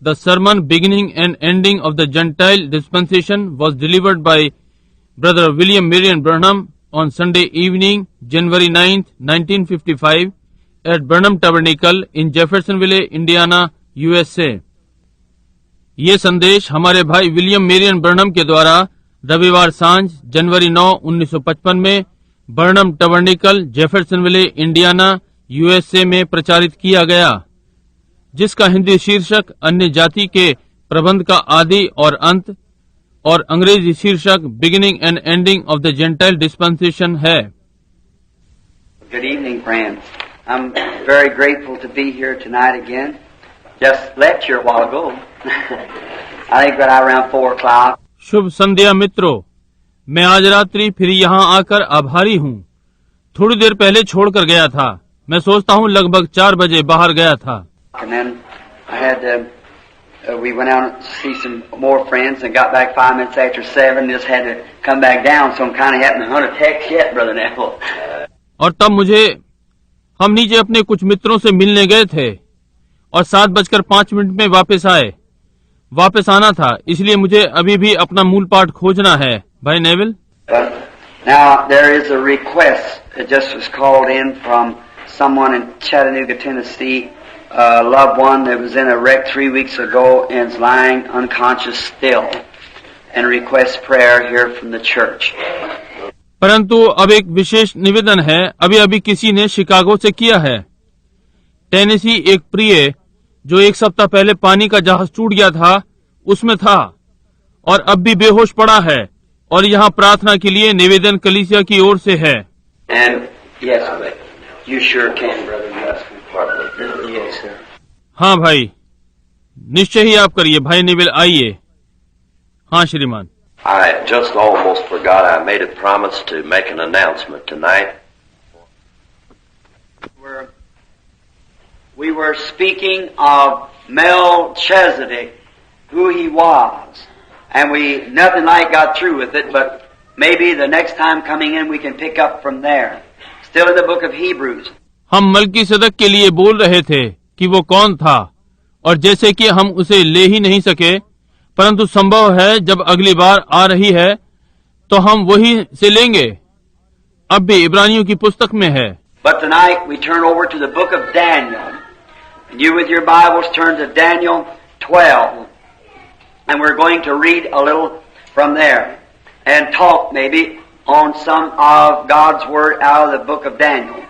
The sermon beginning and ending of the Gentile dispensation was delivered by Brother William Marion Branham on Sunday evening, January 9th, 1955 at Branham Tabernacle in Jeffersonville, Indiana, USA. ये संदेश हमारे भाई William Marrion ब्रनहम के द्वारा रविवार सांझ जनवरी 9, 1955 में Barnum टबर्निकल, Jeffersonville, Indiana, USA में प्रचारित किया गया, जिसका हिंदी शीर्षक अन्य जाति के प्रबंध का आदि और अंत और अंग्रेजी शीर्षक beginning and ending of the gentile dispensation है। Good evening, friends. I'm very grateful to be here tonight again. Just lecture a while ago. I think that around 4 o'clock. शुभ संध्या मित्रों, मैं आज रात्रि फिर यहाँ आकर आभारी हूँ। थोड़ी देर पहले छोड़कर गया था। मैं सोचता हूँ लगभग 4 बजे बाहर गया था। And then I had we went out to see some more friends and got back 5 minutes after 7. Just had to come back down, so I'm kind of having to hunt a text yet, Brother Neville. और तब हम नीचे अपने कुछ मित्रों से मिलने गए थे और 7:05 में वापस आना था, इसलिए मुझे अभी भी अपना मूल पाठ खोजना है, भाई Neville. Now there is a request that just was called in from someone in Chattanooga, Tennessee. A loved one that was in a wreck 3 weeks ago and is lying unconscious still, and requests prayer here from the church. परंतु अब एक विशेष निवेदन है, अभी किसी ने Chicago से किया है। टेनेसी एक प्रिय जो 1 सप्ताह पहले पानी का जहाज टूट गया था, उसमें था और अब भी बेहोश पड़ा है, और यहाँ प्रार्थना के लिए निवेदन कलीसिया की ओर से है। And yes, you sure can, brother. Yes, sir. हाँ भाई, निश्चय ही आप करिए, भाई निवेल आइए। हाँ श्रीमान। I just almost forgot I made a promise to make an announcement tonight. We were speaking of Melchizedek, who he was, and we nothing like got through with it, but maybe the next time coming in we can pick up from there. Still in the book of Hebrews. हम मलकीसदक के लिए बोल रहे थे कि वो कौन था, और जैसे कि हम उसे ले ही नहीं सके, परंतु संभव है जब अगली बार आ रही है तो हम वही से लेंगे। अब भी इब्रानियों की पुस्तक में है। But tonight we turn over to the book of Daniel. And you with your Bibles turn to Daniel 12. And we're going to read a little from there and talk maybe on some of God's word out of the book of Daniel.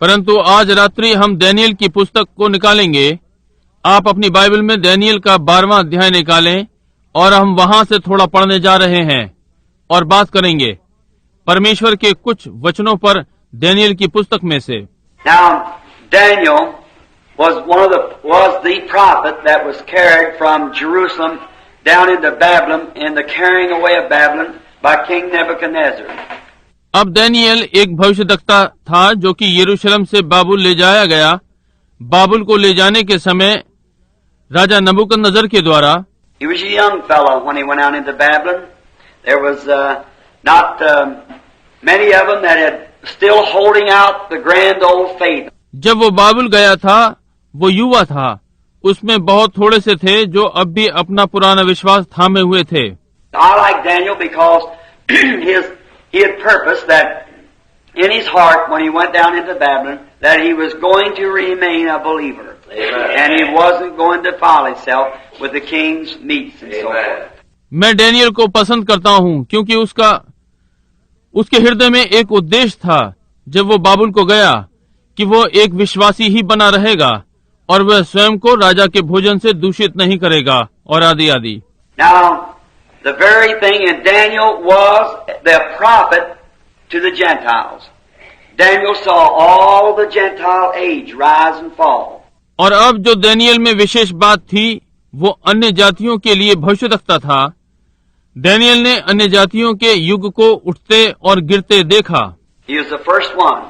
परंतु आज रात्रि हम Daniel की पुस्तक को निकालेंगे। आप अपनी बाइबल में डैनियल का 12वां अध्याय निकालें और हम वहां से थोड़ा पढ़ने जा रहे हैं और बात करेंगे परमेश्वर के कुछ वचनों पर डैनियल की पुस्तक में से। Now, Daniel was the prophet that was carried from Jerusalem down into Babylon in the carrying away of Babylon by King Nebuchadnezzar. अब डैनियल एक भविष्यद्वक्ता था जो कि यरूशलेम से बाबुल ले जाया गया। बाबुल को ले जाने के समय राजा नबूकदनेस्सर के द्वारा। He was a young fellow when he went out into Babylon. There was not many of them that had still holding out the grand old faith. जब वो बाबुल गया था, वो युवा था, उसमें बहुत थोड़े से थे जो अब भी अपना पुराना विश्वास थामे हुए थे। I like Daniel because he had purposed that in his heart when he went down into Babylon that he was going to remain a believer. Amen. And he wasn't going to defile himself with the king's meats and so forth. मैं Daniel को पसंद करता हूँ क्योंकि उसके हृदय में एक उद्देश्य था जब वो बाबुल को गया कि वो एक विश्वासी ही बना रहेगा और वह स्वयं को राजा के भोजन से दूषित नहीं करेगा और आदि आदि। Now, the very thing in Daniel was the prophet to the Gentiles. Daniel saw all the Gentile age rise and fall. और अब जो डैनियल में विशेष बात थी वो अन्य जातियों के लिए भविष्यद्वक्ता था। डैनियल ने अन्य जातियों के युग को उठते और गिरते देखा। He was the first one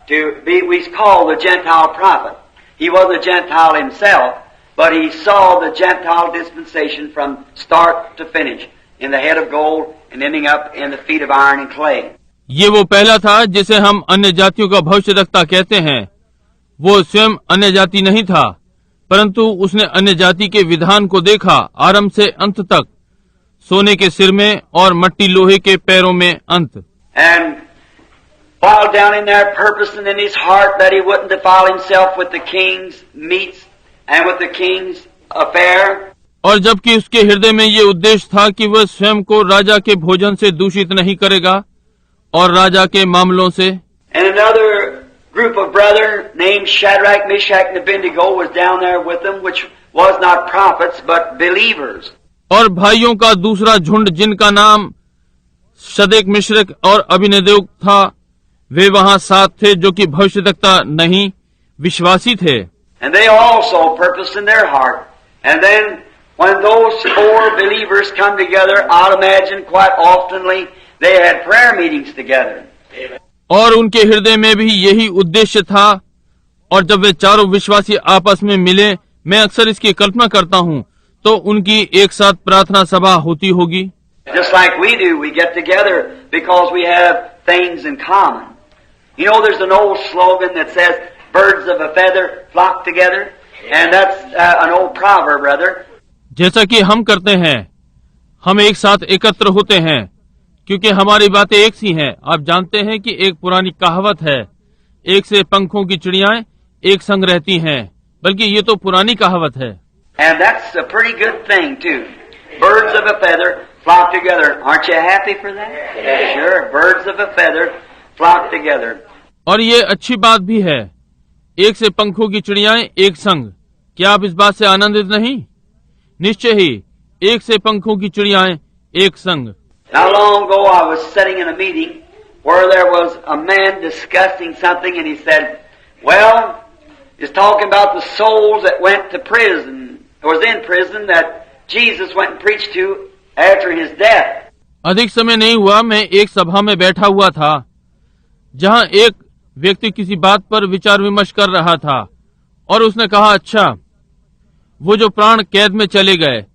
to be, we call the Gentile prophet. He was a Gentile himself, but he saw the Gentile dispensation from start to finish, in the head of gold and ending up in the feet of iron and clay. ये वो पहला था जिसे हम अन्य जातियों का भविष्यद्वक्ता कहते हैं। वो स्वयं अन्य जाति नहीं था, परंतु उसने अन्य जाति के विधान को देखा, आरंभ से अंत तक, सोने के सिर में और मट्टी लोहे के पैरों में अंत। And while down in there purposing in his heart that he wouldn't defile himself with the king's meats and with the king's affair. और जबकि उसके हृदय में ये उद्देश्य था कि वह स्वयं को राजा के भोजन से दूषित नहीं करेगा और राजा के मामलों से। And another group of brethren named Shadrach, Meshach, and Abednego was down there with them, which was not prophets but believers. और भाइयों का दूसरा झुंड जिनका नाम शद्रक, मिशरक और अबेदनगो था, वे वहां साथ थे जो कि भविष्यद्वक्ता नहीं, विश्वासी थे। And they also purposed in their heart. And then when those four believers come together, I'll imagine quite oftenly they had prayer meetings together. और उनके हृदय में भी यही उद्देश्य था, और जब वे चारों विश्वासी आपस में मिले, मैं अक्सर इसकी कल्पना करता हूँ, तो उनकी एक साथ प्रार्थना सभा होती होगी। Just like we do, we get together because we have things in common. You know, there's an old slogan that says, "Birds of a feather flock together," and that's an old proverb, brother. जैसा कि हम करते हैं, हम एक साथ एकत्र होते हैं क्योंकि हमारी बातें एक सी हैं। आप जानते हैं कि एक पुरानी कहावत है, एक से पंखों की चिड़ियाएं एक संग रहती हैं, बल्कि ये तो पुरानी कहावत है। And that's a pretty good thing too. Birds of a feather flock together. Aren't you happy for that? Sure. Birds of a feather flock together. और ये अच्छी बात भी है, एक से पंखों की चिड़ियाएं एक संग। क्या आप इस बात से आनंदित नहीं? निश्चय ही, एक से पंखों की चिड़ियाएं एक संग। Not long ago I was sitting in a meeting where there was a man discussing something, and he said, well, he's talking about the souls that went to prison, or was in prison, that Jesus went and preached to after his death. अधिक समय नहीं हुआ, मैं एक सभा में बैठा हुआ था जहां एक व्यक्ति किसी बात पर विचार विमर्श कर रहा था, और उसने कहा, अच्छा, वो जो प्राण कैद में चले गए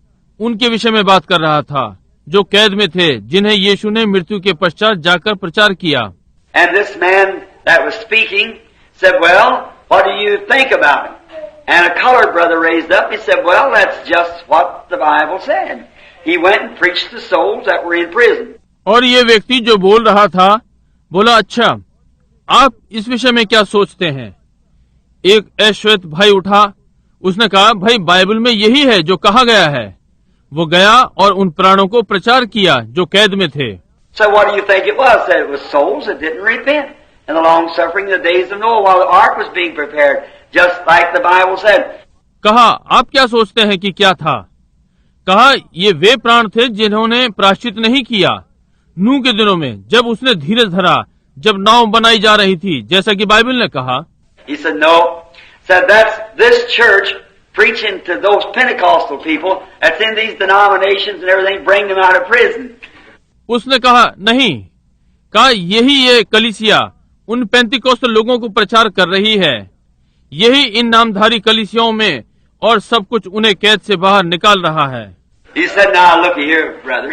उनके विषय में बात कर रहा था, जो कैद में थे, जिन्हें यीशु ने मृत्यु के पश्चात जाकर प्रचार किया। And this man that was speaking said, well, what do you think about it? And a colored brother raised up. He said, well, that's just what the Bible said. He went and preached to souls that were in prison. और ये व्यक्ति जो बोल रहा था बोला, अच्छा, आप इस विषय में क्या सोचते हैं? एक अश्वेत भाई उठा, उसने कहा, भाई, बाइबल में यही है जो कहा गया है। वो गया और उन प्राणों को प्रचार किया जो कैद में थे। So what do you think it was? Said it was souls that didn't repent in the long suffering of the days of Noah while the ark was being prepared, just like the Bible said. कहा, आप क्या सोचते हैं कि क्या था? कहा, ये वे प्राण थे जिन्होंने प्रायश्चित नहीं किया नूह के दिनों में, जब उसने धीरज धरा, जब नाव बनाई जा रही थी, जैसा कि बाइबल ने कहा। He said, no. Said that's this church preaching to those Pentecostal people that's in these denominations and everything, bring them out of prison. उसने कहा, नहीं, कहा, यही ये कलीसिया उन पेंतिकोस्त लोगों को प्रचार कर रही है, यही इन नामधारी कलीसियाओं में और सब कुछ उन्हें कैद से बाहर निकाल रहा है। He said, now look here, brother.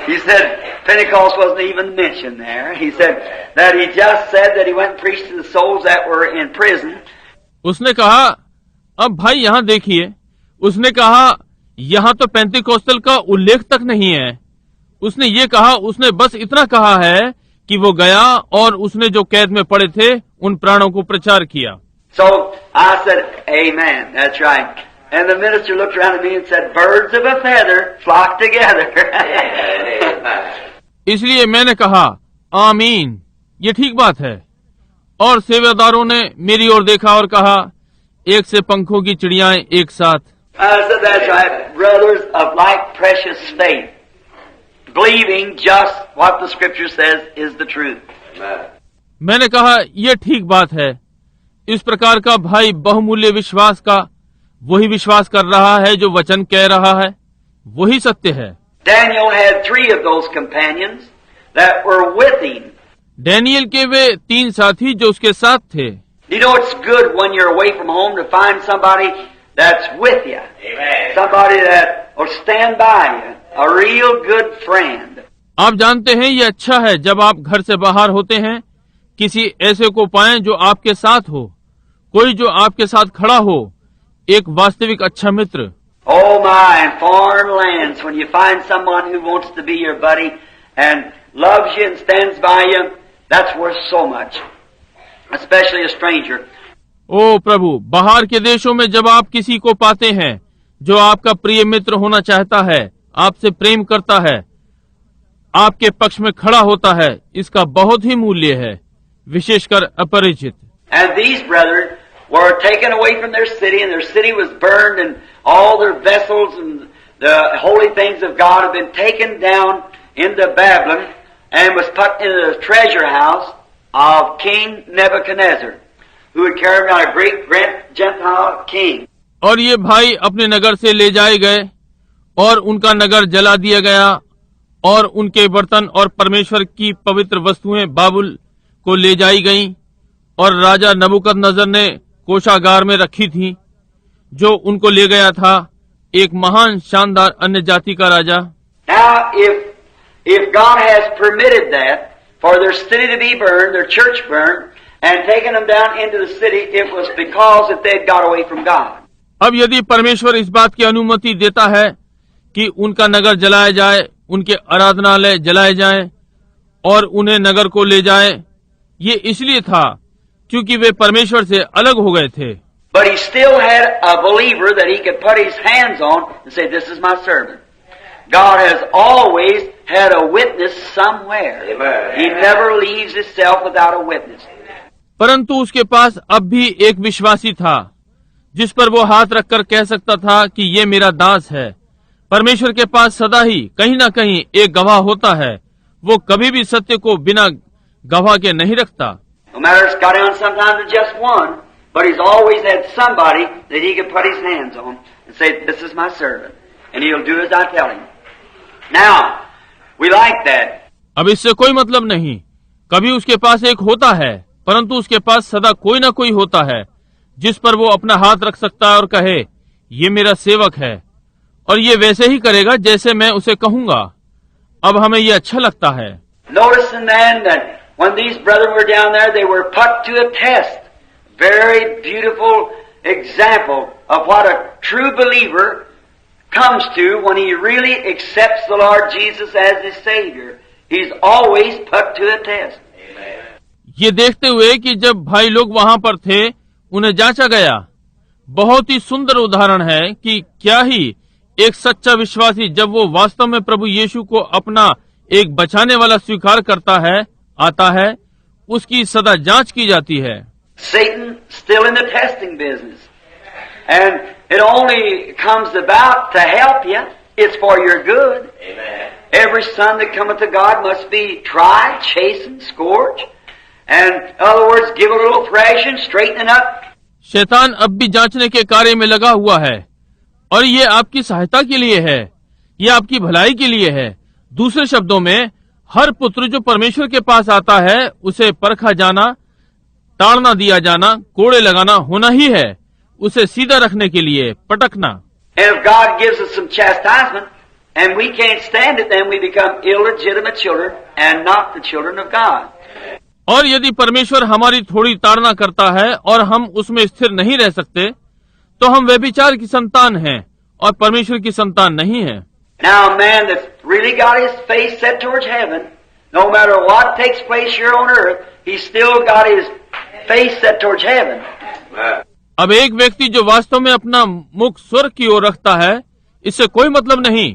He said Pentecost wasn't even mentioned there. He said that he just said that he went and preached to the souls that were in prison. उसने कहा, अब भाई यहाँ देखिए, उसने कहा, यहाँ तो पेंतिकोस्तल का उल्लेख तक नहीं है। उसने ये कहा, उसने बस इतना कहा है कि वो गया और उसने जो कैद में पड़े थे उन प्राणों को प्रचार किया। So I said, amen, that's right. And the minister looked around at me and said, birds of a feather flock together. इसलिए मैंने कहा, आमीन, ये ठीक बात है। और सेवादारों ने मेरी ओर देखा और कहा, एक से पंखों की चिड़ियाएं एक साथ। I said, that's right, brothers of like precious faith, believing just what the scripture says is the truth. मैंने कहा, यह ठीक बात है। इस प्रकार का भाई बहुमूल्य विश्वास का वही विश्वास कर रहा है जो वचन कह रहा है, वही सत्य है। Daniel had 3 of those companions that were with him. Daniel के वे 3 साथी जो उसके साथ थे। You know, it's good when you're away from home to find somebody that's with you. Amen. Somebody that will stand by you. A real good friend. आप जानते हैं, ये अच्छा है जब आप घर से बाहर होते हैं, किसी ऐसे को पाएं जो आपके साथ हो, कोई जो आपके साथ खड़ा हो, एक वास्तविक अच्छा मित्र। Oh my, in foreign lands, when you find someone who wants to be your buddy and loves you and stands by you, that's worth so much, especially a stranger. ओ प्रभु, बाहर के देशों में जब आप किसी को पाते हैं जो आपका प्रिय मित्र होना चाहता है, आपसे प्रेम करता है, आपके पक्ष में खड़ा होता है, इसका बहुत ही मूल्य है, विशेषकर अपरिचित। And these brethren were taken away from their city, and their city was burned, and all their vessels and the holy things of God have been taken down into Babylon and was put into the treasure house of King Nebuchadnezzar, who had carried out a great Gentile king. और ये भाई अपने नगर से ले जाए गए और उनका नगर जला दिया गया और उनके बर्तन और परमेश्वर की पवित्र वस्तुएं बाबुल को ले जाई गईं और राजा नबूकदनेस्सर ने कोषागार में रखी थी, जो उनको ले गया था एक महान शानदार अन्य जाति का राजा। Now, if God has permitted that for their city to be burned, their church burned, and taken them down into the city, it was because that they had got away from God. अब यदि परमेश्वर इस बात की अनुमति देता है कि उनका नगर जलाया जाए, उनके आराधनालय जलाए जाएं और उन्हें नगर को ले जाए, ये इसलिए था क्योंकि वे परमेश्वर से अलग हो गए थे। But he still had a believer that he could put his hands on and say, "This is my servant." God has always had a witness somewhere. Amen. He never leaves himself without a witness. परंतु उसके पास अब भी एक विश्वासी था जिस पर वो हाथ रखकर कह सकता था कि ये मेरा दास है। परमेश्वर के पास सदा ही कहीं न कहीं एक गवाह होता है, वो कभी भी सत्य को बिना गवाह के नहीं रखता। No matter it's got down sometimes to just one, but he's always had somebody that he can put his hands on and say, "This is my servant," and he'll do as I tell him. Now, we like that. अब इससे कोई मतलब नहीं, कभी उसके पास एक होता है, परंतु उसके पास सदा कोई न कोई होता है जिस पर वो अपना हाथ रख सकता है और कहे, ये मेरा सेवक है और ये वैसे ही करेगा जैसे मैं उसे कहूंगा। अब हमें ये अच्छा लगता है। Noticing then that when these brethren were down there, they were put to a test. Very beautiful example of what a true believer comes to when he really accepts the Lord Jesus as his Savior. He's always put to a test. ये देखते हुए कि जब भाई लोग वहां पर थे, उन्हें जांचा गया। बहुत ही सुंदर उदाहरण है कि क्या ही एक सच्चा विश्वासी जब वो वास्तव में प्रभु यीशु को अपना एक बचाने वाला स्वीकार करता है, आता है, उसकी सदा जांच की जाती है। Satan still in the testing business. And it only comes about to help you. It's for your good. Amen. Every son that cometh to God must be tried, chastened, scourged. And in other words, give a little thrashing, straightening up. शैतान अब भी जांचने के कार्य में लगा हुआ है और ये आपकी सहायता के लिए है, ये आपकी भलाई के लिए है। दूसरे शब्दों में, हर पुत्र जो परमेश्वर के पास आता है, उसे परखा जाना, ताड़ना दिया जाना, कोड़े लगाना होना ही है, उसे सीधा रखने के लिए पटकना। And if God gives us some chastisement, and we can't stand it, then we become illegitimate children and not the children of God. और यदि परमेश्वर हमारी थोड़ी ताड़ना करता है और हम उसमें स्थिर नहीं रह सकते, तो हम व्यभिचार की संतान हैं और परमेश्वर की संतान नहीं है। Now a man that's really got his face set towards heaven, no matter what takes place here on earth, he's still got his face set towards heaven. अब एक व्यक्ति जो वास्तव में अपना मुख स्वर्ग की ओर रखता है, इससे कोई मतलब नहीं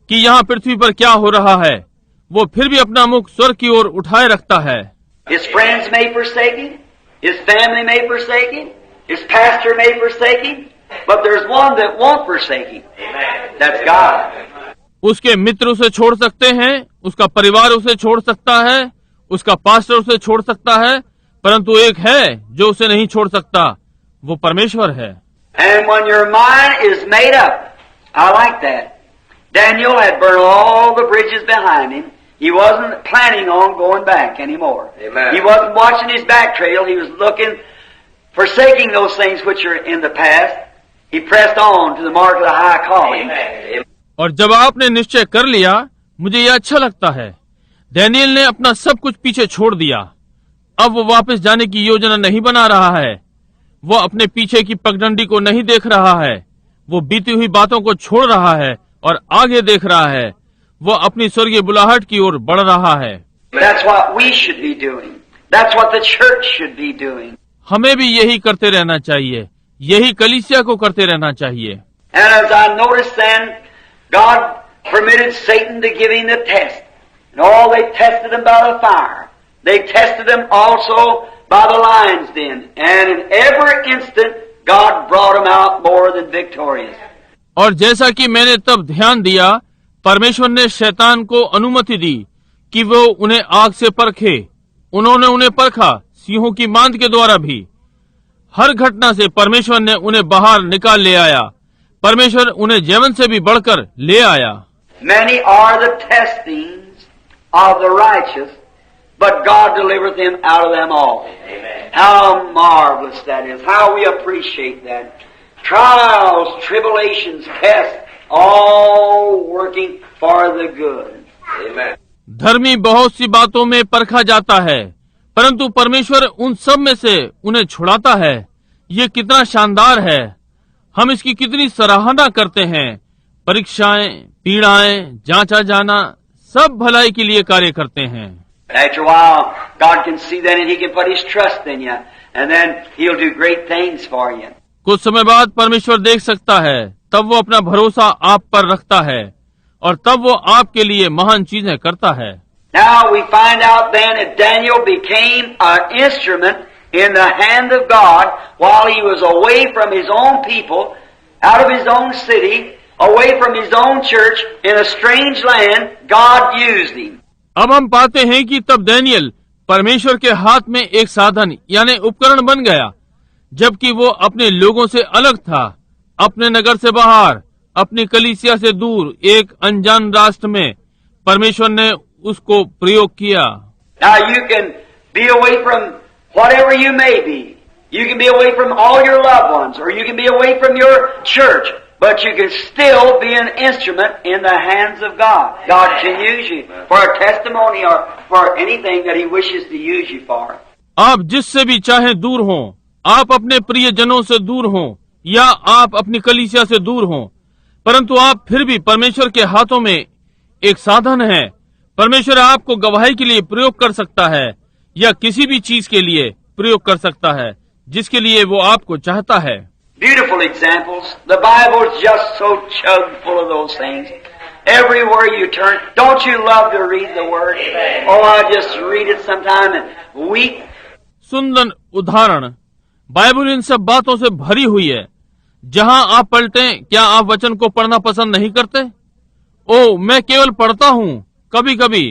कि यहाँ पृथ्वी पर क्या हो रहा है, वो फिर भी अपना मुख स्वर्ग की ओर उठाए रखता है। His friends may forsake him, his family may forsake him, his pastor may forsake him, but there's one that won't forsake him. That's God. उसके मित्र उसे छोड़ सकते हैं, उसका परिवार उसे छोड़ सकता है, उसका पास्टर उसे छोड़ सकता है, परंतु एक है जो उसे नहीं छोड़ सकता, वो परमेश्वर है। And when your mind is made up, I like that. Daniel had burned all the bridges behind him. He wasn't planning on going back anymore. Amen. He wasn't watching his back trail. He was looking, forsaking those things which are in the past. He pressed on to the mark of the high calling. Amen. और जब आपने निश्चय कर लिया, मुझे यह अच्छा लगता है, डैनियल ने अपना सब कुछ पीछे छोड़ दिया। अब वो वापस जाने की योजना नहीं बना रहा है, वो अपने पीछे की पगडंडी को नहीं देख रहा है, वो बीती हुई बातों को छोड़ रहा है और आगे देख रहा है। वो अपनी स्वर्गीय बुलाहट की ओर बढ़ रहा है। That's what we should be doing. That's what the church should be doing. हमें भी यही करते रहना चाहिए, यही कलीसिया को करते रहना चाहिए। And as I noticed then, God permitted Satan to give him the test. And all they tested him by the fire. They tested him also by the lion's den. And in every instant, God brought him out more than victorious. और जैसा कि मैंने तब ध्यान दिया, परमेश्वर ने शैतान को अनुमति दी कि वो उन्हें आग से परखे। उन्होंने उन्हें परखा सिंहों की मांद के द्वारा भी। हर घटना से परमेश्वर ने उन्हें बाहर निकाल ले आया। परमेश्वर उन्हें जीवन से भी बढ़कर ले आया। Many are the testings of the righteous, but God delivered them out of them all. Amen. How marvelous that is. How we appreciate that. Trials, tribulations, tests, all working for the good. Amen. धर्मी बहुत सी बातों में परखा जाता है, परंतु परमेश्वर उन सब में से उन्हें छुड़ाता है। ये कितना शानदार है। हम इसकी कितनी सराहना करते हैं। परीक्षाएं, पीड़ाएं, जांचा जाना, सब भलाई के लिए कार्य करते हैं। After a while, God can see that and He can put His trust in you, and then He'll do great things for you. कुछ समय बाद परमेश्वर देख सकता है, तब वो अपना भरोसा आप पर रखता है और तब वो आपके लिए महान चीजें करता है। Now we find out then that Daniel became an instrument in the hand of God while he was away from his own people, out of his own city, away from his own church, in a strange land. God used him. अब हम पाते हैं कि तब दानियेल परमेश्वर के हाथ में एक साधन यानी उपकरण बन गया, जबकि वो अपने लोगों से अलग था, अपने नगर से बाहर, अपनी कलीसिया से दूर, एक अनजान राष्ट्र में परमेश्वर ने उसको प्रयोग किया। Now you can be away from whatever you may be. You can be away from all your loved ones, or you can be away from your church, but you can still be an instrument in the hands of God. God can use you for a testimony or for anything that He wishes to use you for. आप जिससे भी चाहे दूर हों, आप अपने प्रियजनों से दूर हों या आप अपनी कलीसिया से दूर हों, परंतु आप फिर भी परमेश्वर के हाथों में एक साधन है। परमेश्वर आपको गवाही के लिए प्रयोग कर सकता है या किसी भी चीज के लिए प्रयोग कर सकता है जिसके लिए वो आपको चाहता है। Beautiful examples. The Bible is just so chug full of those things. Everywhere you turn, don't you love to read the Word? Oh, I just read it sometime and weep. सुंदर उदाहरण, बाइबल इन सब बातों से भरी हुई है। जहां आप पलटें, क्या आप वचन को पढ़ना पसंद नहीं करते? ओ, मैं केवल पढ़ता हूँ कभी कभी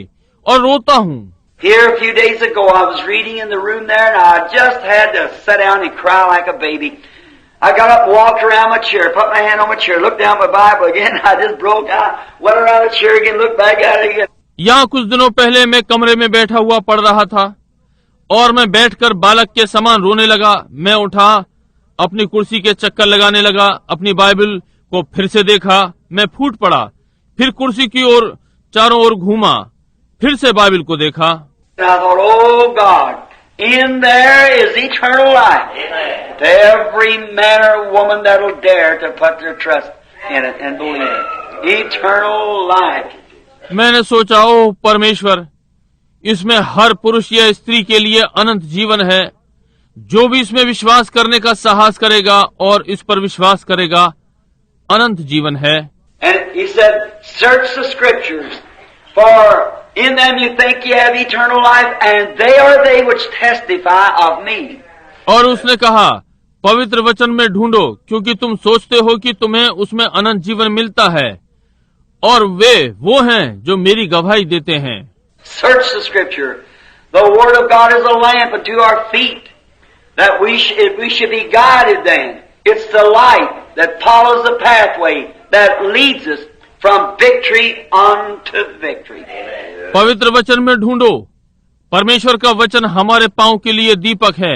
और रोता हूँ। Here a few days ago, I was reading in the room there, and I just had to sit down and cry like a baby. I got up and walked around my chair, put my hand on my chair, looked down my Bible again. I just broke out, went around the chair again, looked back at it again. यहाँ कुछ दिनों पहले मैं कमरे में बैठा हुआ पढ़ रहा था और मैं बैठकर बालक के समान रोने लगा। मैं उठा, अपनी कुर्सी के चक्कर लगाने लगा, अपनी बाइबल को फिर से देखा, मैं फूट पड़ा, फिर कुर्सी की ओर चारों ओर घूमा, फिर से बाइबल को देखा। And I thought, oh God, in there is eternal life. Amen. To every man or woman that will dare to put their trust in it and believe it. Eternal life. मैंने सोचा, ओह परमेश्वर, इसमें हर पुरुष या स्त्री के लिए अनंत जीवन है। जो भी इसमें विश्वास करने का साहस करेगा और इस पर विश्वास करेगा, अनंत जीवन है। And he said, search the scriptures, for in them you think you have eternal life, and they are they which testify of me. और उसने कहा, पवित्र वचन में ढूंढो, क्योंकि तुम सोचते हो कि तुम्हें उसमें अनंत जीवन मिलता है, और वे वो हैं जो मेरी गवाही देते हैं। Search the scripture. The word of God is a lamp unto our feet, that we should be guided then. It's the light that follows the pathway that leads us from victory unto victory. पवित्र वचन में ढूंढो। परमेश्वर का वचन हमारे पांव के लिए दीपक है,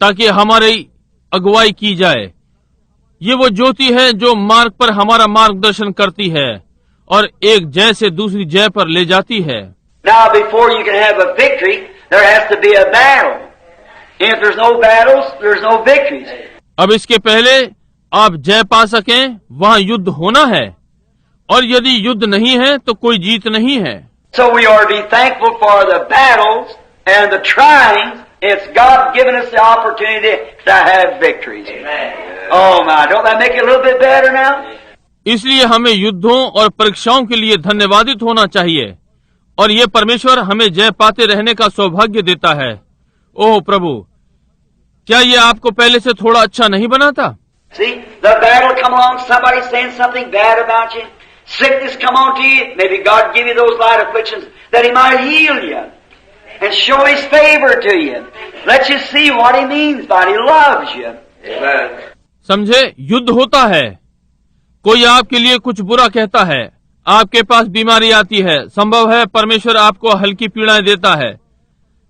ताकि हमारी अगुवाई की जाए। ये वो ज्योति है जो मार्ग पर हमारा मार्गदर्शन करती है और एक जय से दूसरी जय पर ले जाती है। Now, before you can have a victory, there has to be a battle. If there's no battles, there's no victories. अब इसके पहले आप जय पा सकें वहाँ युद्ध होना है, और यदि युद्ध नहीं है तो कोई जीत नहीं है। So we ought to be thankful for the battles and the tryings. It's God giving us the opportunity to have victories. Oh my, don't that make it a little bit better now? इसलिए हमें युद्धों और परीक्षाओं के लिए धन्यवादित होना चाहिए, और ये परमेश्वर हमें जय पाते रहने का सौभाग्य देता है। ओह प्रभु, क्या ये आपको पहले से थोड़ा अच्छा नहीं बनाता? See, the battle come along, somebody saying something bad about you. Sickness come on to you. Maybe God give you those light afflictions that He might heal you and show His favor to you. Let you see what He means by it. He loves you. Amen. समझे, युद्ध होता है, कोई आपके लिए कुछ बुरा कहता है, आपके पास बीमारी आती है, संभव है परमेश्वर आपको हल्की पीड़ाएं देता है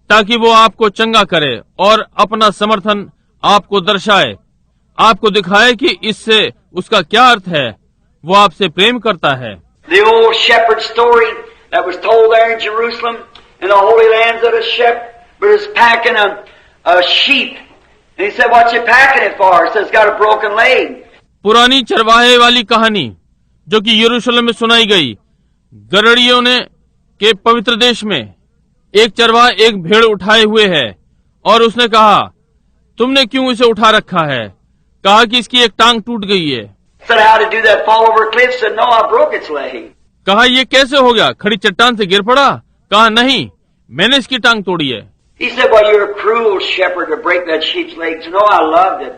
ताकि वो आपको चंगा करे और अपना समर्थन आपको दर्शाए, आपको दिखाए कि इससे उसका क्या अर्थ है। वो आपसे प्रेम करता है। The old shepherd story that was told there in Jerusalem in the Holy Lands, that a shepherd was packing a sheep, and he said, "What you packing it for?" He says, "Got a broken leg." पुरानी चरवाहे वाली कहानी जो कि यरूशलेम में सुनाई गई, गरड़ियों ने के पवित्र देश में एक चरवाहा एक भेड़ उठाए हुए है, और उसने कहा, तुमने क्यों इसे उठा रखा है? कहा कि इसकी एक टांग टूट गई है। Said, "How to do that? Fall over a cliff?" Said, "No, I broke its leg." कहा, ये कैसे हो गया? खड़ी चट्टान से गिर पड़ा? कहा, नहीं, मैंने इसकी टांग तोड़ी है। He said, "Well, you're a cruel shepherd to break that sheep's leg." Said, "No, I loved it."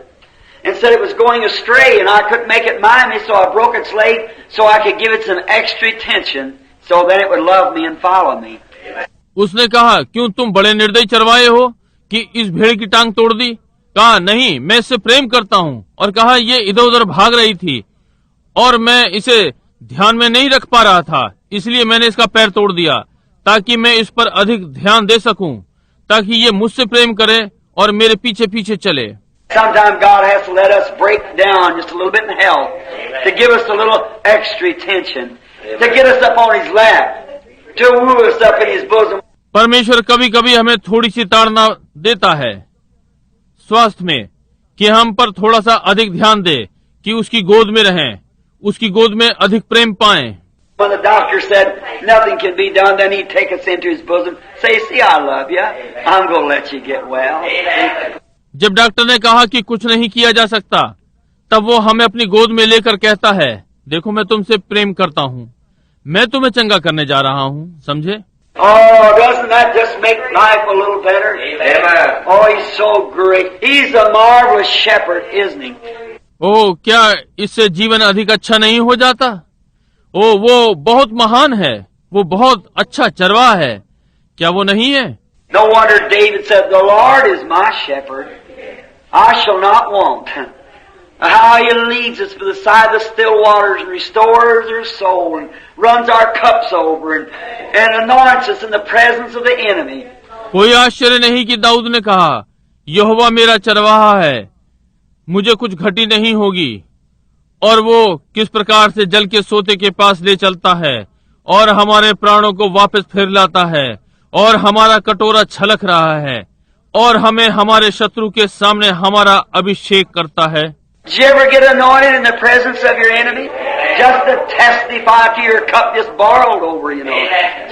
And said it was going astray and I couldn't make it mind me, so I broke its leg so I could give it some extra attention so then it would love me and follow me. उसने कहा, क्यों तुम बड़े निर्दयी चरवाहे हो कि इस भेड़ की टांग तोड़ दी? कहा, नहीं, मैं इससे प्रेम करता हूँ। और कहा, ये इधर उधर भाग रही थी और मैं इसे ध्यान में नहीं रख पा रहा था, इसलिए मैंने इसका पैर तोड़ दिया ताकि मैं इस पर अधिक ध्यान दे सकूं, ताकि ये मुझसे प्रेम करे और मेरे पीछे पीछे चले। Sometimes God has to let us break down just a little bit in health to give us a little extra attention, to get us up on His lap, to woo us up in His bosom. परमेश्वर कभी कभी हमें थोड़ी सी ताड़ना देता है स्वास्थ्य में, कि हम पर थोड़ा सा अधिक ध्यान दे, कि उसकी गोद में रहें, उसकी गोद में अधिक प्रेम पाएं। When the doctor said nothing can be done, then He'd take us into His bosom, say, "See, I love you. I'm going to let you get well." जब डॉक्टर ने कहा कि कुछ नहीं किया जा सकता, तब वो हमें अपनी गोद में लेकर कहता है, देखो मैं तुमसे प्रेम करता हूँ, मैं तुम्हें चंगा करने जा रहा हूँ। समझे? Oh, doesn't that just make life a little better? Amen. Oh, He's so great. He's a marvelous shepherd, isn't He? ओ, क्या इससे जीवन अधिक अच्छा नहीं हो जाता? ओ, वो बहुत महान है, वो बहुत अच्छा चरवाहा है, क्या वो नहीं है? No wonder David said, "The Lord is my shepherd. I shall not want." How He leads us beside the still waters and restores our soul and runs our cups over and anoints us in the presence of the enemy. कोई आश्चर्य नहीं कि दाऊद ने कहा, यहोवा मेरा चरवाहा है, मुझे कुछ घटी नहीं होगी, और वो किस प्रकार से जल के सोते के पास ले चलता है और हमारे प्राणों को वापस फेर लाता है, और हमारा कटोरा छलक रहा है, और हमें हमारे शत्रु के सामने हमारा अभिषेक करता है। Did you ever get anointed in the presence of your enemy? Just to testify to your cup just boiled over, you know.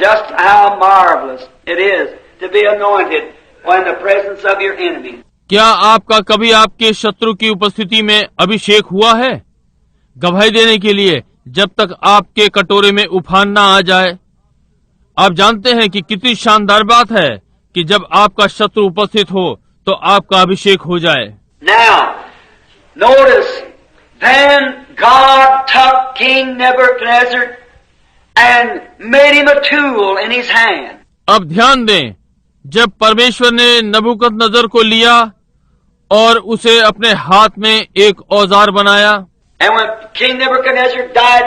Just how marvelous it is to be anointed in the presence of your enemy. क्या आपका कभी आपके शत्रु की उपस्थिति में अभिषेक हुआ है? गवाही देने के लिए, जब तक आपके कटोरे में उफान न आ जाए। आप जानते हैं कि कितनी शानदार बात है कि जब आपका शत्रु उपस्थित हो तो आपका अभिषेक हो जाए। Now, notice, then God took King Nebuchadnezzar and made him a tool in his hand. अब ध्यान दें, जब परमेश्वर ने नबूकदनेस्सर को लिया और उसे अपने हाथ में एक औजार बनाया। And when King Nebuchadnezzar died,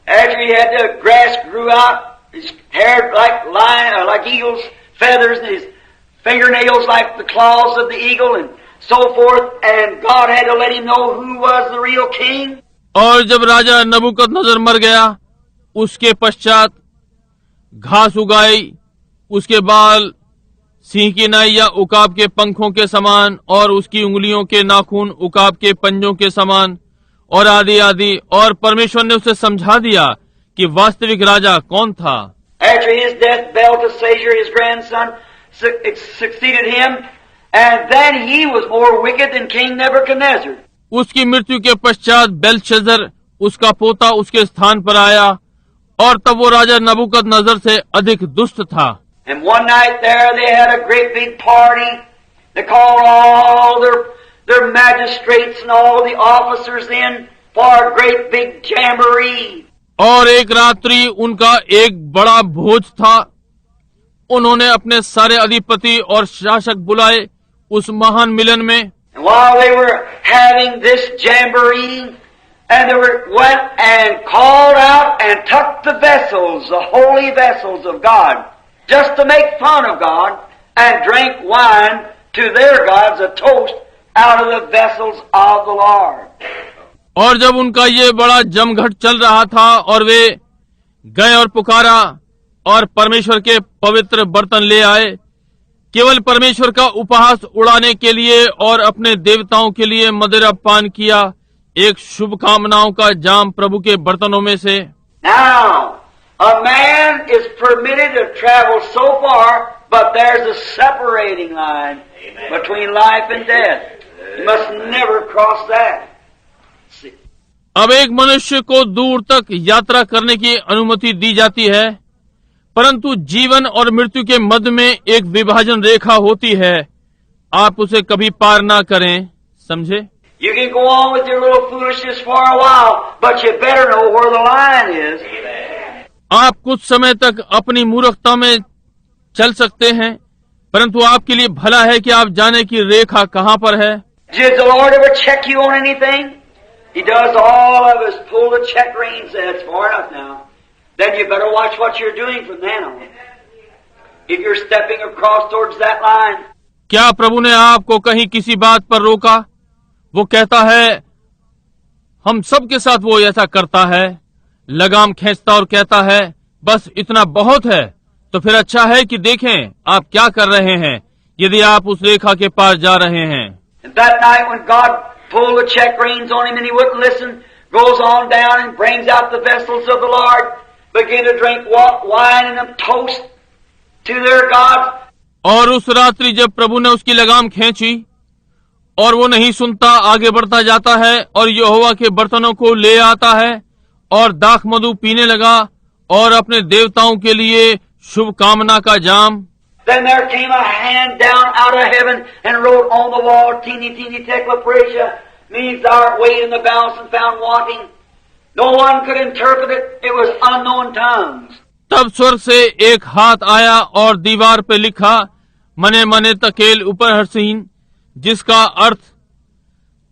after he had the grass grew out, his hair like lion or like eagle's feathers, and his fingernails like the claws of the eagle, and so forth. And God had to let him know who was the real king. और जब राजा नबूकदनेस्सर मर गया, उसके पश्चात घास उगाई, उसके बाल सिंह की नाई या उकाब के पंखों के समान और उसकी उंगलियों के नाखून उकाब के पंजों के समान और आदि आदि। और परमेश्वर ने उसे समझा दिया कि वास्तविक राजा कौन था। After his death, Belteshazzar, his grandson, succeeded him, and then he was more wicked than King Nebuchadnezzar. उसकी मृत्यु के पश्चात बेलशस्सर उसका पोता उसके स्थान पर आया और तब वो राजा नबूकदनेस्सर से अधिक दुष्ट था। And one night there they had a great big party. They called all their magistrates and all the officers in for a great big jamboree. और एक रात्रि उनका एक बड़ा भोज था। उन्होंने अपने सारे अधिपति और शासक बुलाए उस महान मिलन में। And while they were having this jamboree, and they went and called out and took the vessels, the holy vessels of God, just to make fun of God, and drank wine to their gods, a toast out of the vessels of the Lord. और जब उनका ये बड़ा जमघट चल रहा था और वे गए और पुकारा और परमेश्वर के पवित्र बर्तन ले आए, केवल परमेश्वर का उपहास उड़ाने के लिए और अपने देवताओं के लिए मदिरा पान किया, एक शुभकामनाओं का जाम प्रभु के बर्तनों में से। Now, a man is permitted to travel so far, but there's a separating line between life and death. You must never cross that. अब एक मनुष्य को दूर तक यात्रा करने की अनुमति दी जाती है, परंतु जीवन और मृत्यु के मध्य में एक विभाजन रेखा होती है। आप उसे कभी पार ना करें, समझे? You can go on with your little foolishness for a while, but you better know where the line is. आप कुछ समय तक अपनी मूर्खता में चल सकते हैं, परंतु आपके लिए भला है कि आप जाने की रेखा कहाँ पर है। Did the Lord ever check you on anything? He does all of us pull the check reins. That's far enough now. Then you better watch what you're doing from then on. If you're stepping across towards that line. क्या प्रभु ने आपको कहीं किसी बात पर रोका? वो कहता है, हम सब के साथ वो ऐसा करता है, लगाम खींचता और कहता है, बस इतना बहुत है। तो फिर अच्छा है कि देखें आप क्या कर रहे हैं, यदि आप उस रेखा के पार जा रहे हैं। And that night when God pulled the check reins on him and he wouldn't listen, goes on down and brings out the vessels of the Lord, begin to drink wine and them toast to their gods. और उस रात्रि जब प्रभु ने उसकी लगाम खींची और वो नहीं सुनता, आगे बढ़ता जाता है और यहोवा के बर्तनों को ले आता है और दाख मधु पीने लगा और अपने देवताओं के लिए शुभ कामना का जाम। Then there came a hand down out of heaven and wrote on the wall, teeny, teeny, tekla prasia, means thou art weighed in the balance and found wanting. No one could interpret it. It was unknown tongues. तब स्वर्ग से एक हाथ आया और दीवार पे लिखा, मने मने तकेल ऊपर हसीन, जिसका अर्थ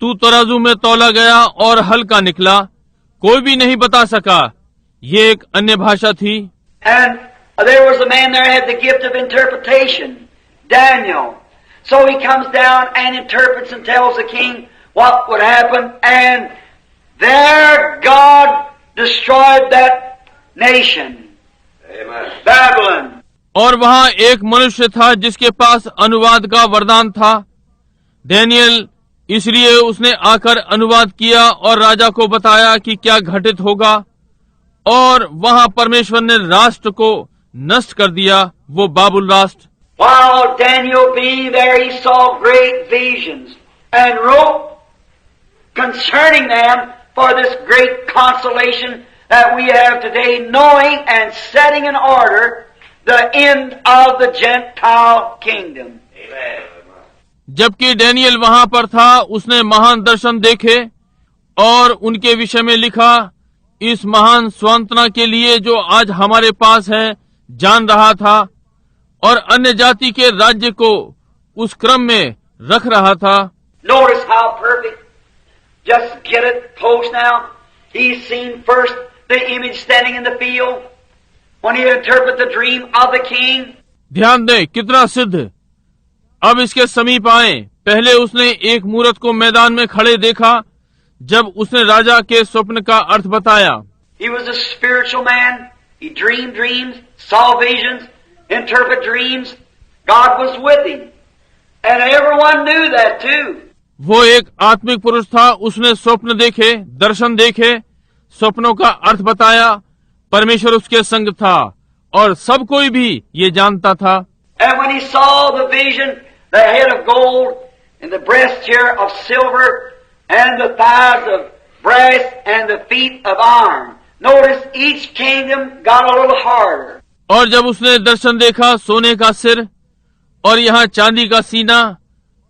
तू तराजू में तौला गया और हल्का निकला, कोई भी नहीं बता सका। ये एक अन्य भाषा थी। And there was a man there who had the gift of interpretation, Daniel. So he comes down and interprets and tells the king what would happen, and there God destroyed that nation. Amen. Babylon. और वहाँ एक मनुष्य था जिसके पास अनुवाद का वरदान था, डैनियल। इसलिए उसने आकर अनुवाद किया और राजा को बताया कि क्या घटित होगा, और वहाँ परमेश्वर ने राष्ट्र को नष्ट कर दिया, वो बाबुल राष्ट्र। While Daniel being there, he saw great visions and wrote concerning them for this great consolation that we have today, knowing and setting in order the end of the Gentile kingdom. Amen. जबकि Daniel वहां पर था, उसने महान दर्शन देखे और उनके विषय में लिखा, इस महान स्वांतना के लिए जो आज हमारे पास है जान रहा था और अन्य जाति के राज्य को उस क्रम में रख रहा था। Notice how perfect. Just get it close now. He's seen first the image standing in the field when he interpret the dream of the king. ध्यान दें कितना सिद्ध। अब इसके समीप आए। पहले उसने एक मूरत को मैदान में खड़े देखा जब उसने राजा के स्वप्न का अर्थ बताया। He was a spiritual man. He dreamed dreams, saw visions, interpret dreams. God was with him. And everyone knew that too. वो एक आत्मिक पुरुष था, उसने स्वप्न देखे, दर्शन देखे, स्वप्नों का अर्थ बताया, परमेश्वर उसके संग था और सब कोई भी ये जानता था। And when he saw the vision, the head of gold and the breast chair of silver and the thighs of brass and the feet of iron. Notice each kingdom got a little harder. और जब उसने दर्शन देखा, सोने का सिर और यहाँ चांदी का सीना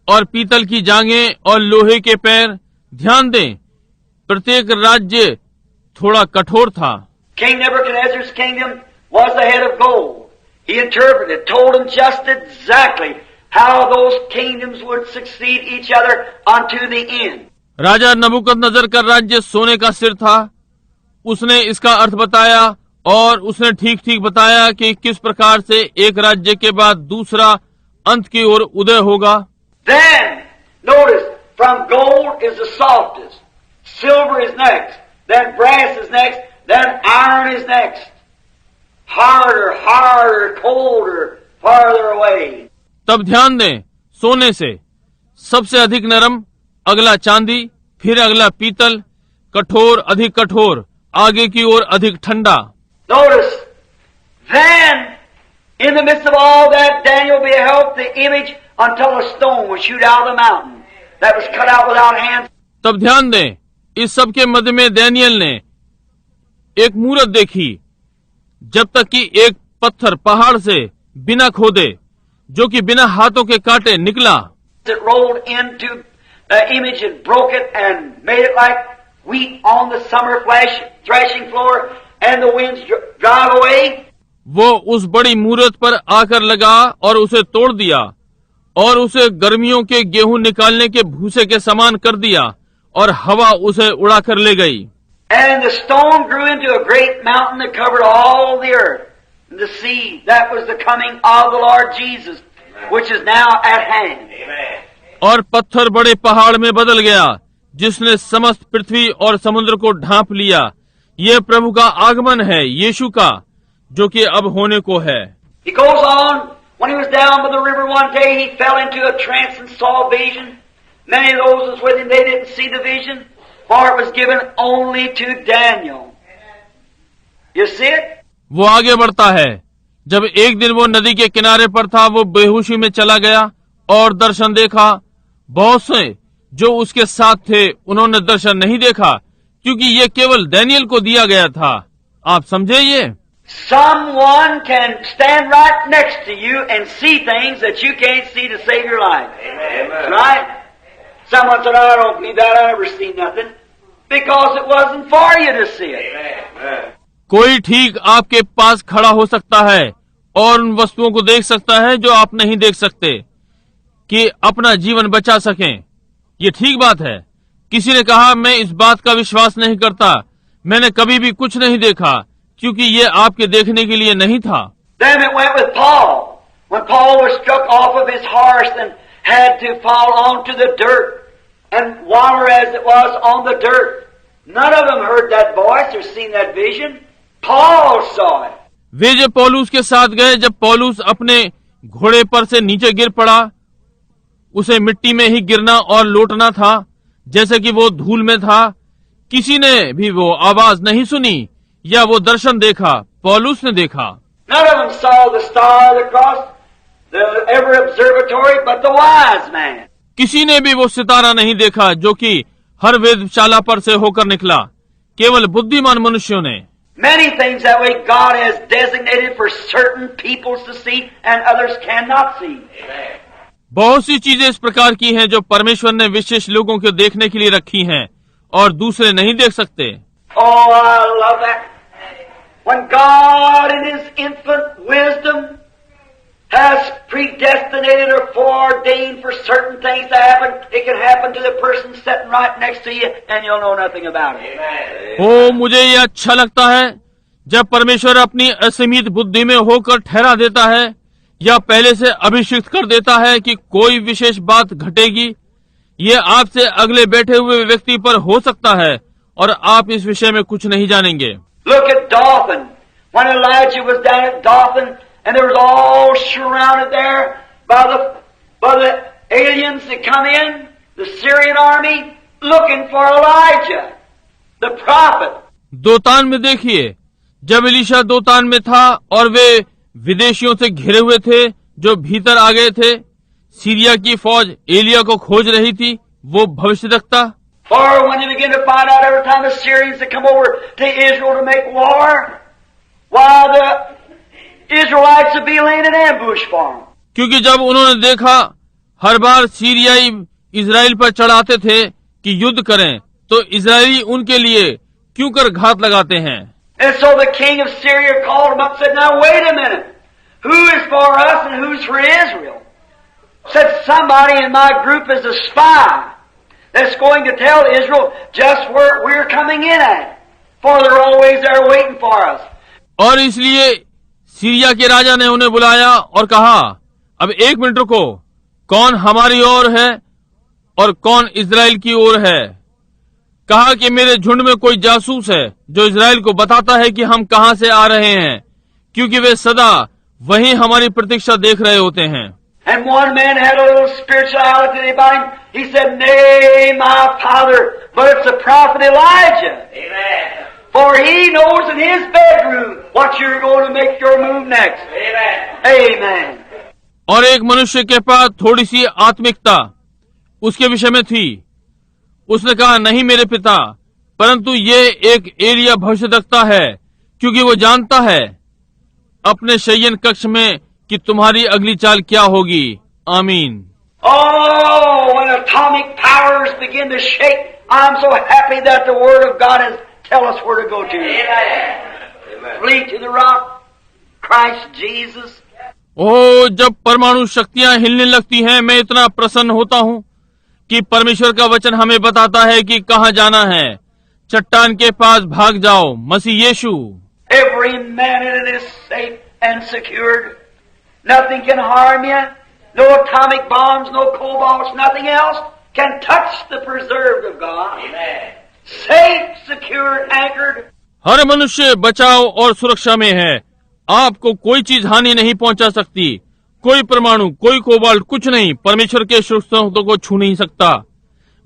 और पीतल की जांघें और लोहे के पैर, ध्यान दें, प्रत्येक राज्य थोड़ा कठोर था। King Nebuchadnezzar's kingdom was the head of gold. He interpreted, told them just exactly how those kingdoms would succeed each other unto the end. राजा नबूकदनेस्सर का राज्य सोने का सिर था। उसने इसका अर्थ बताया और उसने ठीक ठीक बताया कि किस प्रकार से एक राज्य के बाद दूसरा अंत की ओर उदय होगा। Then, notice, from gold is the softest, silver is next, then brass is next, then iron is next. Harder, harder, colder, farther away. तब ध्यान दें, सोने से सबसे अधिक नरम, अगला चांदी, फिर अगला पीतल, कठोर, अधिक कठोर, आगे की ओर अधिक ठंडा। Notice, then, in the midst of all that, Daniel beheld the image until a stone was shoot out of the mountain that was cut out without hands. तब ध्यान दें, इस सब के मध्य में दानियेल ने एक मूरत देखी, जब तक कि एक पत्थर पहाड़ से बिना खोदे, जो कि बिना हाथों के काटे निकला। It rolled into the image and broke it and made it like wheat on the summer threshing floor, and the winds drive away. वो उस बड़ी मूरत पर आकर लगा और उसे तोड़ दिया और उसे गर्मियों के गेहूं निकालने के भूसे के समान कर दिया और हवा उसे उड़ाकर ले गई। And the stone grew into a great mountain that covered all the earth and the sea. That was the coming of the Lord Jesus, which is now at hand. और पत्थर बड़े पहाड़ में बदल गया, जिसने समस्त पृथ्वी और समुद्र को ढांप लिया। ये प्रभु का आगमन है, यीशु का, जो कि अब होने को है। He goes on, when he was down by the river one day, he fell into a trance and saw a vision. Many of those was with him, they didn't see the vision, for it was given only to Daniel. You see it? वो आगे बढ़ता है। जब एक दिन वो नदी के किनारे पर था, वो बेहोशी में चला गया और दर्शन देखा। बहुत से जो उसके साथ थे, उन्होंने दर्शन नहीं देखा, क्योंकि ये केवल दानियेल को दिया गया था। आप समझे ये? Someone can stand right next to you and see things that you can't see to save your life. Amen. Right? Someone said, I don't believe that, I never seen nothing. Because it wasn't for you to see it. Amen. कोई ठीक आपके पास खड़ा हो सकता है और उन वस्तुओं को देख सकता है जो आप नहीं देख सकते, कि अपना जीवन बचा सकें। ये ठीक बात है। किसी ने कहा, मैं इस बात का विश्वास नहीं करता, मैंने कभी भी कुछ नहीं देखा, क्योंकि ये आपके देखने के लिए नहीं था। Then it went with Paul. When Paul was struck off of his horse and had to fall onto the dirt and waller as it was on the dirt. None of them heard that voice or seen that vision. Paul saw it. वे जब पौलुस के साथ गए, जब पौलुस अपने घोड़े पर से नीचे गिर पड़ा, उसे मिट्टी में ही गिरना और लौटना था, जैसे कि वो धूल में था। किसी ने भी वो आवाज नहीं सुनी या वो दर्शन देखा। पौलुस ने देखा। None of them saw the star, the cross, the ever observatory, but the wise man. किसी ने भी वो सितारा नहीं देखा जो कि हर वेधशाला पर से होकर निकला, केवल बुद्धिमान मनुष्यों ने। Many things that way God has designated for certain peoples to see and others cannot see. बहुत सी चीजें इस प्रकार की हैं जो परमेश्वर ने विशेष लोगों को देखने के लिए रखी हैं और दूसरे नहीं देख सकते। Oh, I love that. When God in His infinite wisdom has predestinated or foreordained for certain things to happen, it can happen to the person sitting right next to you and you'll know nothing about it. ओ, मुझे ये अच्छा लगता है जब परमेश्वर अपनी असीमित बुद्धि में होकर ठहरा देता है या पहले से अभिषिक्त कर देता है कि कोई विशेष बात घटेगी। ये आपसे अगले बैठे हुए व्यक्ति पर हो सकता है और आप इस विषय में कुछ नहीं जानेंगे। Look at Dothan. When Elijah was down at Dothan and there was all surrounded there by the aliens that come in, the Syrian army, looking for Elijah, the prophet. दोतान में देखिए, जब एलीशा दोतान में था और वे विदेशियों से घिरे हुए थे जो भीतर आ गए थे, सीरिया की फौज एलिया को खोज रही थी, वो भविष्यद्वक्ता। For when you begin to find out every time the Syrians that come over to Israel to make war, while the Israelites would be laying an ambush for them. क्योंकि जब उन्होंने देखा हर बार सीरियाई इजराइल पर चढ़ाते थे कि युद्ध करें, तो इजरायली उनके लिए क्यों कर घात लगाते हैं। And so the king of Syria called him up and said, "Now wait a minute. Who is for us and who's for Israel?" Said, "Somebody in my group is a spy that's going to tell Israel just where we're coming in at. For they're always there waiting for us." और इसलिए Syria के राजा ने उन्हें बुलाया और कहा, अब एक मिनट रुको, कौन हमारी ओर है और कौन इजराइल की ओर है। कहा कि मेरे झुंड में कोई जासूस है जो इजराइल को बताता है कि हम कहां से आ रहे हैं, क्योंकि वे सदा वहीं हमारी प्रतीक्षा देख रहे होते हैं। And one man had a little spirituality about him. He said, "Nay, my father, but it's the prophet Elijah. Amen. For he knows in his bedroom what you're going to make your move next." Amen. Amen. और एक मनुष्य के पास थोड़ी सी आत्मिकता उसके विषय में थी। उसने कहा, नहीं मेरे पिता, परंतु ये एक एलिया भविष्यद्वक्ता है, क्योंकि वो जानता है अपने शयन कक्ष में कि तुम्हारी अगली चाल क्या होगी। आमीन। Oh, when atomic powers begin to shake, I'm so happy that the Word of God has tell us where to go to. Amen. Flee to the rock, Christ Jesus. ओ, जब परमाणु शक्तियां हिलने लगती हैं, मैं इतना प्रसन्न होता हूँ कि परमेश्वर का वचन हमें बताता है कि कहाँ जाना है। चट्टान के पास भाग जाओ, मसीह यीशु। Every minute is safe and secured. Nothing can harm you. No atomic bombs, no cobalts, nothing else can touch the preserved of God. Amen. Safe, secure, anchored. हर मनुष्य बचाव और सुरक्षा में है। आपको कोई चीज हानि नहीं पहुंचा सकती। कोई परमाणु, कोई कोबाल्ट, कुछ नहीं परमेश्वर के सुरक्षितों को छू नहीं सकता।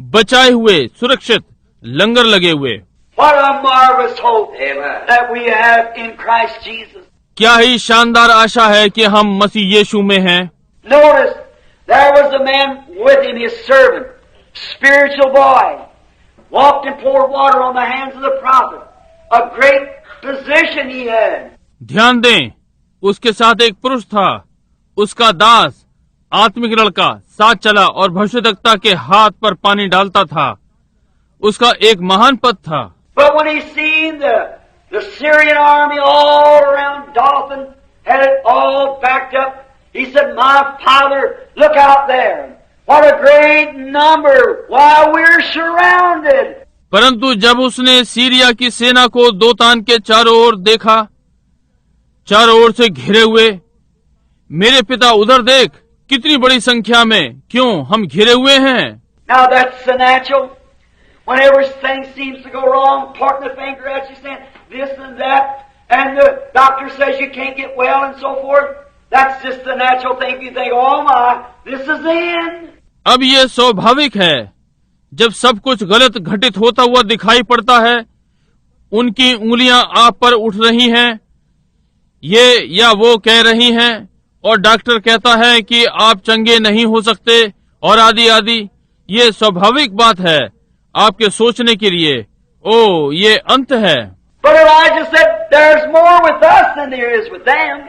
बचाए हुए, सुरक्षित, लंगर लगे हुए। What a marvelous hope that we have in Christ Jesus. क्या ही शानदार आशा है कि हम मसीह यीशु में हैं। Notice, there was a man with him, his servant, spiritual boy, walked and poured water on the hands of the prophet. A great position he had. ध्यान दें, उसके साथ एक पुरुष था, उसका दास, आत्मिक लड़का, साथ चला और भविष्यद्वक्ता के हाथ पर पानी डालता था। उसका एक महान पद था। But when he seen the Syrian army all around Dothan, had it all backed up, he said, "My father, look out there. What a great number. Why, we're surrounded." परंतु जब उसने सीरिया की सेना को दोतान के चारों ओर देखा, चारों ओर से घिरे हुए, मेरे पिता उधर देख, कितनी बड़ी संख्या में, क्यों हम घिरे हुए हैं। Now that's the natural. Whenever things seems to go wrong, pointing the finger at you, saying this and that, and the doctor says you can't get well and so forth, that's just the natural thing. You think, "Oh my, this is the end." अब ये स्वाभाविक है, जब सब कुछ गलत घटित होता हुआ दिखाई पड़ता है, उनकी उंगलियां आप पर उठ रही हैं, ये या वो कह रही हैं, और डॉक्टर कहता है कि आप चंगे नहीं हो सकते, और आदि आदि। ये स्वाभाविक बात है आपके सोचने के लिए, ओ ये अंत है। But Elijah said, "There's more with us than there is with them."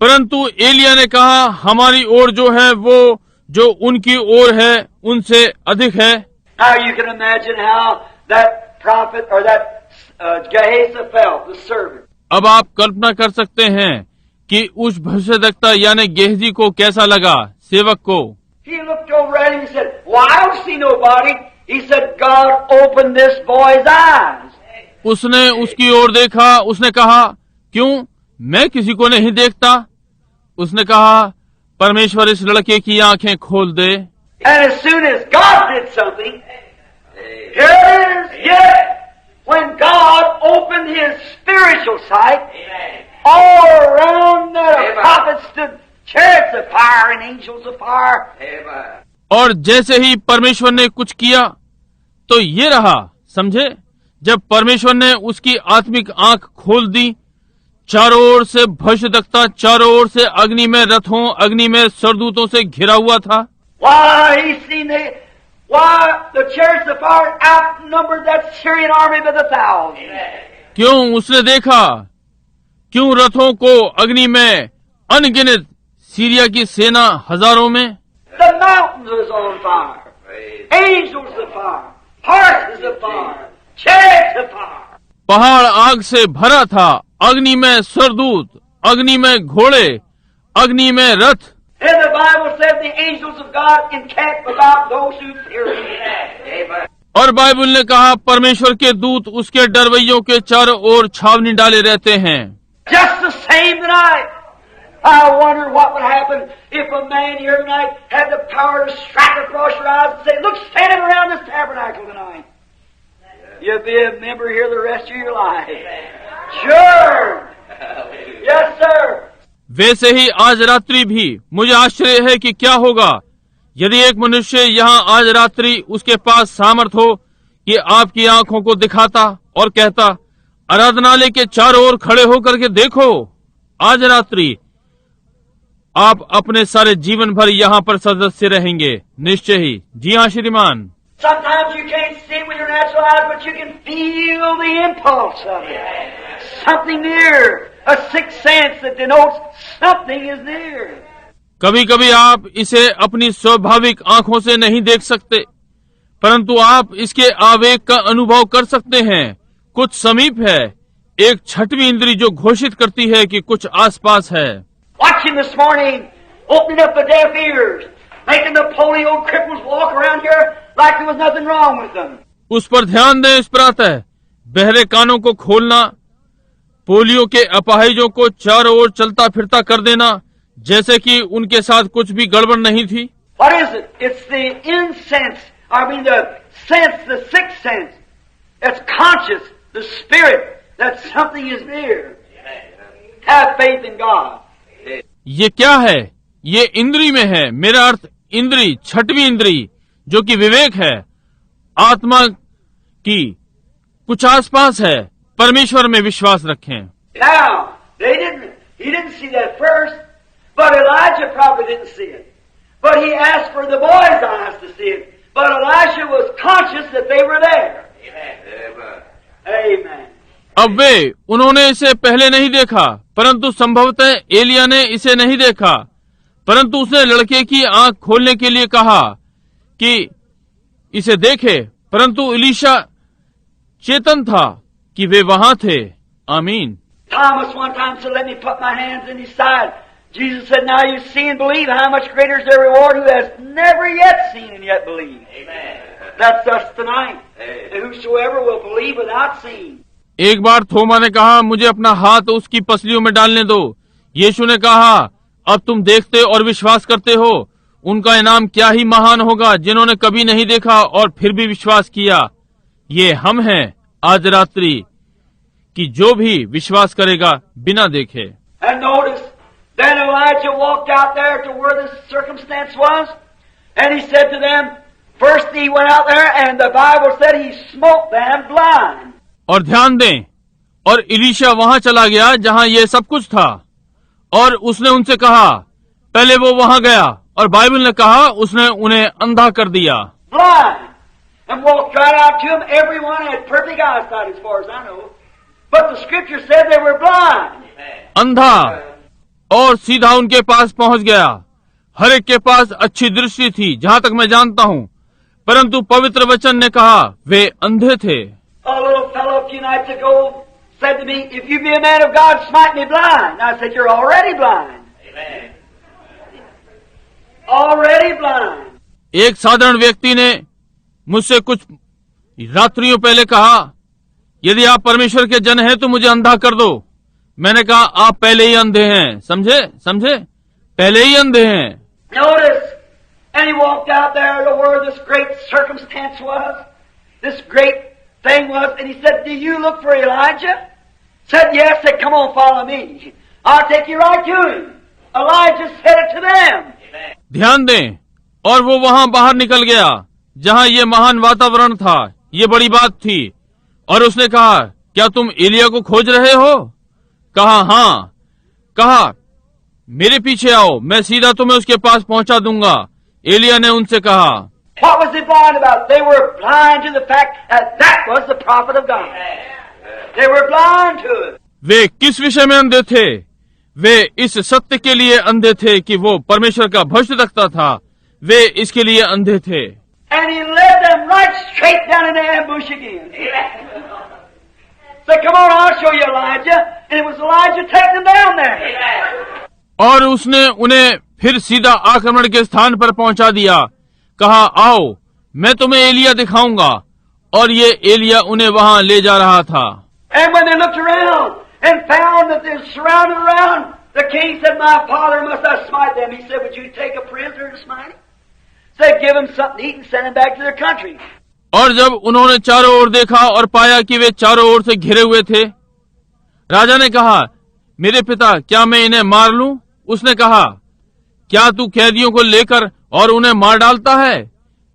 परंतु एलिया ने कहा, हमारी ओर जो है वो जो उनकी ओर है उनसे अधिक है। Now you can imagine how that prophet or that Gehazi felt, the servant. अब आप कल्पना कर सकते हैं कि उस भविष्यद्वक्ता यानी गेहजी को कैसा लगा, सेवक को। He looked over at him and said, "Well, I don't see nobody." He said, "God opened this boy's eyes." उसने उसकी ओर देखा, उसने कहा, क्यों, मैं किसी को नहीं देखता। उसने कहा, परमेश्वर इस लड़के की आंखें खोल दे। And as soon as God did something, here it is. Yes, when God opened his spiritual sight, all around that a prophet stood chariots of fire and angels of fire. Amen. और जैसे ही परमेश्वर ने कुछ किया तो ये रहा, समझे, जब परमेश्वर ने उसकी आत्मिक आंख खोल दी, चारों ओर से भविष्यद्वक्ता, चारों ओर से अग्नि में रथों, अग्नि में सरदूतों से घिरा हुआ था। Why, he seen the chariots of fire outnumbered that Syrian army by the thousands. क्यों उसने देखा, क्यों रथों को अग्नि में अनगिनत, सीरिया की सेना हजारों में। The mountains was on fire. Angels of fire. Horses of fire. Chariots of fire. पहाड़ आग से भरा था, अग्नि में सरदूत, अग्नि में घोड़े, अग्नि में रथ। And the Bible said the angels of God encamp about those who fear Him. Amen. और बाइबल ने कहा परमेश्वर के दूत उसके डरवैयों के चारों ओर छावनी डाले रहते हैं। Just the same tonight. I wonder what would happen if a man here tonight had the power to strike across your eyes and say, "Look, standing around this tabernacle tonight. You'll be a member here the rest of your life." Sure. Yes, sir. वैसे ही आज रात्रि भी मुझे आश्चर्य है कि क्या होगा यदि एक मनुष्य यहाँ आज रात्रि उसके पास सामर्थ हो कि आपकी आंखों को दिखाता और कहता, आराधनालय के चारों ओर खड़े होकर के देखो, आज रात्रि आप अपने सारे जीवन भर यहाँ पर सदस्य रहेंगे। निश्चय ही। जी हाँ श्रीमान। Sometimes you can't see it with your natural eyes, but you can feel the impulse of it. Something near. A sixth sense that denotes something is near. कभी कभी आप इसे अपनी स्वाभाविक आंखों से नहीं देख सकते, परंतु आप इसके आवेग का अनुभव कर सकते हैं। कुछ समीप है, एक छठवीं इंद्री जो घोषित करती है कि कुछ आसपास है। Watch him this morning, opening up the deaf ears, making the polio cripples walk around here like there was nothing wrong with them. उस पर ध्यान दें इस प्रातः, बहरे कानों को खोलना, पोलियो के अपाहिजों को चारों ओर चलता फिरता कर देना, जैसे कि उनके साथ कुछ भी गड़बड़ नहीं थी। What is it? It's the insense, the sense, the sixth sense. It's conscious, the spirit, that something is near. Have faith in God. ये क्या है? ये इंद्री में है। मेरा अर्थ इंद्री, छठवीं इंद्री, जो कि विवेक है, आत्मा की कुछ आसपास है। परमेश्वर में विश्वास रखें। Now, he didn't see that first, but Elijah probably didn't see it. But he asked for the boy's eyes to see it. But Elisha was conscious that they were there. Amen. Amen. अब वे उन्होंने इसे पहले नहीं देखा, परंतु संभवतः एलिया ने इसे नहीं देखा, परंतु उसने लड़के की आंख खोलने के लिए कहा कि इसे देखे, परंतु एलीशा चेतन था कि वे वहां थे। आमीन। Thomas one time said, "Let me put my hands in his side." Jesus said, "Now you see and believe. How much greater is their reward who has never yet seen and yet believed." Amen. That's us tonight. And whosoever will believe without seeing. एक बार थोमा ने कहा, मुझे अपना हाथ उसकी पसलियों में डालने दो। यीशु ने कहा, अब तुम देखते और विश्वास करते हो, उनका इनाम क्या ही महान होगा जिन्होंने कभी नहीं देखा और फिर भी विश्वास किया। ये हम हैं आज रात्रि कि जो भी विश्वास करेगा बिना देखे। And notice, then Elijah walked out there to where this circumstance was, and he said to them, first he went out there and the Bible said he smote them blind. और ध्यान दें, और एलीशा वहां चला गया जहां ये सब कुछ था, और उसने उनसे कहा, पहले वो वहां गया और बाइबल ने कहा उसने उन्हें अंधा कर दिया। Blind. And walked right out to him. Everyone had perfect eyesight as far as I know. But the scripture said they were blind. अंधा, और सीधा उनके पास पहुंच गया। हर एक के पास अच्छी दृष्टि थी जहां तक मैं जानता हूं, परंतु पवित्र वचन ने कहा वे अंधे थे। A little fellow a few nights ago said to me, "If you be a man of God, smite me blind." I said, "You're already blind." Amen. Already blind. एक साधारण व्यक्ति ने मुझसे कुछ रात्रियों पहले कहा, यदि आप परमेश्वर के जन हैं तो मुझे अंधा कर दो। मैंने कहा, आप पहले ही अंधे हैं। समझे, पहले ही अंधे हैं। Notice, and he walked out there to where this great circumstance was, this great thing was, and he said, "Do you look for Elijah?" Said, "Yes." Said, "Come on, follow me. I'll take you right to him." Elijah said it to them. ध्यान दें, और वो वहां बाहर निकल गया जहां ये महान वातावरण था, ये बड़ी बात थी, और उसने कहा, क्या तुम एलिया को खोज रहे हो? कहा, हाँ। कहा, मेरे पीछे आओ, मैं सीधा तुम्हें उसके पास पहुंचा दूंगा। एलिया ने उनसे कहा, What was they blind about? They were blind to the fact that that was the prophet of God. They were blind to it. वे किस विषय में अंधे थे? वे इस सत्य के लिए अंधे थे कि वो परमेश्वर का भविष्यद्वक्ता था। वे इसके लिए अंधे थे। And he led them right straight down in the ambush again. Said, come on, I'll show you Elijah. And it was Elijah taking them down there. और उसने उन्हें फिर सीधा आक्रमण के स्थान पर पहुंचा दिया। कहा, आओ, मैं तुम्हें एलिया दिखाऊंगा। और ये एलिया उन्हें वहां ले जा रहा था। And when they looked around and found that they're surrounded around, the king said, my father, must I smite them? He said, would you take a prisoner to smite him? Said, give them something to eat and send them back to their country. और जब उन्होंने चारों ओर देखा और पाया कि वे चारों ओर से घिरे हुए थे, राजा ने कहा, मेरे पिता, क्या मैं इन्हें मार लूं? उसने कहा, क्या तू कैदियों को लेकर और उन्हें मार डालता है?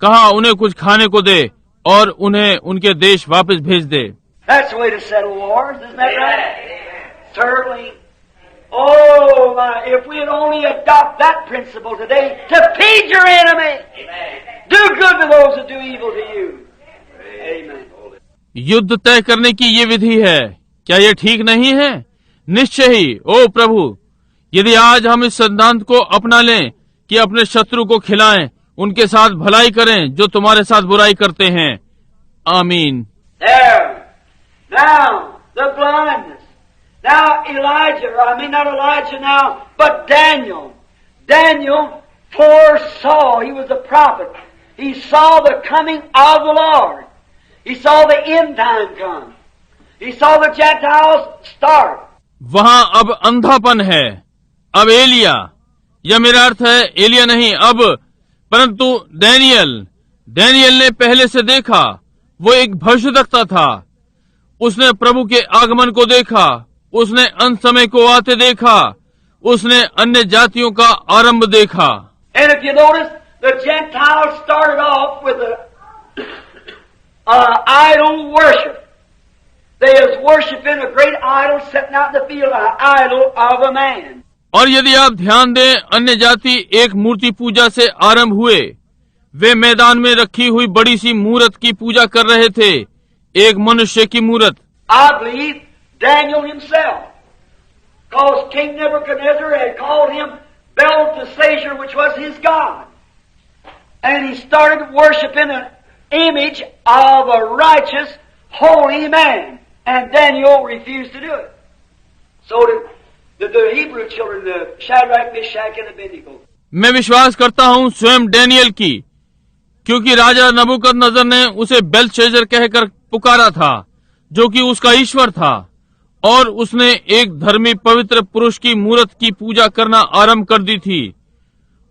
कहा, उन्हें कुछ खाने को दे और उन्हें उनके देश वापस भेज दे। That's the way to settle wars, isn't that right? Certainly. Oh, my, if we'd only adopt that principle today, to feed your enemy. Do good to those that do evil to you. Amen. युद्ध तय करने की ये विधि है, क्या ये ठीक नहीं है? निश्चय ही, ओ प्रभु, यदि आज हम इस सिद्धांत को अपना लें कि अपने शत्रु को खिलाएं, उनके साथ भलाई करें जो तुम्हारे साथ बुराई करते हैं। आमीन। There. Now, the blindness. Now Elijah, not Elijah now, but Daniel. Daniel foresaw, he was a prophet. He saw the coming of the Lord. He saw the end time come. He saw the Gentiles start. वहां अब अंधापन है। अब एलिया, या मेरा अर्थ है एलिया नहीं अब, परंतु डैनियल ने पहले से देखा। वो एक भविष्यद्वक्ता था। उसने प्रभु के आगमन को देखा। उसने अंत समय को आते देखा। उसने अन्य जातियों का आरंभ देखा। And if you notice, the Gentiles started off with idol worship. They was worshiping a great idol sitting out in the field, an idol of a man. और यदि आप ध्यान दें, अन्य जाति एक मूर्ति पूजा से आरंभ हुए। वे मैदान में रखी हुई बड़ी सी मूरत की पूजा कर रहे थे, एक मनुष्य की मूरत। I believe Daniel himself, because King Nebuchadnezzar had called him Belteshazzar, which was his god. And he started worshiping an image of a righteous, holy man. And Daniel refused to do it. So did the Hebrew children, the Shadrach, Meshach, and Abednego. मैं विश्वास करता हूँ स्वयं Daniel की, क्योंकि राजा नबूकदनेस्सर ने उसे बेल्तशस्सर कहकर पुकारा था, जो कि उसका ईश्वर था, और उसने एक धर्मी पवित्र पुरुष की मूरत की पूजा करना आरंभ कर दी थी,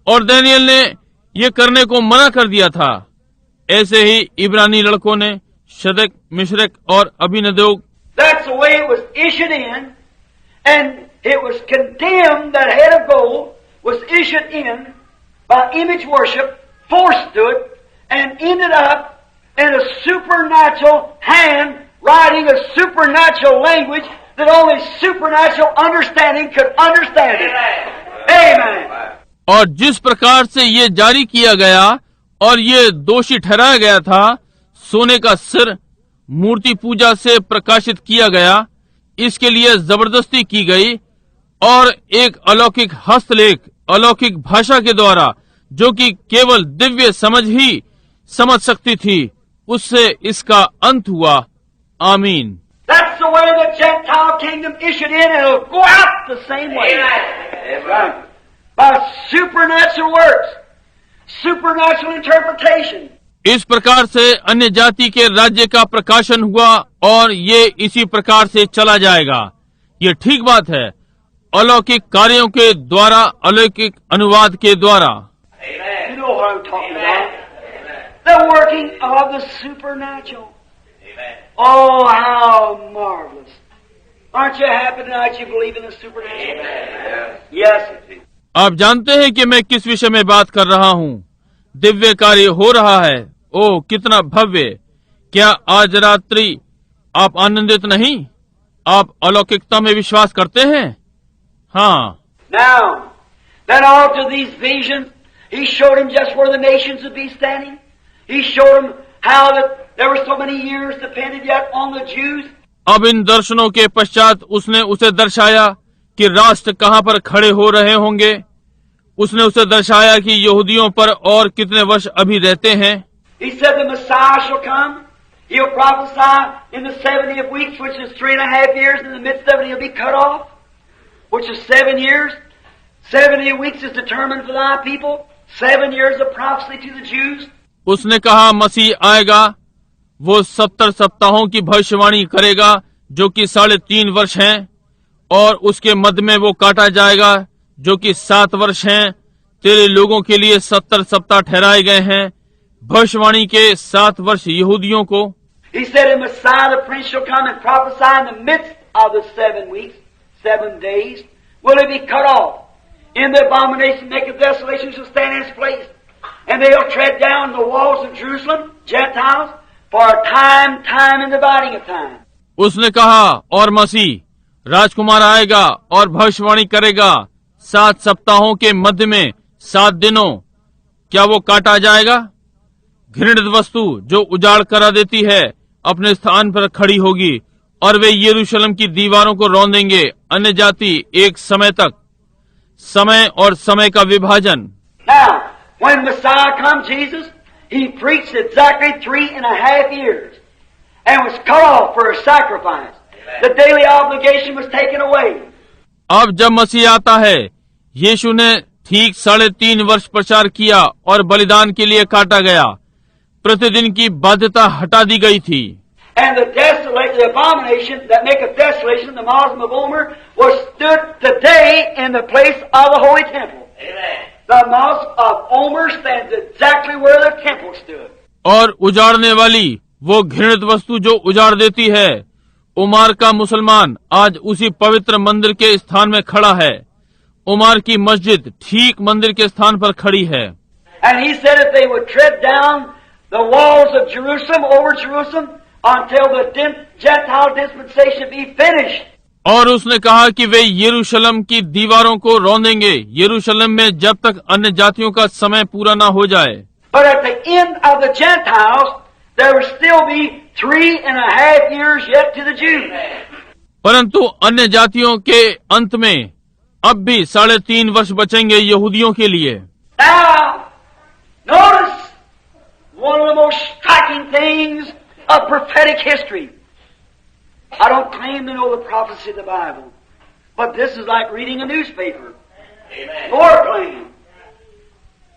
और डैनियल ने ये करने को मना कर दिया था। ऐसे ही इब्रानी लड़कों ने शद्रक, मिशरक और अबीनदाब। That's the way it was issued in, and it was condemned. That head of gold was issued in by image worship, forced to it, and ended up in a supernatural hand writing a supernatural language that only supernatural understanding could understand it. Amen. और जिस प्रकार से ये जारी किया गया और ये दोषी ठहराया गया था, सोने का सिर मूर्ति पूजा से प्रकाशित किया गया, इसके लिए जबरदस्ती की गई, और एक अलौकिक हस्तलेख, अलौकिक भाषा के द्वारा, जो कि केवल दिव्य समझ ही समझ सकती थी, उससे इसका अंत हुआ। आमीन। That's the way the Gentile kingdom issued in, and it'll go out the same way. Right. By supernatural works, supernatural interpretation. इस प्रकार से अन्य जाति के राज्य का प्रकाशन हुआ, और ये इसी प्रकार से चला जाएगा। ये ठीक बात है, अलौकिक कार्यों के द्वारा, अलौकिक अनुवाद के द्वारा। You know what I'm talking about. The working of the supernatural. Oh, how marvelous. Aren't you happy tonight you believe in the supernatural? Yes. आप जानते हैं कि मैं किस विषय में बात कर रहा हूँ। दिव्य कार्य हो रहा है। ओ कितना भव्य! क्या आज रात्रि आप आनंदित नहीं? आप अलौकिकता में विश्वास करते हैं? हाँ। Now, then after these visions, he showed him just where the nations would be standing. He showed him how that there were so many years depended yet on the Jews. अब इन दर्शनों के पश्चात उसने उसे दर्शाया कि राष्ट्र कहाँ पर खड़े हो रहे होंगे। उसने उसे दर्शाया कि यहूदियों पर और कितने वर्ष अभी रहते हैं। He said the Messiah shall come. He'll prophesy in the 70th weeks, which is 3.5 years. In the midst of it, he'll be cut off, which is 7 years. 70 weeks is determined for thy people. 7 years of prophecy to the Jews. उसने कहा मसीह आएगा, वो 70 सप्ताहों की भविष्यवाणी करेगा जो कि 3.5 वर्ष हैं, और उसके मध्य में वो काटा जाएगा जो कि 7 वर्ष हैं। तेरे लोगों के लिए 70 सप्ताह ठहराए गए हैं। भविष्यवाणी के 7 वर्ष यहूदियों को। He said, "The Messiah, the Prince, shall come and prophesy in the midst of the 7 weeks, 7 days. Will he be cut off? In the abomination maketh desolation shall stand in his place, and they'll tread down the walls of Jerusalem, Gentiles, for a time, and the dividing of time." उसने कहा, और मसीह राजकुमार आएगा और भविष्यवाणी करेगा 7 सप्ताहों के मध्य में 7 दिनों। क्या वो काटा जाएगा? घृणित वस्तु जो उजाड़ करा देती है अपने स्थान पर खड़ी होगी, और वे यरूशलेम की दीवारों को रौंदेंगे। अन्य जाति एक समय तक। समय और समय का विभाजन। Now, when Messiah come, Jesus, he preached exactly 3.5 years and was cut off for a sacrifice. The daily obligation was taken away. अब जब मसीह आता है, यीशु ने ठीक 3.5 वर्ष प्रचार किया और बलिदान के लिए काटा गया। प्रतिदिन की बाध्यता हटा दी गई थी। And the abomination that maketh desolation, the Muslim of Omer, was stood today in the place of the Holy Temple. Amen. The Muslim of Omer stands exactly where the temple stood. और उजाड़ने वाली वो घृणित वस्तु जो उजाड़ देती है, उमार का मुसलमान आज उसी पवित्र मंदिर के स्थान में खड़ा है। उमार की मस्जिद ठीक मंदिर के स्थान पर खड़ी है। And he said that they would tread down the walls of Jerusalem, over Jerusalem, until the Gentile dispensation be finished. और उसने कहा कि वे यरूशलेम की दीवारों को रौंदेंगे, यरूशलेम में जब तक अन्य जातियों का समय पूरा ना हो जाए। But at the end of the Gentiles, there will still be 3.5 years yet to the Jews. परंतु अन्य जातियों के अंत में अब भी 3.5 वर्ष बचेंगे यहूदियों के लिए। Now, notice one of the most striking things of prophetic history. I don't claim to know the prophecy of the Bible, but this is like reading a newspaper. Amen. More claim.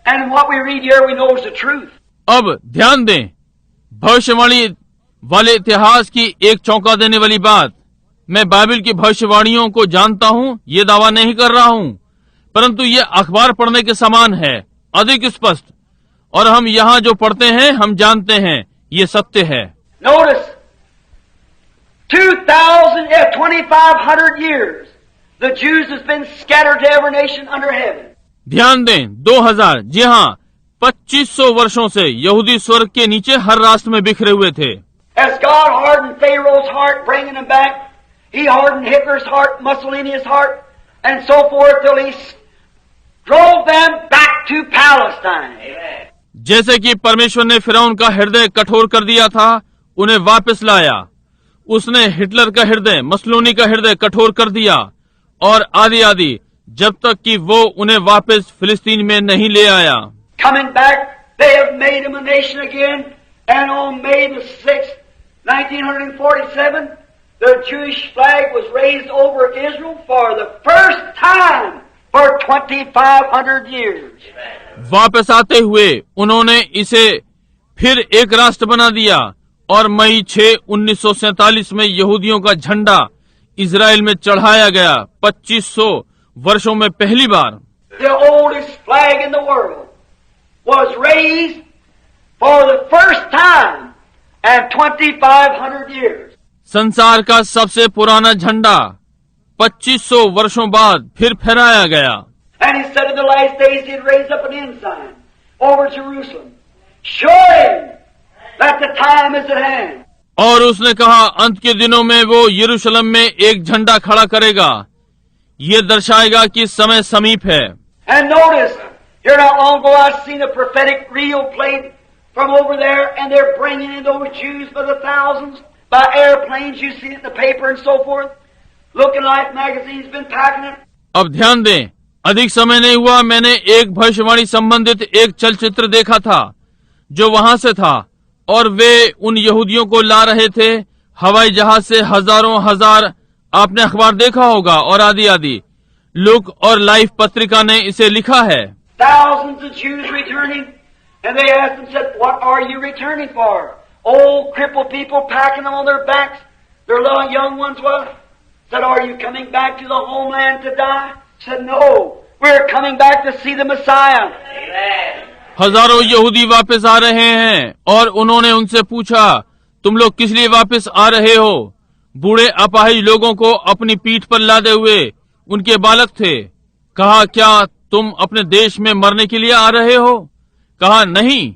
And what we read here we know is the truth. अब ध्यान दें, भविष्यवाणी वाले इतिहास की एक चौंका देने वाली बात। मैं बाइबल की भविष्यवाणियों को जानता हूँ, ये दावा नहीं कर रहा हूँ, परंतु ये अखबार पढ़ने के समान है, अधिक स्पष्ट। और हम यहाँ जो पढ़ते हैं हम जानते हैं ये सत्य है। Notice, 2,500 years, the Jews has been scattered to every nation under heaven. ध्यान दें, 2000, जी हाँ, 2500 वर्षों से यहूदी स्वर्ग के नीचे हर राष्ट्र में बिखरे हुए थे। As God hardened Pharaoh's heart, bringing him back, He hardened Hitler's heart, Mussolini's heart, and so forth, till He drove them back to Palestine. Amen. जैसे कि परमेश्वर ने फिरौन का हृदय कठोर कर दिया था, उन्हें वापस लाया। उसने हिटलर का हृदय, मसलोनी का हृदय कठोर कर दिया, और आदि आदि, जब तक कि वो उन्हें वापस फिलिस्तीन में नहीं ले आया। Coming back, they have made him a nation again, and on May the 6th, 1947, the Jewish flag was raised over Israel for the first time for 2,500 years. वापस आते हुए उन्होंने इसे फिर एक राष्ट्र बना दिया, और मई 6, 1947 में यहूदियों का झंडा इजराइल में चढ़ाया गया, 2500 वर्षों में पहली बार। The oldest flag in the world was raised for the first time in 2,500 years. संसार का सबसे पुराना झंडा 2500 वर्षों बाद फिर फहराया गया। And he said last days He'd raise up an ensign over Jerusalem, showing that the time is at hand. और उसने कहा अंत के दिनों में वो यरूशलेम में एक झंडा खड़ा करेगा, ये दर्शाएगा कि समय समीप है। And notice, here not long ago I seen a prophetic reel played from over there, and they're bringing in those Jews by the thousands, by airplanes. You see it in the paper and so forth. Looking Life magazine's been packing it. अब ध्यान दें, अधिक समय नहीं हुआ मैंने एक भविष्यवाणी संबंधित एक चलचित्र देखा था जो वहां से था, और वे उन यहूदियों को ला रहे थे हवाई जहाज से हजारों हजार। आपने अखबार देखा होगा और आदि आदि। लुक और लाइफ पत्रिका ने इसे लिखा है। Thousands of Jews returning, and they asked them, said, "What are you returning for?" Old crippled people packing them on their backs. Their little young ones was said, "Are you coming back to the homeland to die?" Said, "No, we're coming back to see the Messiah." Amen. हजारों यहूदी वापस आ रहे हैं, और उन्होंने उनसे पूछा, तुम लोग किस लिए वापस आ रहे हो? बूढ़े अपाहिज लोगों को अपनी पीठ पर लादे हुए उनके बालक थे। कहा, क्या तुम अपने देश में मरने के लिए आ रहे हो? कहा, नहीं,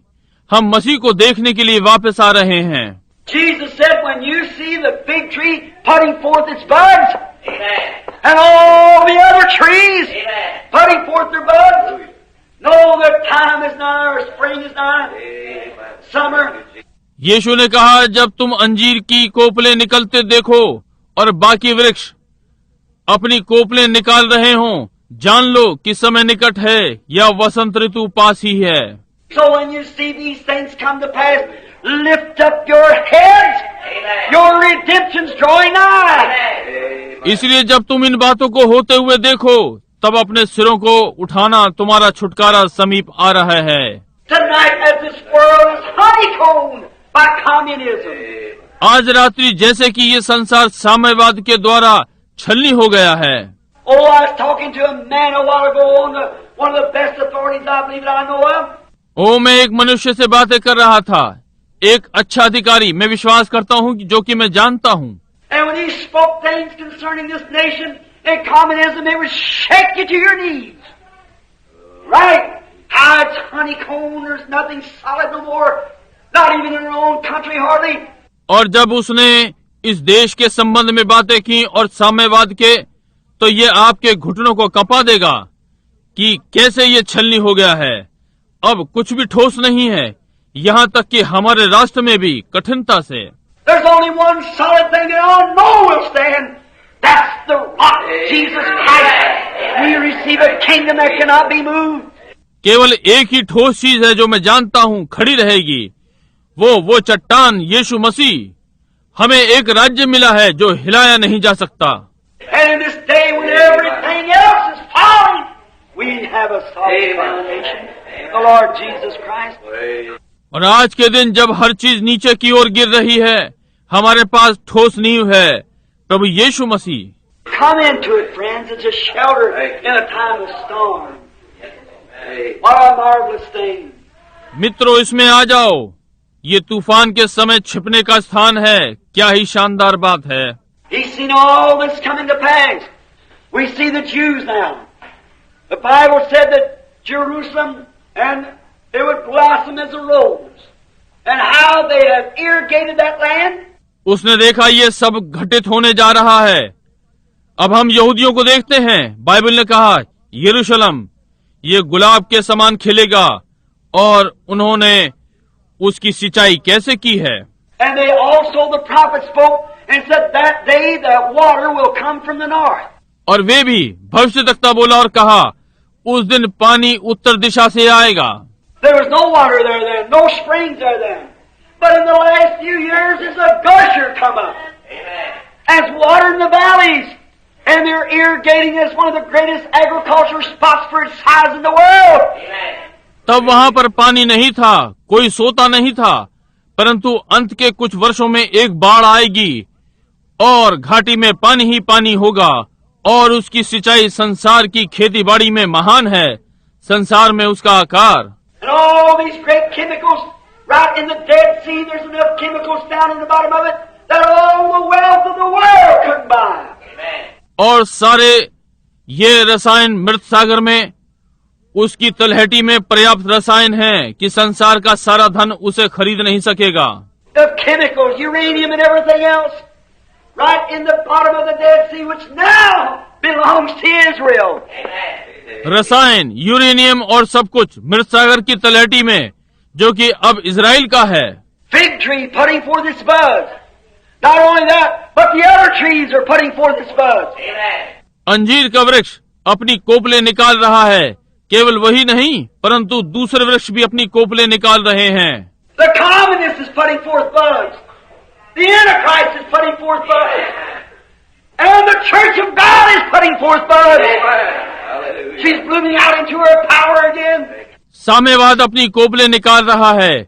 हम मसीह को देखने के लिए वापस आ रहे हैं। Jesus said, when you see the fig tree putting forth its buds, and all the other trees putting forth their buds, know that time is nigh, or spring is nigh, summer. यीशु ने कहा, जब तुम अंजीर की कोपले निकलते देखो और बाकी वृक्ष अपनी कोपले निकाल रहे हो, जान लो कि समय निकट है या वसंत ऋतु पास ही है। So when you see these things come to pass, lift up your heads. Your redemption's drawing nigh. इसलिए जब तुम इन बातों को होते हुए देखो, तब अपने सिरों को उठाना, तुम्हारा छुटकारा समीप आ रहा है। Tonight, as this world is honeycombed by communism. आज रात्रि जैसे कि ये संसार साम्यवाद के द्वारा छलनी हो गया है। Oh, I was talking to a man a while ago on one of the best authorities I believe that I know of. ओ, मैं एक मनुष्य से बातें कर रहा था, एक अच्छा अधिकारी, मैं विश्वास करता हूँ जो कि मैं जानता हूँ। And when he spoke things concerning this nation and communism, it would shake you to your knees. Right? How it's honeycombed, there's nothing solid no more, not even in our own country hardly. और जब उसने इस देश के संबंध में बातें की और साम्यवाद के, तो ये आपके घुटनों को कंपा देगा कि कैसे ये छलनी हो गया है। अब कुछ भी ठोस नहीं है, यहाँ तक कि हमारे राष्ट्र में भी कठिनता से। There's only one solid thing that I know will stand. That's the rock, Jesus Christ. We receive a kingdom that cannot be moved. केवल एक ही ठोस चीज है जो मैं जानता हूँ खड़ी रहेगी, वो चट्टान यीशु मसीह। हमें एक राज्य मिला है जो हिलाया नहीं जा सकता। And in this day when everything else is falling, we have a solid foundation, the Lord Jesus Christ. और आज के दिन जब हर चीज नीचे की ओर गिर रही है, हमारे पास ठोस नींव है, प्रभु यीशु मसीह। Come into it, friends. It's a shelter in a time of storm. What a marvelous thing. मित्रों, इसमें आ जाओ, ये तूफान के समय छिपने का स्थान है। क्या ही शानदार बात है। He's seen all this coming to pass. We see the Jews now. The Bible said that Jerusalem and it would blossom as a rose. And how they have irrigated that land. उसने देखा ये सब घटित होने जा रहा है। अब हम यहूदियों को देखते हैं। बाइबल ने कहा, यरूशलेम ये गुलाब के समान खिलेगा, और उन्होंने उसकी सिंचाई कैसे की है। And they also, the prophet spoke and said that day the water will come from the north. और वे भी भविष्यद्वक्ता बोला और कहा, उस दिन पानी उत्तर दिशा से आएगा। There was no water there then, no springs there then. But in the last few years, there's a gusher come up. As water in the valleys. And they're irrigating as one of the greatest agricultural spots for its size in the world. तब वहां पर पानी नहीं था, कोई सोता नहीं था, परंतु अंत के कुछ वर्षों में एक बाढ़ आएगी और घाटी में पानी ही पानी होगा, और उसकी सिंचाई संसार की खेती बाड़ी में महान है, संसार में उसका आकार। And all these great chemicals, right in the Dead Sea, there's enough chemicals down in the bottom of it that all the wealth of the world couldn't buy. और सारे ये रसायन मृत सागर में उसकी तलहटी में पर्याप्त रसायन हैं कि संसार का सारा धन उसे खरीद नहीं सकेगा। The chemicals, uranium and everything else, right in the bottom of the Dead Sea, which now belongs to Israel. रसायन, यूरेनियम और सब कुछ मृत सागर की तलहटी में, जो कि अब इजराइल का है। Fig tree putting forth its buds. Not only that, but the other trees are putting forth its buds. अंजीर का वृक्ष अपनी कोपले निकाल रहा है। केवल वही नहीं, परंतु दूसरे वृक्ष भी अपनी कोपले निकाल रहे हैं। The communist is putting forth buds. The Antichrist is putting forth buds. And the Church of God is putting forth buds. She's blooming out into her power again. साम्यवाद अपनी कोपले निकाल रहा है,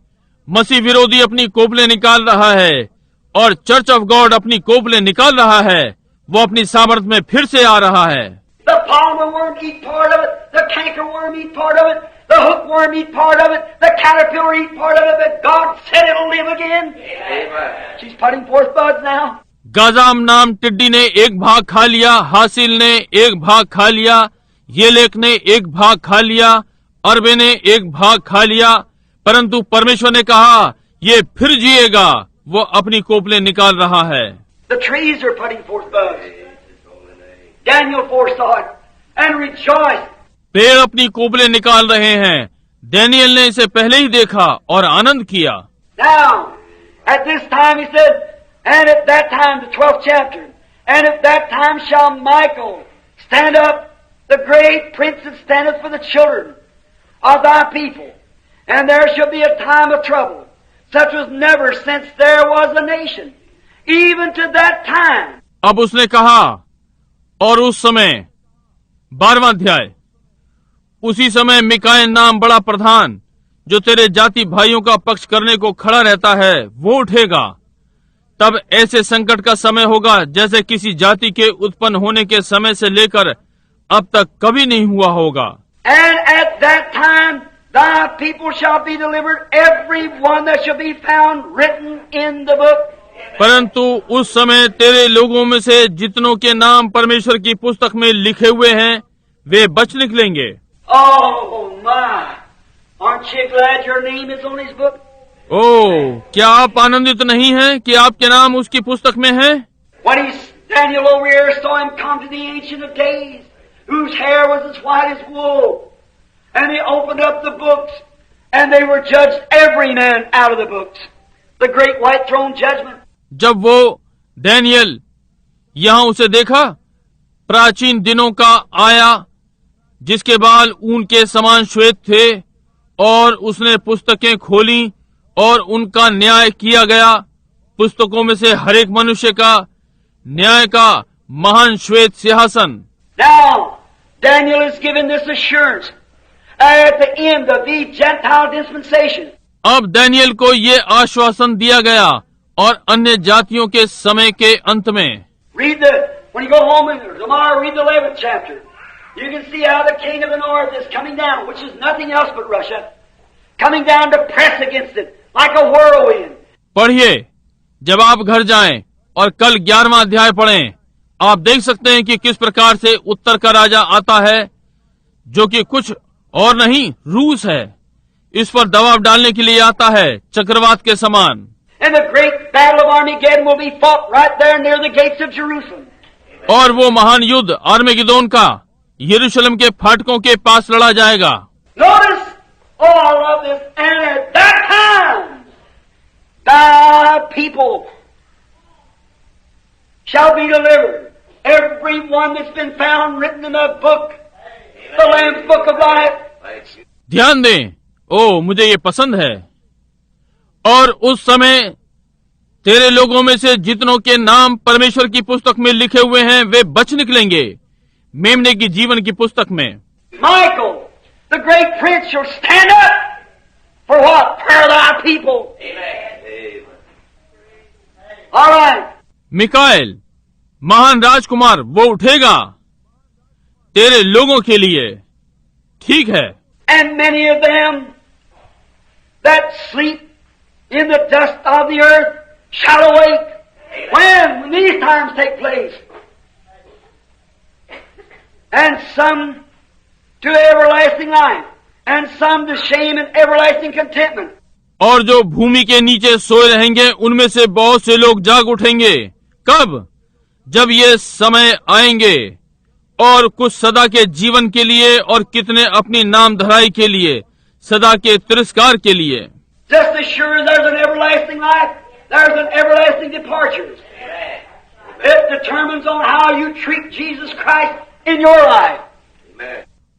मसीह विरोधी अपनी कोपले निकाल रहा है, और चर्च ऑफ गॉड अपनी कोपले निकाल रहा है। वो अपनी सामर्थ में फिर से आ रहा है। The palmer worm eat part of it. The canker worm eat part of it. The hookworm eat part of it. The caterpillar eat part of it. But God said it'll live again. She's putting forth buds now. गाजाम नाम टिड्डी ने एक भाग खा लिया, हासिल ने एक भाग खा लिया, येलेक ने एक भाग खा लिया, अरबे ने एक भाग खा लिया, परंतु परमेश्वर ने कहा ये फिर जिएगा। वो अपनी कोपले निकाल रहा है। The trees are putting forth buds. Daniel foresaw it and rejoiced. पेड़ अपनी कोपले निकाल रहे हैं। डैनियल ने इसे पहले ही देखा और आनंद किया। Now, at this time he said, and at that time, the 12th chapter, and at that time shall Michael stand up, the great prince that standeth for the children of thy people, and there shall be a time of trouble, such was never since there was a nation, even to that time. अब उसने कहा, और उस समय 12वां अध्याय, उसी समय Mikael नाम बड़ा प्रधान जो तेरे जाति भाइयों का पक्ष करने को खड़ा रहता है वो उठेगा। तब ऐसे संकट का समय होगा जैसे किसी जाति के उत्पन्न होने के समय से लेकर अब तक कभी नहीं हुआ होगा। And at that time thy people shall be delivered, every one that shall be found written in the book. परंतु उस समय तेरे लोगों में से जितनों के नाम परमेश्वर की पुस्तक में लिखे हुए हैं वे बच निकलेंगे। Oh my! Aren't you glad your name is on his book? ओह, क्या आप आनंदित नहीं हैं कि आपके नाम उसकी पुस्तक में हैं? When Daniel over here saw him come to the Ancient of Days, whose hair was as white as wool, and he opened up the books, and they were judged every man out of the books. The great white throne judgment. जब वो Daniel यहाँ उसे देखा, प्राचीन दिनों का आया, जिसके बाल ऊन के समान श्वेत थे, और उसने पुस्तकें खोली और उनका न्याय किया गया। पुस्तकों में से हर एक मनुष्य का न्याय का महान श्वेत सिंहासन। Now, Daniel is given this assurance at the end of the Gentile dispensation. अब डैनियल को ये आश्वासन दिया गया और अन्य जातियों के समय के अंत में। When you go home and tomorrow read the 11th chapter. You can see how the king of the north is coming down, which is nothing else but Russia, coming down to press against it like a whirlwind. पढ़िए, जब आप घर जाएं और कल 11वां अध्याय पढ़ें, आप देख सकते हैं कि किस प्रकार से उत्तर का राजा आता है, जो कि कुछ और नहीं रूस है, इस पर दबाव डालने के लिए आता है चक्रवात के समान। And the great battle of Armageddon will be fought right there near the gates of Jerusalem. और वो महान युद्ध आर्मेगिदोन का यरूशलेम के फाटकों के पास लड़ा जाएगा। Notice, oh, I love this. And at that time, thy people shall be delivered. Every one that's been found written in the book, the Lamb's book of life. ध्यान दें, ओ मुझे ये पसंद है। और उस समय तेरे लोगों में से जितनों के नाम परमेश्वर की पुस्तक में लिखे हुए हैं वे बच निकलेंगे मेमने की जीवन की पुस्तक में। Michael, the great prince, shall stand up for what? For thy people. Amen. All right. Michael, महान राजकुमार, वो उठेगा तेरे लोगों के लिए। ठीक है। And many of them that sleep in the dust of the earth shall awake. When these times take place. And some to everlasting life, and some to shame and everlasting contentment. और जो भूमि के नीचे सोए रहेंगे उनमें से बहुत से लोग जाग उठेंगे। कब? जब ये समय आएंगे, और कुछ सदा के जीवन के लिए और कितने अपनी नाम धराई के लिए, सदा के तिरस्कार के लिए। Just as sure as there's an everlasting life, there's an everlasting departure. It determines on how you treat Jesus Christ in your life.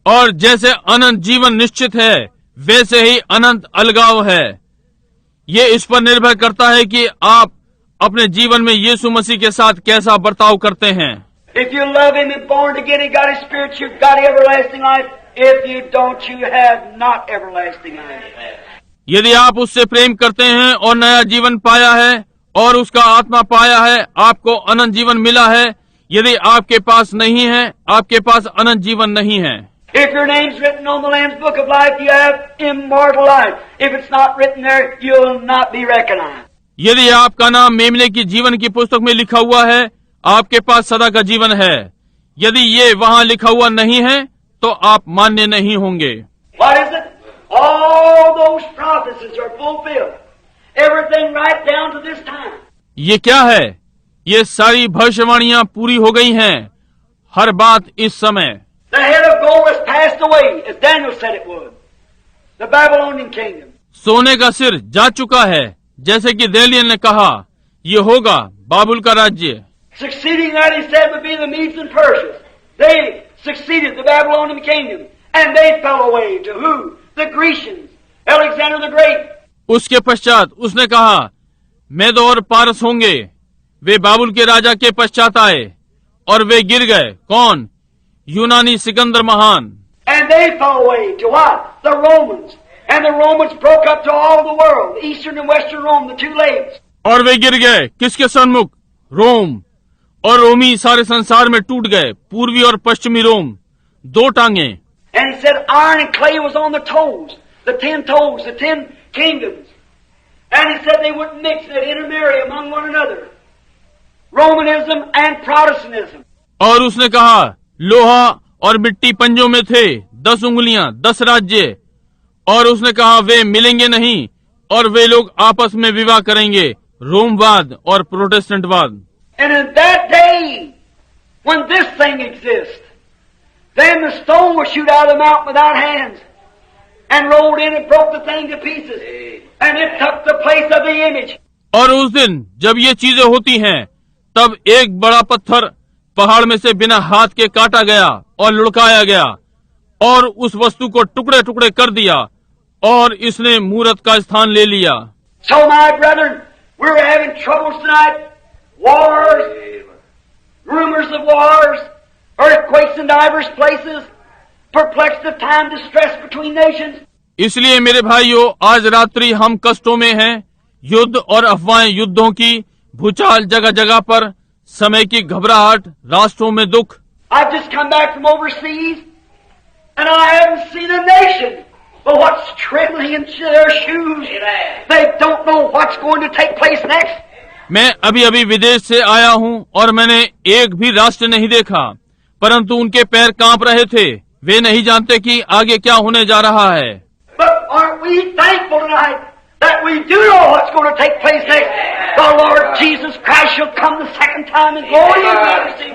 और जैसे अनंत जीवन निश्चित है, वैसे ही अनंत अलगाव है। ये इस पर निर्भर करता है कि आप अपने जीवन में यीशु मसीह के साथ कैसा बर्ताव करते हैं। If you love Him and born again and got His Spirit, you've got everlasting life. If you don't, you have not everlasting life. यदि आप उससे प्रेम करते हैं और नया जीवन पाया है और उसका आत्मा पाया है, आपको अनंत जीवन मिला है। यदि आपके पास नहीं है, आपके पास अनंत जीवन नहीं है। If your name's written on the Lamb's Book of Life, you have immortal life. If it's not written there, you'll not be recognized. यदि आपका नाम मेमने की जीवन की पुस्तक में लिखा हुआ है, आपके पास सदा का जीवन है। यदि ये वहाँ लिखा हुआ नहीं है, तो आप मान्य नहीं होंगे। What is it? All those prophecies are fulfilled. Everything right down to this time. ये क्या है? ये सारी भविष्यवाणियां पूरी हो गई हैं, हर बात इस समय। The head of gold has passed away, as Daniel said it would. The Babylonian kingdom. सोने का सिर जा चुका है, जैसे कि दानियेल ने कहा, ये होगा बाबुल का राज्य। Succeeding that, he said, would be the Medes and Persians. They succeeded the Babylonian kingdom, and they fell away to who? The Grecians, Alexander the Great. उसके पश्चात उसने कहा, मेद और पारस होंगे, वे बाबुल के राजा के पश्चात आए और वे गिर गए। कौन? यूनानी सिकंदर महान। And they fell away to what? The Romans. And the Romans broke up to all the world, Eastern and Western Rome, the two lakes. और वे गिर गए किसके सन्मुख? रोम। और रोमी सारे संसार में टूट गए, पूर्वी और पश्चिमी रोम, दो टांगे। And he said iron and clay was on the toes, the 10 toes, the 10 kingdoms. And he said they wouldn't mix, they'd intermarry among one another. Romanism and Protestantism. और उसने कहा, लोहा और मिट्टी पंजों में थे, 10 उंगलियां, 10 राज्य। और उसने कहा, वे मिलेंगे नहीं और वे लोग आपस में विवाह करेंगे, रोमवाद और प्रोटेस्टेंटवाद। And in that day, when this thing exists, then the stone was shoot out of the mountain without hands, and rolled in and broke the thing to pieces, and it took the place of the image. और उस दिन जब ये चीजें होती हैं, तब एक बड़ा पत्थर पहाड़ में से बिना हाथ के काटा गया और लुढ़काया गया और उस वस्तु को टुकड़े टुकड़े कर दिया और इसने मूरत का स्थान ले लिया। So my brethren, we're having troubles tonight. Wars, rumors of wars, earthquakes in diverse places, perplexed of time, distress between nations. इसलिए मेरे भाइयों, आज रात्रि हम कष्टों में हैं, युद्ध और अफवाहें युद्धों की, भूचाल जगह जगह पर, समय की घबराहट, राष्ट्रों में दुख। I've just come back from overseas, and I haven't seen a nation but what's trembling in their shoes. They don't know what's going to take place next. मैं अभी अभी विदेश से आया हूँ और मैंने एक भी राष्ट्र नहीं देखा, परंतु उनके पैर कांप रहे थे। वे नहीं जानते कि आगे क्या होने जा रहा है। But aren't we thankful tonight that we do know what's going to take place next? The Lord Jesus Christ shall come the second time in glory and majesty.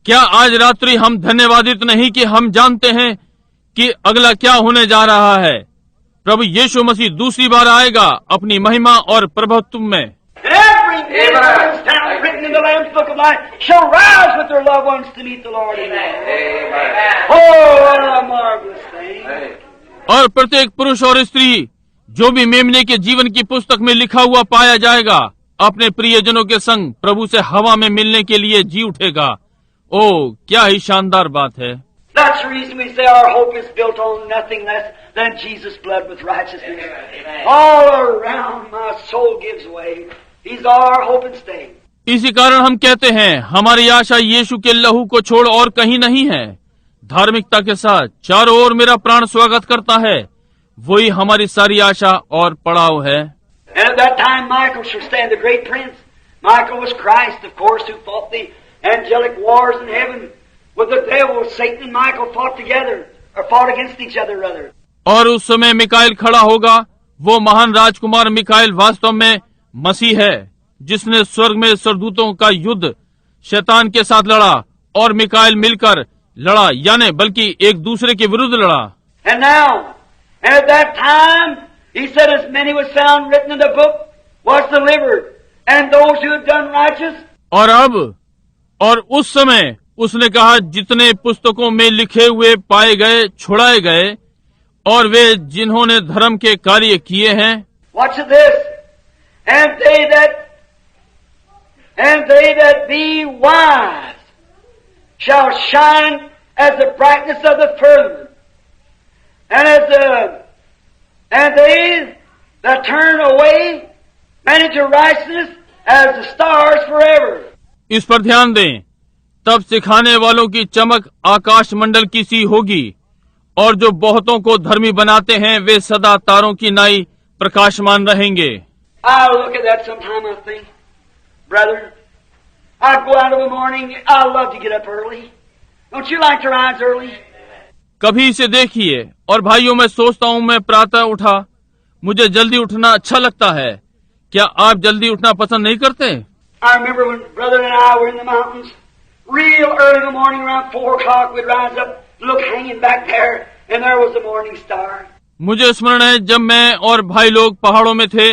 क्या आज रात्रि हम धन्यवादित नहीं कि हम जानते हैं कि अगला क्या होने जा रहा है? प्रभु यीशु मसीह दूसरी बार आएगा अपनी महिमा और प्रभुत्व में। Every name that is down written in the Lamb's Book of Life shall rise with their loved ones to meet the Lord in heaven. Oh, what a marvelous thing! और प्रत्येक पुरुष और स्त्री जो भी मेमने के जीवन की पुस्तक में लिखा हुआ पाया जाएगा, अपने प्रियजनों के संग प्रभु से हवा में मिलने के लिए जी उठेगा। ओ, क्या ही शानदार बात है। That's the reason we say our hope is built on nothing less than Jesus' blood with righteousness. All around my soul gives way. He's our hope and stay. इसी कारण हम कहते हैं, हमारी आशा यीशु के लहू को छोड़ और कहीं नहीं है। धार्मिकता के साथ चारों ओर मेरा प्राण स्वागत करता है, वही हमारी सारी आशा और पड़ाव है। And at that time Michael shall stand, the great prince. Michael was Christ, of course, who fought the angelic wars in heaven with the devil. Satan and Michael fought together or fought against each other rather. और उस समय मिकाइल खड़ा होगा। वो महान राजकुमार मिकाइल वास्तव में मसीह है, जिसने स्वर्ग में सरदूतों का युद्ध शैतान के साथ लड़ा, और मिकाइल मिलकर लड़ा, यानी बल्कि एक दूसरे के विरुद्ध लड़ा। And now, at that time, he said, as many was found written in the book was delivered, and those who had done righteous. और उस समय उसने कहा, जितने पुस्तकों में लिखे हुए पाए गए छुड़ाए गए, और वे जिन्होंने धर्म के कार्य किए हैं। Watch this. And they that be wise shall shine as the brightness of the firmament, and they that turn away many to righteousness as the stars forever. इस पर ध्यान दें। तब सिखाने वालों की चमक आकाश मंडल की सी होगी, और जो बहुतों को धर्मी बनाते हैं वे सदा तारों की नाई प्रकाशमान रहेंगे। I look at that sometime, I think, brother, I go out in the morning, I love to get up early. Don't you like to rise early? कभी इसे देखिए, और भाइयों मैं सोचता हूँ, मैं प्रातः उठा, मुझे जल्दी उठना अच्छा लगता है। क्या आप जल्दी उठना पसंद नहीं करते? I remember when brother and I were in the mountains, real early in the morning, around 4 o'clock, we'd rise up, look hanging back there, and there was the morning star. मुझे स्मरण है जब मैं और भाई लोग पहाड़ों में थे,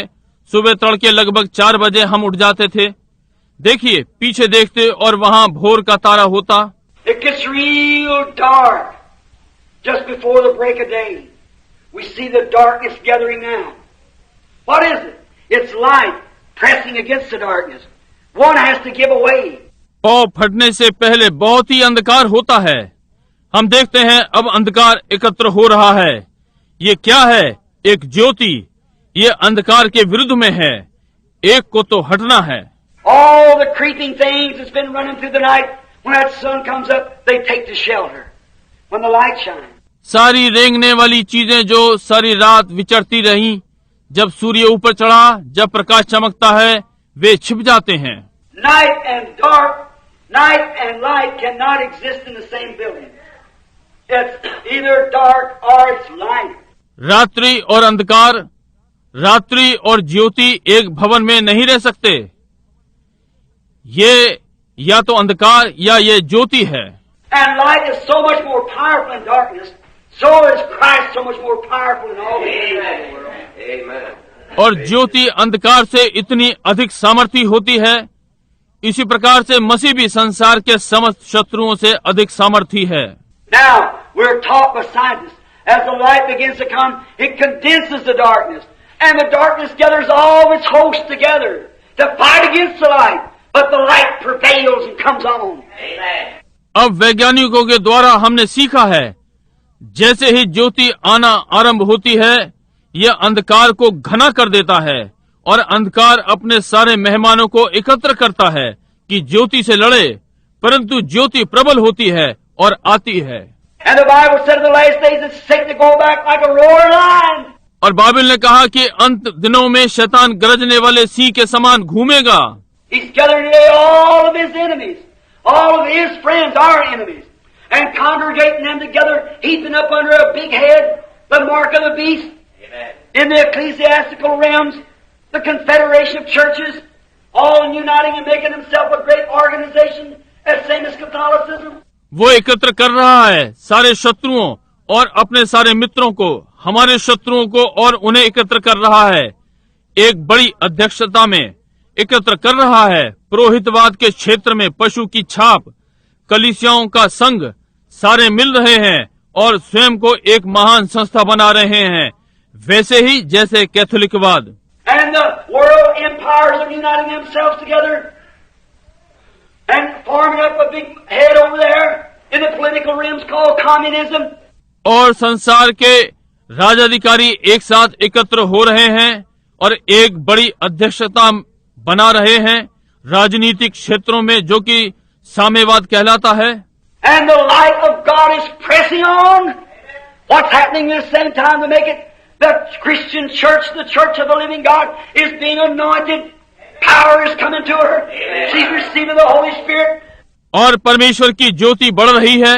सुबह तड़के लगभग 4 बजे हम उठ जाते थे। देखिए, पीछे देखते और वहाँ भोर का तारा होता। It gets real dark just before the break of day. We see the darkness gathering now. What is it? It's light pressing against the darkness. One has to give away. पौ फटने से पहले बहुत ही अंधकार होता है। हम देखते हैं अब अंधकार एकत्र हो रहा है। ये क्या है? एक ज्योति। ये अंधकार के विरुद्ध में है। एक को तो हटना है। All the creeping things that's been running through the night, when that sun comes up, they take to shelter. When the light shines. सारी रेंगने वाली चीजें जो सारी रात विचरती रहीं, जब सूर्य ऊपर चढ़ा, जब प्रकाश चमकता है, वे छिप जाते हैं। Night and light cannot exist in the same building. It's either dark or it's light. रात्रि और अंधकार, रात्रि और ज्योति एक भवन में नहीं रह सकते। ये या तो अंधकार या ये ज्योति है। And light is so much more powerful than darkness. So is Christ so much more powerful than all the things in the world. Amen. और ज्योति अंधकार से इतनी अधिक सामर्थी होती है, इसी प्रकार से मसीह भी संसार के समस्त शत्रुओं से अधिक सामर्थी है। Now, we're taught by scientists, as the light begins to come, it condenses the darkness. And the darkness gathers all its hosts together to fight against the light. But the light prevails and comes on. Amen. अब वैज्ञानिकों के द्वारा हमने सीखा है, जैसे ही ज्योति आना आरंभ होती है, यह अंधकार को घना कर देता है, और अंधकार अपने सारे मेहमानों को एकत्र करता है कि ज्योति से लड़े, परंतु ज्योति प्रबल होती है और आती है। And the Bible said in the last days that Satan will go back like a roaring lion. और बाइबल ने कहा कि अंत दिनों में शैतान गरजने वाले सिंह के समान घूमेगा। He's gathering today all of his enemies, all of his friends, our enemies, and congregating them together, heaping up under a big head, the mark of the beast. Amen. In the ecclesiastical realms, the confederation of churches, all uniting and making themselves a great organization, as same as Catholicism. वो एकत्र कर रहा है सारे शत्रुओं और अपने सारे मित्रों को, हमारे शत्रुओं को, और उन्हें एकत्र कर रहा है, एक बड़ी अध्यक्षता में एकत्र कर रहा है। पुरोहितवाद के क्षेत्र में पशु की छाप, कलीसियाओं का संघ, सारे मिल रहे हैं और स्वयं को एक महान संस्था बना रहे हैं, वैसे ही जैसे कैथोलिकवाद। And the world empires are uniting themselves together and forming up a big head over there in the political realms called communism. और संसार के राजाधिकारी एक साथ एकत्र हो रहे हैं और एक बड़ी अध्यक्षता बना रहे हैं राजनीतिक क्षेत्रों में, जो कि साम्यवाद कहलाता है। And the light of God is pressing on. What's happening at the same time to make it? The Christian church, the church of the living God, is being anointed. Power is coming to her. She's receiving the Holy Spirit. और परमेश्वर की ज्योति बढ़ रही है।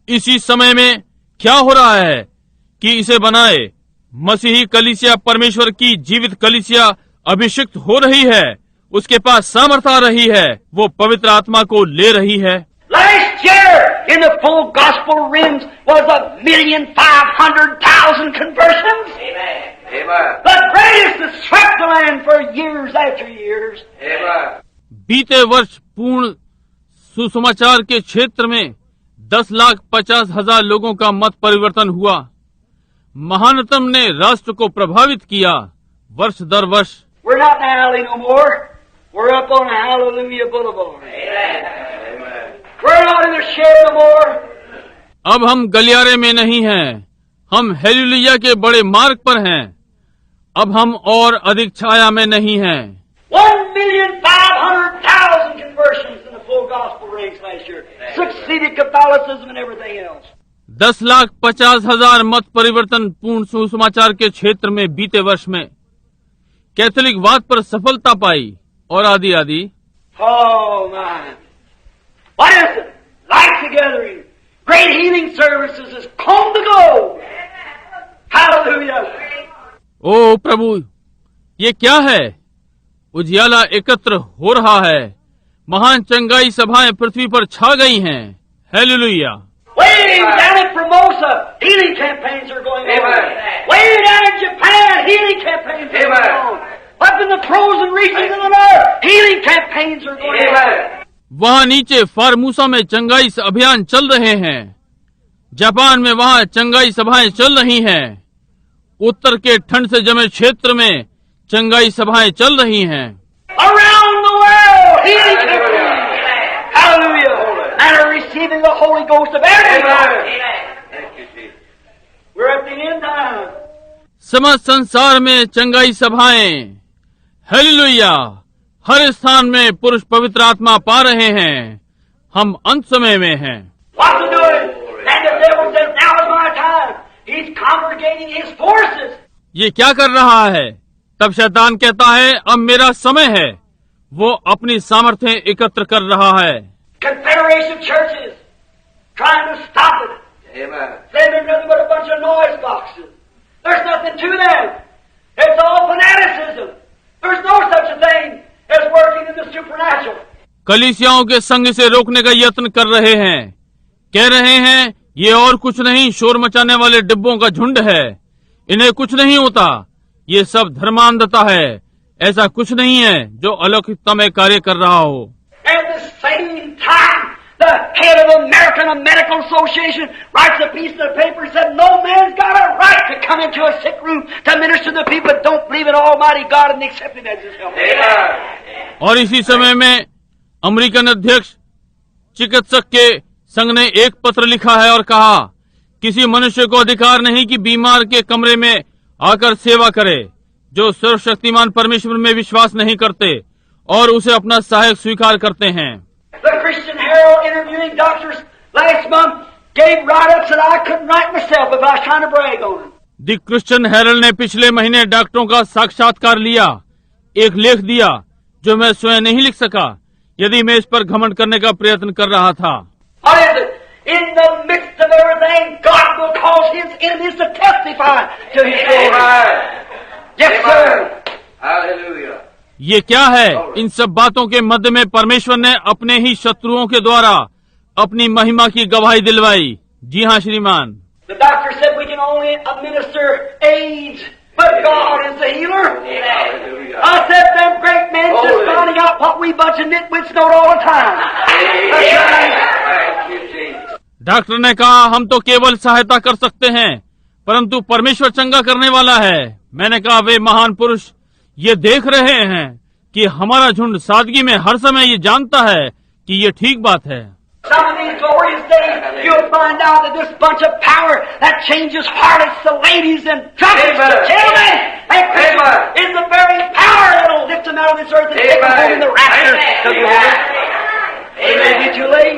इसी समय में क्या हो रहा है कि इसे बनाए। मसीही कलीसिया परमेश्वर की जीवित कलीसिया अभिषिक्त हो रही है, उसके पास सामर्थ आ रही है, वो पवित्र आत्मा को ले रही है। Last year, in the full gospel rims, was 1,500,000 conversions. Amen. Amen. The greatest that swept the land for years after years. Amen. बीते वर्ष पूर्ण सुसमाचार के क्षेत्र में 10,50,000 लोगों का मत परिवर्तन हुआ। महानतम ने राष्ट्र को प्रभावित किया वर्ष दर वर्ष। We're not in alley no more. We're up on Hallelujah Boulevard. Amen. We're not in the shed no more. अब हम गलियारे में नहीं हैं, हम हेलेलुया के बड़े मार्ग पर हैं। अब हम और अधिक छाया में नहीं हैं। 1,500,000 conversions in the full gospel ranks last year. Succeeded Catholicism and everything else. 10,50,000 मत परिवर्तन पूर्ण सुसमाचार के क्षेत्र में बीते वर्ष में कैथोलिक वाद पर सफलता पाई और आदि आदि। Oh my! What is it? Lights gathering, great healing services is come to go. Hallelujah! ओ प्रभु, ये क्या है? उजियाला एकत्र हो रहा है, महान चंगाई सभाएं पृथ्वी पर छा गई हैं। Hallelujah! Way down in Formosa, healing campaigns are going on. Amen. Way down in Japan, healing campaigns are Amen. going on. Up in the frozen regions of the north, healing campaigns are going Amen. on. वहाँ नीचे फार्मूसा में चंगाई अभियान चल रहे हैं, Japan में वहाँ चंगाई सभाएं चल रही हैं, उत्तर के ठंड से जमे क्षेत्र में चंगाई सभाएं चल रही हैं। Around the world, healing campaigns. Hallelujah! And are receiving the Holy Ghost of everyone. Thank you, Jesus. We're at the end time. समस्त संसार में चंगाई सभाएं, हालेलुया! हर स्थान में पुरुष पवित्र आत्मा पा रहे हैं। हम अंत समय में हैं। What's he doing? And the devil says, now is my time. He's congregating his forces. ये क्या कर रहा है? तब शैतान कहता है, अब मेरा समय है। वो अपनी सामर्थ्य एकत्र कर रहा है। Confederation churches trying to stop it. Amen. Saying they're nothing but a bunch of noise boxes. There's nothing to them. It's all fanaticism. There's no such a thing as working in the supernatural. कलीसियाओं के संग से रोकने का यत्न कर रहे हैं, कह रहे हैं ये और कुछ नहीं, शोर मचाने वाले डिब्बों का झुंड है, इन्हें कुछ नहीं होता, ये सब धर्मांधता है, ऐसा कुछ नहीं है जो अलौकिकता में कार्य कर रहा हो। At the same time, the head of American Medical Association writes a piece of the paper and said, no man's got a right to come into a sick room to minister to the people that don't believe in Almighty God and accept Him as His helper. और इसी समय में American अध्यक्ष चिकित्सक के संघ ने एक पत्र लिखा है और कहा, किसी मनुष्य को अधिकार नहीं कि बीमार के कमरे में आकर सेवा करे जो सर्वशक्तिमान परमेश्वर में विश्वास नहीं करते और उसे अपना सहायक स्वीकार करते हैं। The Christian Herald interviewing doctors last month gave write-ups that I couldn't write myself if I was trying to brag on them. The Christian Herald ने पिछले महीने डॉक्टरों का साक्षात्कार लिया, एक लेख दिया जो मैं स्वयं नहीं लिख सका यदि मैं इस पर घमंड करने का प्रयत्न कर रहा था। What is it? In the midst of everything, God will cause His enemies to testify to His glory. Yes, sir. Hallelujah. ये क्या है? इन सब बातों के मध्य में परमेश्वर ने अपने ही शत्रुओं के द्वारा अपनी महिमा की गवाही दिलवाई। जी हाँ श्रीमान। The doctor said we can only administer AIDS, but God is the healer. Hallelujah. I said them great men just finding out what we bunch of nitwits know all the time. That's right. Thank you, Jesus. Doctor ने कहा हम तो केवल सहायता कर सकते हैं, परंतु परमेश्वर चंगा करने वाला है। मैंने कहा वे महान पुरुष ये देख रहे हैं कि हमारा झुंड सादगी में हर समय ये जानता है कि ये ठीक बात है। Some of these glorious days, you'll find out that this bunch of power that changes harlots to ladies and drunkards to gentlemen and Christians is the very power that'll lift them out of this earth and take them home in the rapture to glory. It may be too late.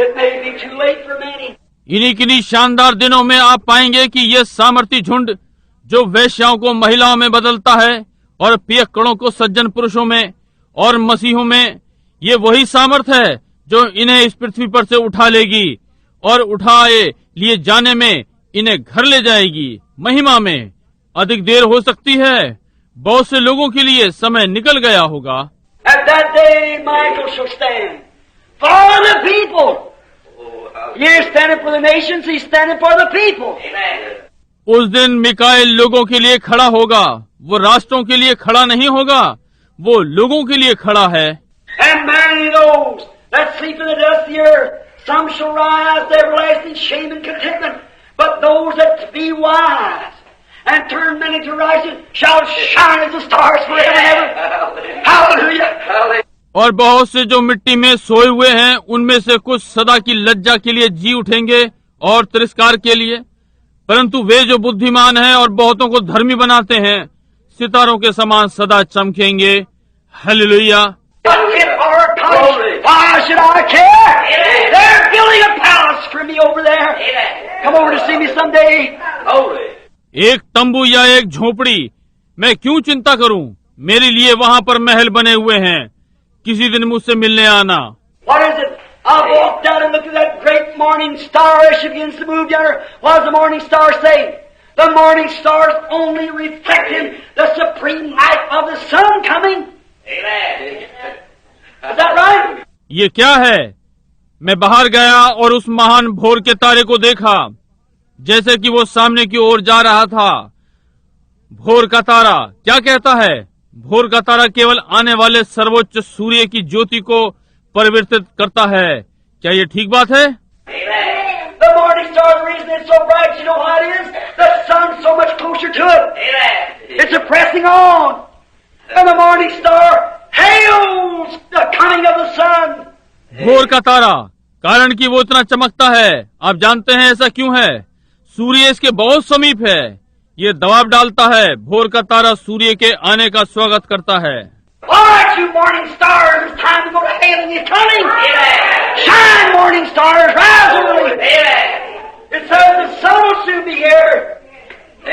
It may be too late for many. इन्हीं शानदार दिनों में आप पाएंगे कि ये सामर्थी झुंड जो वेश्याओं को महिलाओं में बदलता है और पियक्कड़ों को सज्जन पुरुषों में और मसीहों में, ये वही सामर्थ है जो इन्हें इस पृथ्वी पर से उठा लेगी और उठाए लिए जाने में इन्हें घर ले जाएगी महिमा में। अधिक देर हो सकती है, बहुत से लोगों के लिए समय निकल गया होगा। At that day, Michael shall stand for the people. You're standing for the nations, he's standing for the people. उस दिन मिकाएल लोगों के लिए खड़ा होगा। वो राष्ट्रों के लिए खड़ा नहीं होगा, वो लोगों के लिए खड़ा है। And many of those that sleep in the dust of the earth, some shall rise to everlasting shame and contentment, but those that be wise and turn many to righteousness shall shine as the stars forever and ever. Hallelujah! और बहुत से जो मिट्टी में सोए हुए हैं, उनमें से कुछ सदा की लज्जा के लिए जी उठेंगे और तिरस्कार के लिए, परंतु वे जो बुद्धिमान हैं और बहुतों को धर्मी बनाते हैं, सितारों के समान सदा चमकेंगे। Hallelujah! Why should I care? They're building a palace for me over there. Come over to see me someday. एक तंबू या एक झोपड़ी, मैं क्यों चिंता करूं? मेरे लिए वहां पर महल बने हुए हैं, किसी दिन मुझसे मिलने आना। What is it? I walked out and looked at that great morning star as she begins to move yonder. What does the morning star say? The morning star is only reflecting the supreme light of the sun coming. Is that right? ये क्या है? मैं बाहर गया और उस महान भोर के तारे को देखा, जैसे कि वो सामने की ओर जा रहा था। भोर का तारा क्या कहता है? भोर का तारा केवल आने वाले सर्वोच्च सूर्य की ज्योति को परिवर्तित करता है। क्या ये ठीक बात है? The morning star, the reason it's so bright, you know how it is? The sun's so much closer to it. It's a pressing on. And the morning star hails the coming of the sun. भोर का तारा, कारण कि वो इतना चमकता है। आप जानते हैं ऐसा क्यों है? सूर्य इसके बहुत समीप है। ये दबाव डालता है। भोर का तारा सूर्य के आने का स्वागत करता है। All right, you morning stars, it's time to go to heaven. You're coming. Shine, morning stars, rise early. It says the sun will soon be here.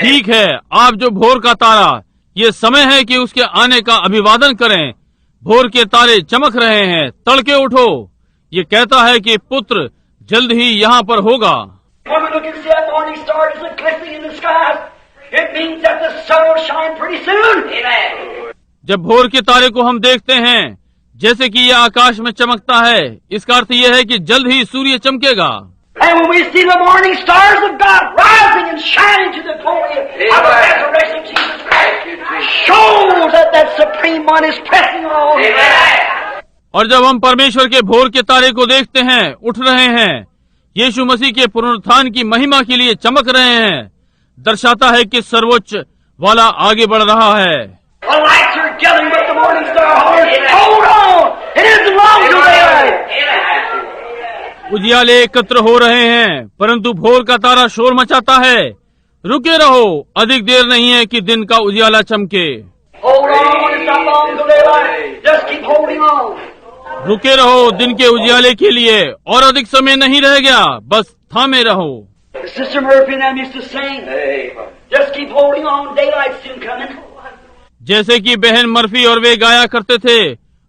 ठीक है, आप जो भोर का तारा, ये समय है कि उसके आने का अभिवादन करें। भोर के तारे चमक रहे हैं, तड़के उठो। ये कहता है कि पुत्र जल्द ही यहाँ पर होगा। When we look and see that morning star is glistening in the skies, it means that the sun will shine pretty soon. जब भोर के तारे को हम देखते हैं, जैसे कि यह आकाश में चमकता है, इसका अर्थ यह है कि जल्द ही सूर्य चमकेगा। And when we see the morning stars of God rising and shining to the glory of the resurrection of Jesus Christ, shows that that supreme one is pressing on. और जब हम परमेश्वर के भोर के तारे को देखते हैं, उठ रहे हैं, यीशु मसीह के पुनरुत्थान की महिमा के लिए चमक रहे हैं, दर्शाता है कि सर्वोच्च वाला आगे बढ़ रहा है। The lights are gathering up the morning star. Hold on! It isn't long till daylight. उजियाले एकत्र हो रहे हैं, परंतु भोर का तारा शोर मचाता है। रुके रहो, अधिक देर नहीं है कि दिन का उजियाला चमके। Hold on! It's not long till daylight. Just keep holding on. रुके रहो दिन के उजियाले के लिए, और अधिक समय नहीं रह गया, बस थामे रहो। Sister Murphy and them used to sing. Just keep holding on. Daylight's soon coming. जैसे कि बहन मर्फी और वे गाया करते थे,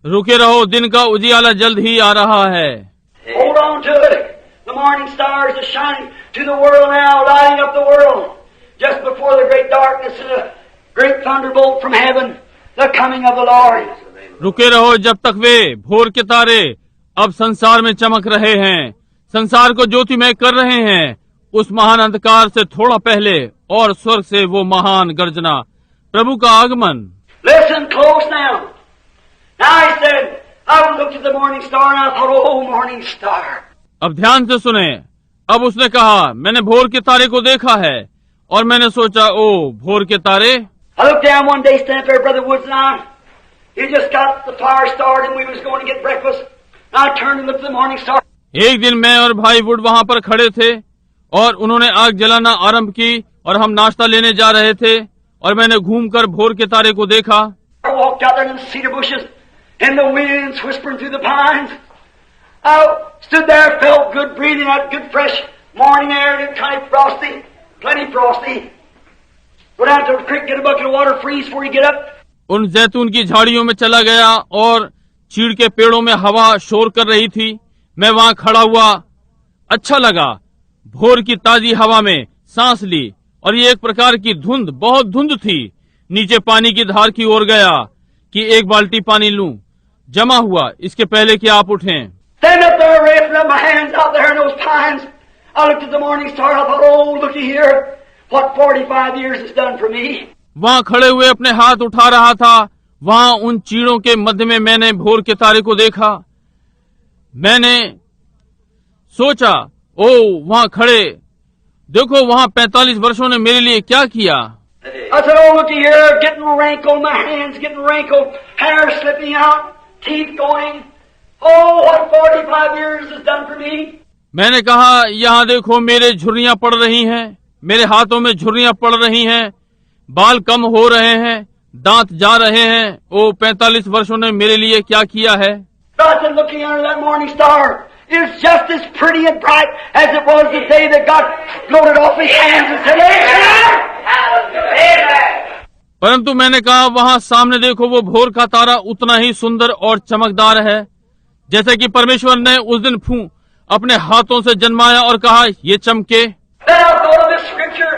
रुके रहो दिन का उजियाला जल्द ही आ रहा है। Hold on to it. The morning stars are shining to the world now, lighting up the world. Just before the great darkness and a great thunderbolt from heaven, the coming of the Lord. रुके रहो जब तक वे भोर के तारे अब संसार में चमक रहे हैं, संसार को ज्योतिमय कर रहे हैं, उस महान अंधकार से थोड़ा पहले, और स्वर्ग से वो महान गर्जना, प्रभु का आगमन। Listen close now. Now he said, I looked at the morning star and I thought, oh, morning star. अब ध्यान से सुने। अब उसने कहा, मैंने भोर के तारे को देखा है, और मैंने सोचा, ओ भोर के तारे। I looked down one day, standing there, Brother Woods and I. He just got the fire started and we was going to get breakfast. And I turned and looked at the morning star. एक दिन मैं और भाई would वहाँ पर खड़े थे, और उन्होंने आग जलाना आरंभ की, और हम नाश्ता लेने जा रहे थे, और मैंने घूमकर भोर के तारे को देखा। I walked out there in the cedar bushes, and the winds whispering through the pines. I stood there, felt good, breathing out good, fresh morning air, and kind of frosty, plenty frosty. Go down to the creek, get a bucket of water, freeze before you get up. उन जैतून की झाड़ियों में चला गया, और चीड़ के पेड़ों में हवा शोर कर रही थी। मैं वहाँ खड़ा हुआ, अच्छा लगा। भोर की ताजी हवा में सांस ली और ये एक प्रकार की धुंध, बहुत धुंध थी। नीचे पानी की धार की ओर गया कि एक बाल्टी पानी लूं। जमा हुआ इसके पहले कि आप उठें। Stand up there, raising up my hands out there in those pines. I looked at the morning star. I thought, oh, looky here, what 45 years has done for me. वहाँ खड़े हुए अपने हाथ उठा रहा था। वहाँ उन चीड़ों के मध्य में मैंने भोर के तारे को देखा। मैंने सोचा, ओ वहाँ खड़े देखो, वहाँ 45 वर्षों ने मेरे लिए क्या किया। I said, oh, looky here, getting wrinkled, my hands getting wrinkled, hair slipping out, teeth going. Oh, what 45 years has done for me. मैंने कहा, यहाँ देखो मेरे झुर्रियां पड़ रही हैं, मेरे हाथों में झुर्रियां पड़ रही हैं, बाल कम हो रहे हैं, दांत जा रहे हैं। ओ 45 वर्षों ने मेरे लिए क्या किया है। I said, looking under that morning star, it's just as pretty and bright as it was the day that God floated off his hands and said, Amen. परंतु मैंने कहा, वहाँ सामने देखो वो भोर का तारा उतना ही सुंदर और चमकदार है जैसे कि परमेश्वर ने उस दिन अपने हाथों से जन्माया और कहा, ये चमके। Then I thought of this scripture.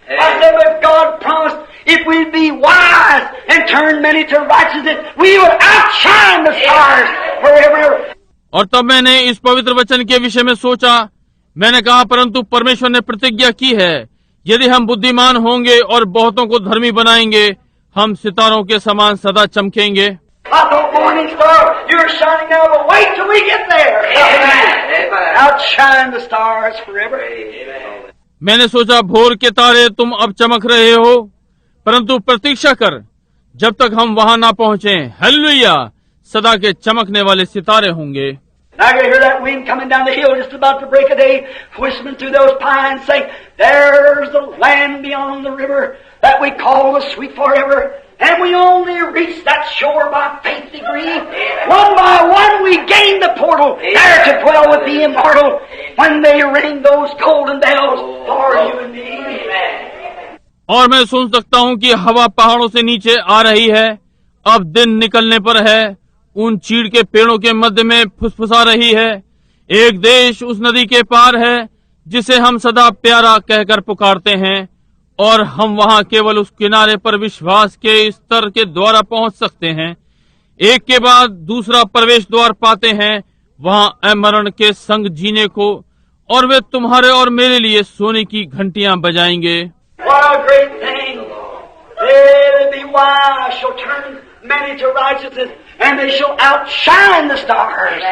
I said, but God promised if we'd be wise and turn many to righteousness, we would outshine the stars forever. और तब मैंने इस पवित्र वचन के विषय में सोचा। मैंने कहा, परंतु परमेश्वर ने प्रतिज्ञा की है, यदि हम बुद्धिमान होंगे और बहुतों को धर्मी बनाएंगे, हम सितारों के समान सदा चमकेंगे। I thought, morning star, you're shining now, but wait till we get there. Amen. Outshine the stars forever. Amen. मैंने सोचा, भोर के तारे तुम अब चमक रहे हो, परंतु प्रतीक्षा कर जब तक हम वहां ना पहुंचे। हालेलुया, सदा के चमकने वाले सितारे होंगे। And I could hear that wind coming down the hill just about to break of day, whistling through those pines, saying, there's the land beyond the river that we call the sweet forever. And we only reach that shore by faith degree. One by one we gain the portal, there to dwell with the immortal, when they ring those golden bells for you and me. और मैं सुन सकता हूँ कि हवा पहाड़ों से नीचे आ रही है, अब दिन निकलने पर है, उन चीड़ के पेड़ों के मध्य में फुसफुसा रही है। एक देश उस नदी के पार है जिसे हम सदा प्यारा कहकर पुकारते हैं, और हम वहां केवल उस किनारे पर विश्वास के स्तर के द्वारा पहुंच सकते हैं। एक के बाद दूसरा प्रवेश द्वार पाते हैं वहां अमरण के संग जीने को, और वे तुम्हारे और मेरे लिए सोने की घंटियां बजाएंगे। What a great thing! They be wise shall turn many to righteousness, and they shall outshine the stars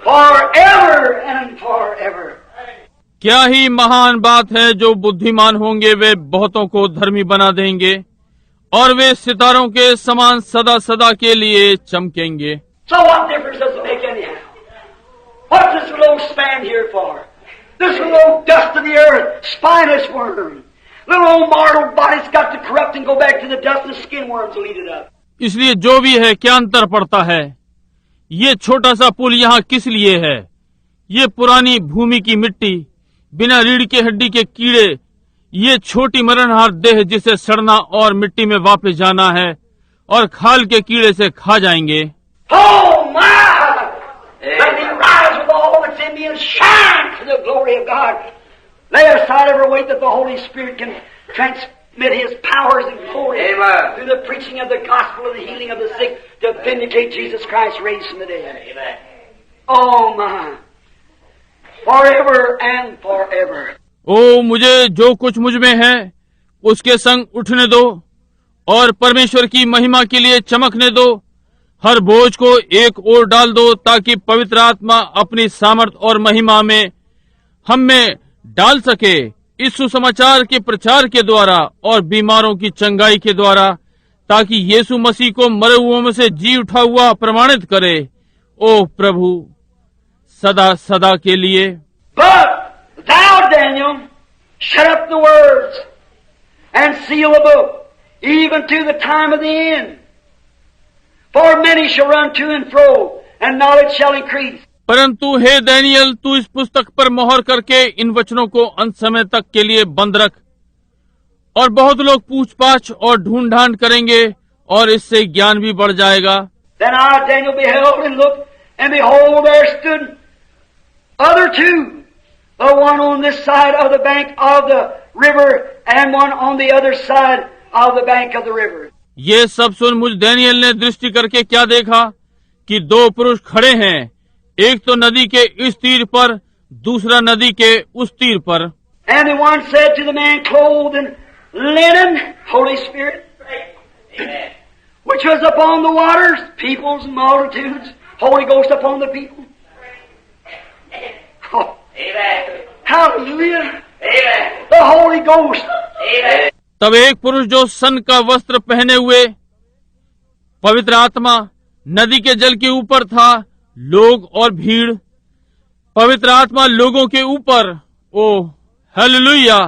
forever and forever. क्या ही महान बात है, जो बुद्धिमान होंगे वे बहुतों को धर्मी बना देंगे, और वे सितारों के समान सदा सदा के लिए चमकेंगे। So what difference does it make anyhow? What's this little old span here for? This little old dust of the earth, spineless worm. Little old mortal body's got to corrupt and go back to the dust, and skin worms will eat it up. इसलिए जो भी है, क्या अंतर पड़ता है? ये छोटा सा पुल यहाँ किस लिए है? ये पुरानी भूमि की मिट्टी, बिना रीढ़ के हड्डी के कीड़े, ये छोटी मरणहार देह जिसे सड़ना और मिट्टी में वापस जाना है, और खाल के कीड़े से खा जाएंगे। Oh my! Let me rise with all that's in me and shine to the glory of God. Lay aside every weight that the Holy Spirit can transmit His powers and glory. Amen. Through the preaching of the gospel and the healing of the sick to vindicate Jesus Christ raised from the dead. Amen. Oh my! Forever and forever. ओ मुझे जो कुछ मुझ में है उसके संग उठने दो और परमेश्वर की महिमा के लिए चमकने दो। हर बोझ को एक ओर डाल दो ताकि पवित्र आत्मा अपनी सामर्थ और महिमा में हम में डाल सके, इस सुसमाचार के प्रचार के द्वारा और बीमारों की चंगाई के द्वारा, ताकि यीशु मसीह को मरे हुओं में से जी उठा हुआ प्रमाणित करे। ओ प्रभु, सदा सदा के लिए। But thou, Daniel, shut up the words and seal the book, even to the time of the end. For many shall run to and fro, and knowledge shall increase. परंतु हे दानियल, तू इस पुस्तक पर मोहर करके इन वचनों को अंत समय तक के लिए बंद रख, और बहुत लोग पूछ पाछ और ढूंढ ढांड करेंगे, और इससे ज्ञान भी बढ़ जाएगा। Then I, Daniel, beheld and looked, and behold, there stood other two, the one on this side of the bank of the river and one on the other side of the bank of the river. ये सब सुन मुझ Daniel ने दृष्टि करके क्या देखा कि दो पुरुष खड़े हैं, एक तो नदी के इस तीर पर, दूसरा नदी के उस तीर पर। And the one said to the man clothed in linen, Holy Spirit, which was upon the waters, peoples and multitudes, Holy Ghost upon the people. Oh, hallelujah. The Holy Ghost. तब एक पुरुष जो सन का वस्त्र पहने हुए, पवित्र आत्मा नदी के जल के ऊपर था, लोग और भीड़, पवित्र आत्मा लोगों के ऊपर। ओ हालेलुया,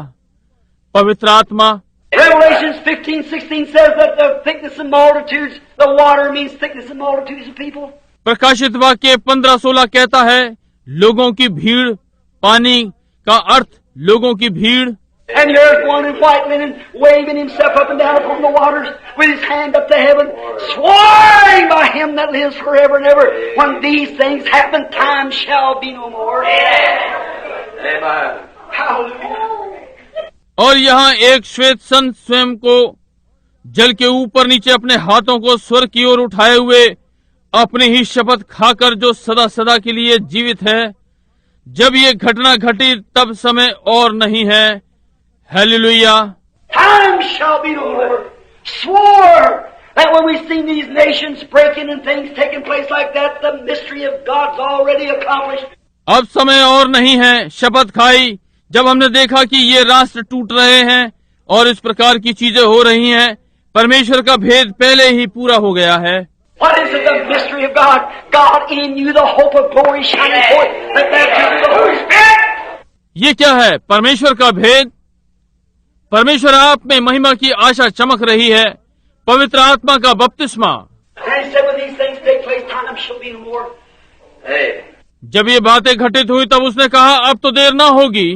पवित्र आत्मा। Revelations 15:16 says that the thickness of multitudes, the water means thickness of multitudes of people. प्रकाशित वाक्य 15:16 कहता है लोगों की भीड़, पानी का अर्थ लोगों की भीड़। And here's one in white linen waving himself up and down upon the waters with his hand up to heaven, swearing by him that lives forever and ever. When these things happen, time shall be no more. Amen. Hallelujah. और यहाँ एक श्वेत संत स्वयं को जल के ऊपर नीचे अपने हाथों को स्वर्ग की ओर उठाए हुए अपनी ही शपथ खाकर जो सदा सदा के लिए जीवित है, जब ये घटना घटी तब समय और नहीं है। Hallelujah. Time shall be no more. Swore that when we see these nations breaking and things taking place like that, the mystery of God's already accomplished. अब समय और नहीं है, शपथ खाई जब हमने देखा कि ये राष्ट्र टूट रहे हैं और इस प्रकार की चीजें हो रही हैं, परमेश्वर का भेद पहले ही पूरा हो गया है। What is it, the mystery of God? God in you, the hope of glory shining forth, the baptism of the Holy Spirit. ये क्या है? परमेश्वर का भेद। परमेश्वर आप में महिमा की आशा चमक रही है, पवित्र आत्मा का बपतिस्मा। And he said, when these things take place, time shall be no more. जब ये बातें घटित हुई तब उसने कहा अब तो देर ना होगी।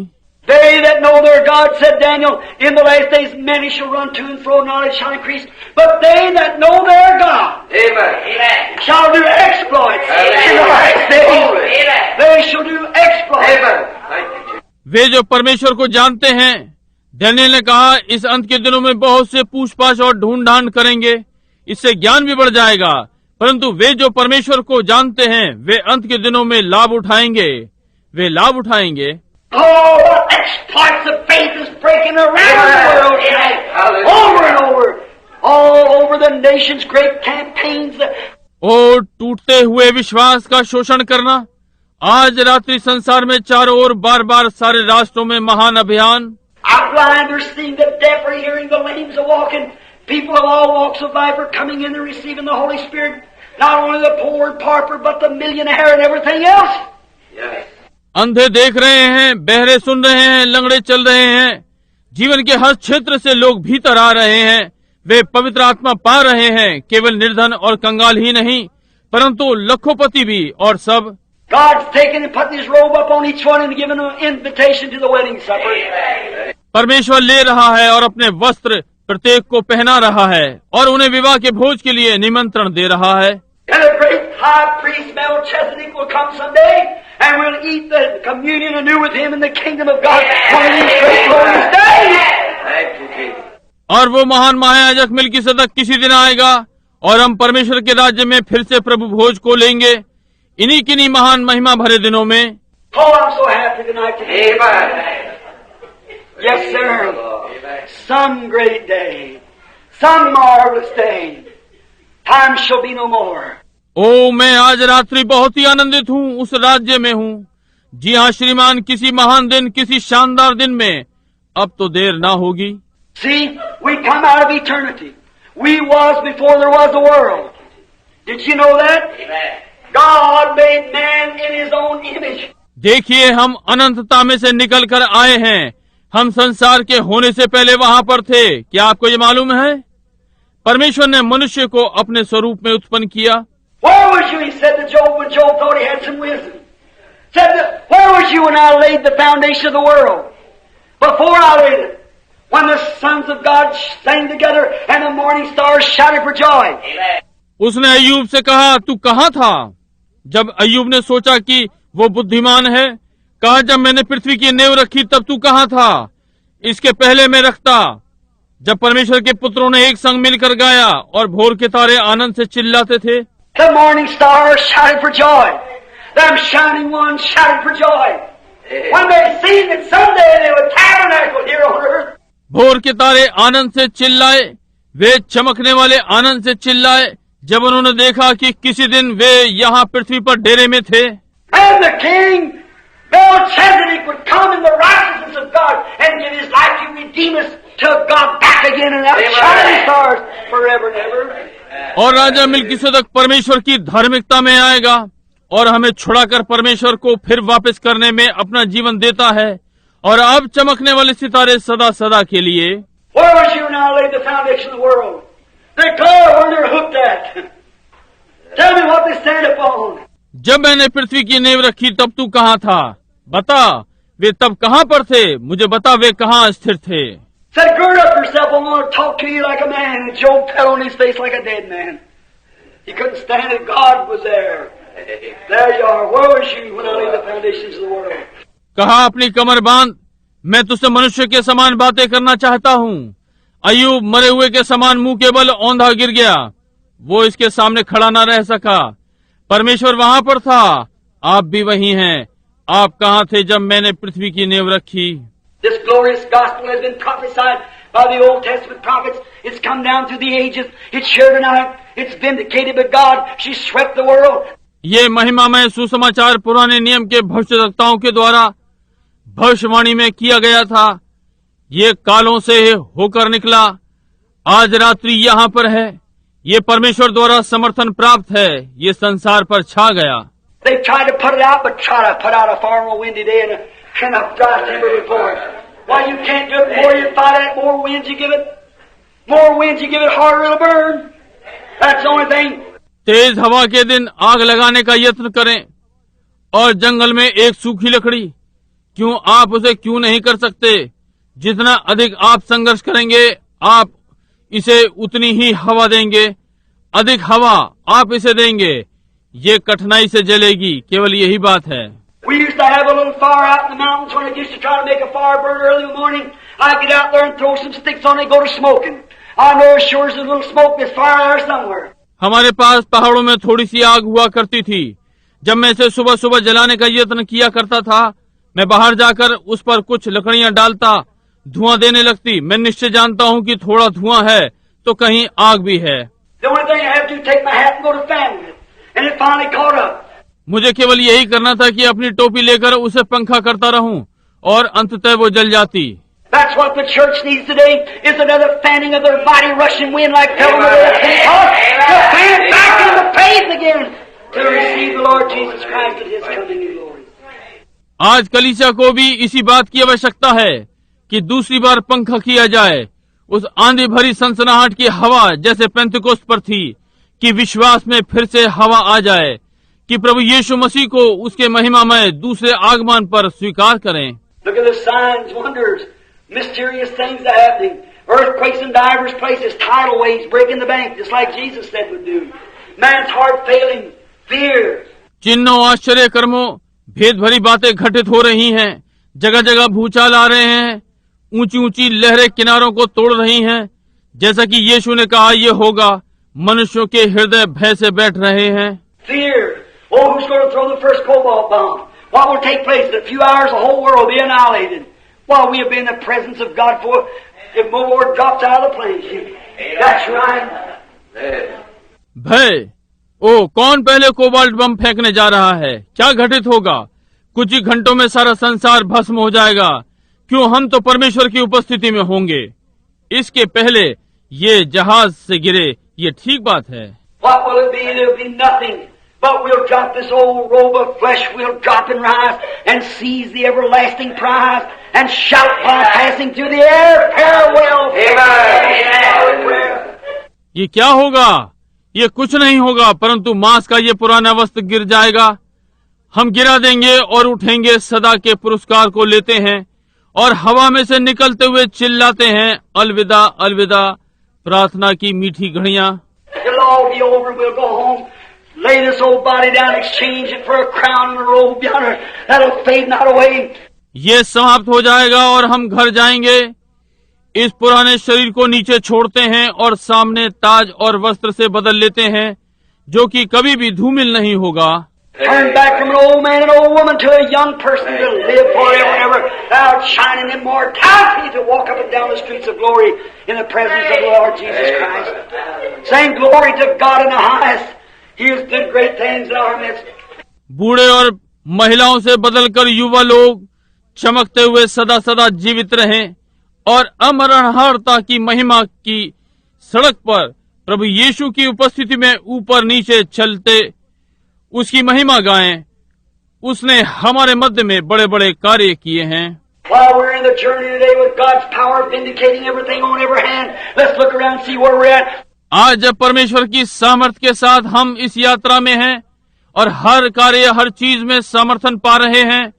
They that know their God, said Daniel, in the last days many shall run to and fro, knowledge shall increase. But they that know their God, Amen, shall do exploits. In the last days, they shall do exploits. वे जो परमेश्वर को जानते हैं, दानियेल ने कहा इस अंत के दिनों में बहुत से पूछपाछ और ढूंढ ढांड करेंगे, इससे ज्ञान भी बढ़ जाएगा, परंतु वे जो परमेश्वर को जानते हैं वे अंत के दिनों में लाभ उठाएंगे, वे लाभ उठाएंगे। Oh, what exploits of faith is breaking around the world tonight, over and over, all over the nations, great campaigns. और टूटते हुए विश्वास का शोषण करना, आज रात्रि संसार में चारों ओर बार बार सारे राष्ट्रों में महान अभियान। The blind are seeing, the deaf are hearing, the lame are walking. People of all walks of life are coming in and receiving the Holy Spirit. Not only the poor and pauper, but the millionaire and everything else. Yes. अंधे देख रहे हैं, बहरे सुन रहे हैं, लंगड़े चल रहे हैं, जीवन के हर क्षेत्र से लोग भीतर आ रहे हैं, वे पवित्र आत्मा पा रहे हैं, केवल निर्धन और कंगाल ही नहीं परंतु लखोपति भी और सब। God's taken and put his robe up on each one and given them an invitation to the wedding supper. परमेश्वर ले रहा है और अपने वस्त्र प्रत्येक को पहना रहा है और उन्हें विवाह के भोज के लिए निमंत्रण दे रहा है। And a great high priest Melchizedek will come someday, and we'll eat the communion anew with him in the kingdom of God one of these great glorious days. और वो महान महायाजक मिल्कीसेदक किसी दिन आएगा और हम परमेश्वर के राज्य में फिर से प्रभु भोज को लेंगे इन्हीं किन्हीं महान महिमा भरे दिनों में। Oh, I'm so happy tonight to be here. Yes, sir. Some great day, some marvelous day. Time shall be no more. ओ मैं आज रात्रि बहुत ही आनंदित हूँ, उस राज्य में हूँ। जी हाँ श्रीमान, किसी महान दिन, किसी शानदार दिन में अब तो देर ना होगी। See, we come out of eternity. We was before there was a world. Did you know that? God made man in his own image. देखिए हम अनंतता में से निकल कर आए हैं, हम संसार के होने से पहले वहाँ पर थे। क्या आपको ये मालूम है? परमेश्वर ने मनुष्य को अपने स्वरूप में उत्पन्न किया। Where was you? He said to Job when Job thought he had some wisdom. Said, where was you when I laid the foundation of the world? Before I laid it, when the sons of God sang together and the morning stars shouted for joy. उसने अय्यूब से कहा तू कहाँ था जब अय्यूब ने सोचा कि वो बुद्धिमान है, कहा, जब मैंने पृथ्वी की नींव रखी तब तू कहाँ था? इसके पहले मैं रखता, जब परमेश्वर के पुत्रों ने एक संग मिलकर गाया और भोर के तारे आनंद से चिल्लाते थे। The morning stars shouted for joy. Them shining ones shouted for joy. When they seen that someday they would tabernacle here on earth. भोर के तारे आनंद से चिल्लाए, वे चमकने वाले आनंद से चिल्लाए, जब उन्होंने देखा कि किसी दिन वे यहाँ पृथ्वी पर डेरे में थे। And the king Melchizedek would come in the righteousness of God and give his life to redeem us to God back again and out shining stars forever and ever. और राजा मिल्किसेदक परमेश्वर की धार्मिकता में आएगा और हमें छुड़ाकर परमेश्वर को फिर वापस करने में अपना जीवन देता है, और अब चमकने वाले सितारे सदा सदा के लिए। Where was you when I laid the foundation of the world? Declare where they're hooked at. Tell me what they stand upon. जब मैंने पृथ्वी की नींव रखी तब तू कहाँ था? बता, वे तब कहाँ पर थे? मुझे बता, वे कहाँ स्थिर थे? Said, gird up yourself, I want to talk to you like a man. And Job fell on his face like a dead man. He couldn't stand it. God was there. There you are. Where was you when I laid the foundations of the world? कहा, अपनी कमर बांध, मैं तुझसे मनुष्य के समान बातें करना चाहता हूँ। अय्यूब मरे हुए के समान मुंह के बल औंधा गिर गया, वो इसके सामने खड़ा न रह सका। परमेश्वर वहां पर था, आप भी वही हैं। आप कहाँ थे जब मैंने पृथ्वी की नींव रखी? This glorious gospel has been prophesied by the Old Testament prophets. It's come down through the ages. It's here tonight. It's vindicated by God. She swept the world. ये महिमामय सुसमाचार पुराने नियम के भविष्यवक्ताओं के द्वारा भविष्यवाणी में किया गया था। ये कालों से होकर निकला, आज रात्रि यहाँ पर है। ये परमेश्वर द्वारा समर्थन प्राप्त है, ये संसार पर छा गया। They've tried to put it out, but try to put out a far more windy day and a dry timber before it. Why, you can't do it. The more you fight it, more winds you give it. More winds you give it, harder it'll burn. That's the only thing. तेज हवा के दिन आग लगाने का यत्न करें, और जंगल में एक सूखी लकड़ी, क्यों आप उसे क्यों नहीं कर सकते? जितना अधिक आप संघर्ष करेंगे, आप इसे उतनी ही हवा देंगे। अधिक हवा आप इसे देंगे, ये कठिनाई से जलेगी। केवल यही बात है। We used to have a little fire out in the mountains when I used to try to make a fire burn early in the morning. I'd get out there and throw some sticks on it and go to smoking. I know as sure as there's a little smoke, there's fire there somewhere. हमारे पास पहाड़ों में थोड़ी सी आग हुआ करती थी। जब मैं इसे सुबह सुबह जलाने का यत्न किया करता था, मैं बाहर जाकर उस पर कुछ लकड़ियां डालता, धुआं देने लगती। मैं निश्चय जानता हूँ कि थोड़ा धुआं है तो कहीं आग भी है। The only thing I have to do is take my hat and go to family. And it finally caught up. मुझे केवल यही करना था कि अपनी टोपी लेकर उसे पंखा करता रहूं, और अंततः वो जल जाती। That's what the church needs today, is another fanning of the mighty rushing wind like fell on the day of Pentecost, to fan back in the faith again, to receive the Lord Jesus Christ at His coming in glory. आज कलीसिया को भी इसी बात की आवश्यकता है कि दूसरी बार पंखा किया जाए, उस आंधी भरी सनसनाहट की हवा जैसे पेंतिकोस्त पर थी, कि विश्वास में फिर से हवा आ जाए, कि प्रभु यीशु मसीह को उसके महिमामय दूसरे आगमन पर स्वीकार करें। Look at the signs, wonders, mysterious things that are happening. Earthquakes in divers places, tidal waves breaking the bank, just like Jesus said would do. Man's heart failing, fear. चिन्हों, आश्चर्य कर्मों, भेद भरी बातें घटित हो रही हैं। जगह जगह भूचाल आ रहे हैं, ऊंची ऊंची लहरें किनारों को तोड़ रही हैं। जैसा कि यीशु ने कहा यह होगा, मनुष्यों के हृदय भय से बैठ रहे हैं। Fear. Oh, who's going to throw the first cobalt bomb? What will take place? In a few hours, the whole world will be annihilated. While we have been in the presence of God for, if more Lord drops out of the plane. That's right. भय। ओ, कौन पहले cobalt बम फेंकने जा रहा है? क्या घटित होगा? कुछ ही घंटों में सारा संसार भस्म हो जाएगा। क्यों, हम तो परमेश्वर की उपस्थिति में होंगे। इसके पहले ये जहाज से गिरे, ये ठीक बात है। What will it be? There'll be nothing. But we'll drop this old robe of flesh, we'll drop and rise and seize the everlasting prize and shout while passing through the air, farewell. Amen. ये क्या होगा? ये कुछ नहीं होगा, परंतु मांस का ये पुराना वस्त्र गिर जाएगा। हम गिरा देंगे और उठेंगे, सदा के पुरस्कार को लेते हैं, और हवा में से निकलते हुए चिल्लाते हैं, अलविदा अलविदा, प्रार्थना की मीठी घड़ियां। It'll all be over, we'll go home. Lay this old body down, exchange it for a crown and a robe yonder that'll fade not away. ये समाप्त हो जाएगा और हम घर जाएंगे। इस पुराने शरीर को नीचे छोड़ते हैं और सामने ताज और वस्त्र से बदल लेते हैं जो कि कभी भी धूमिल नहीं होगा। Turn back from an old man and old woman to a young person to live forever and ever, outshining immortality to walk up and down the streets of glory in the presence of the Lord Jesus Christ. Saying glory to God in the highest. He has done great things in our midst. बूढ़े और महिलाओं से बदलकर युवा लोग चमकते हुए सदा सदा जीवित रहें और अमरणहारता की महिमा की सड़क पर प्रभु यीशु की उपस्थिति में ऊपर नीचे चलते उसकी महिमा गाएं। उसने हमारे मध्य में बड़े बड़े कार्य किए हैं। While we're in the journey today with God's power vindicating everything on every hand, let's look around and see where we're at. आज जब परमेश्वर की सामर्थ के साथ हम इस यात्रा में हैं और हर कार्य हर चीज में समर्थन पा रहे हैं,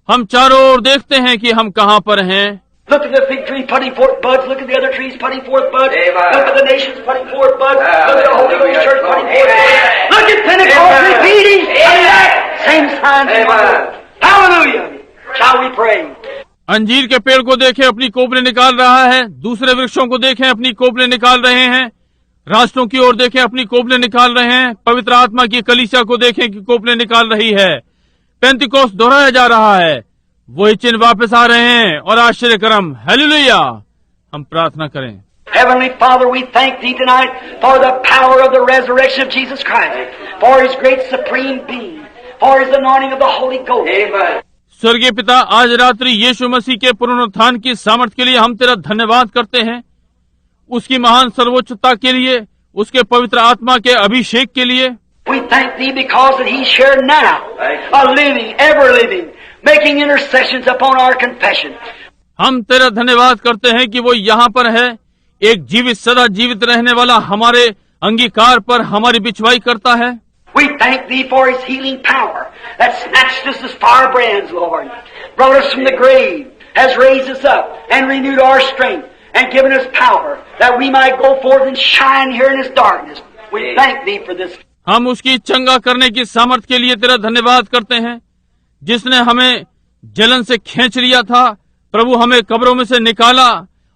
हम चारों ओर देखते हैं कि हम कहाँ पर हैं। Look at the fig tree putting forth buds. Look at the other trees putting forth buds. Amen. Look at the nations putting forth buds. Look at the Holy Ghost Church putting forth buds. Look at Pentecost repeating. Same signs and wonders. Hallelujah. Shall we pray? अंजीर के पेड़ को देखें अपनी कोपले निकाल रहा है, दूसरे वृक्षों को देखें अपनी कोपले निकाल रहे हैं, राष्ट्रों की ओर देखें अपनी कोपले निकाल रहे हैं, पवित्र आत्मा की कलीसिया को देखें कि कोपले निकाल रही है। पेंतिकोस्त दोहराया जा रहा है, वही चिन्ह वापस आ रहे हैं और आश्चर्य कर्म। हालेलुया। हम प्रार्थना करें। Heavenly Father, we thank Thee tonight for the power of the resurrection of Jesus Christ, for His great supreme being, for His anointing of the Holy Ghost. Amen. स्वर्गीय पिता, आज रात्रि यीशु मसीह के पुनरुत्थान की सामर्थ के लिए हम तेरा धन्यवाद करते हैं, उसकी महान सर्वोच्चता के लिए, उसके पवित्र आत्मा के अभिषेक के लिए। We thank Thee because that He's here now, a living, ever living, making intercessions upon our confession. हम तेरा धन्यवाद करते हैं कि वो यहाँ पर है, एक जीवित सदा जीवित रहने वाला हमारे अंगीकार पर हमारी बिछवाई करता है। We thank Thee for His healing power that snatched us as firebrands, Lord, brought us from the grave, has raised us up and renewed our strength and given us power that we might go forth and shine here in this darkness. We thank Thee for this. हम उसकी चंगा करने की सामर्थ के लिए तेरा धन्यवाद करते हैं, जिसने हमें जलन से खींच लिया था। प्रभु, हमें कब्रों में से निकाला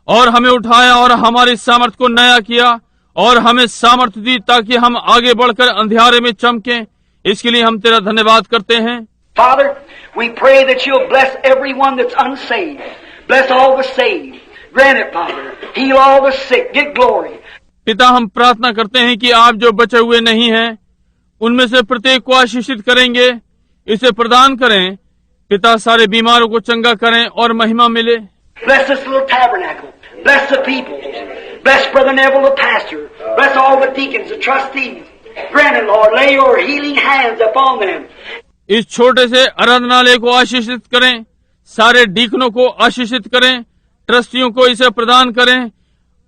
और हमें उठाया और हमारी सामर्थ को नया किया और हमें सामर्थ दी ताकि हम आगे बढ़कर अंधियारे में चमकें। इसके लिए हम तेरा धन्यवाद करते हैं। Father, we pray that You'll bless everyone that's unsaved. Bless all the saved. Grant it, Father. Heal all the sick. Get glory. पिता, हम प्रार्थना करते हैं कि आप जो बचे हुए नहीं हैं, उनमें से प्रत्येक को आशीषित करेंगे। इसे प्रदान करें पिता, सारे बीमारों को चंगा करें और महिमा मिले। Bless this little tabernacle. Bless the people. Bless Brother Neville, the pastor. Bless all the deacons, the trustees. Grant it, Lord. Lay Your healing hands upon them. इस छोटे से आराधनालय को आशीषित करें, सारे डीकनों को आशीषित करें, ट्रस्टियों को इसे प्रदान करें।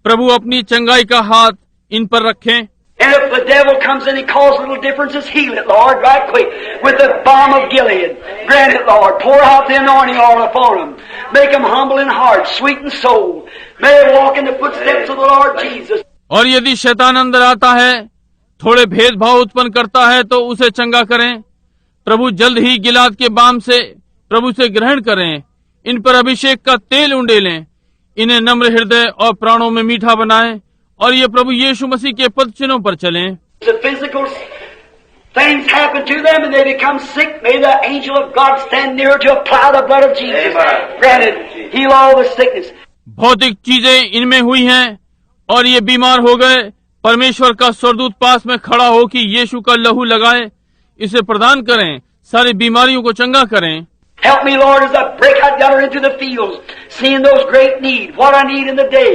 प्रभु, अपनी चंगाई का हाथ इन पर रखें। And if the devil comes in and causes little differences, heal it, Lord, right quick, with the balm of Gilead. Grant it, Lord. Pour out the anointing all upon them. Make them humble in heart, sweet in soul. May they walk in the footsteps of the Lord Jesus. और यदि शैतान अंदर आता है, थोड़े भेदभाव उत्पन्न करता है, तो उसे चंगा करें। प्रभु, जल्द ही गिलाद के बाम से प्रभु से ग्रहण करें। इन पर अभिषेक का तेल उंडेलें, इन्हें नम्र हृदय और प्राणों में मीठा बनाएं और ये प्रभु यीशु मसीह के पद चिन्हों पर चलें। The physical things happen to them and they become sick. May the angel of God stand near to apply the blood of Jesus. Granted, heal all the sickness. भौतिक चीजें इनमें हुई हैं और ये बीमार हो गए। परमेश्वर का स्वर्गदूत पास में खड़ा हो कि यीशु का लहू लगाए, इसे प्रदान करें, सारी बीमारियों को चंगा करें। Help me, Lord, as I break out yonder into the fields, seeing those great needs, what I need in the day.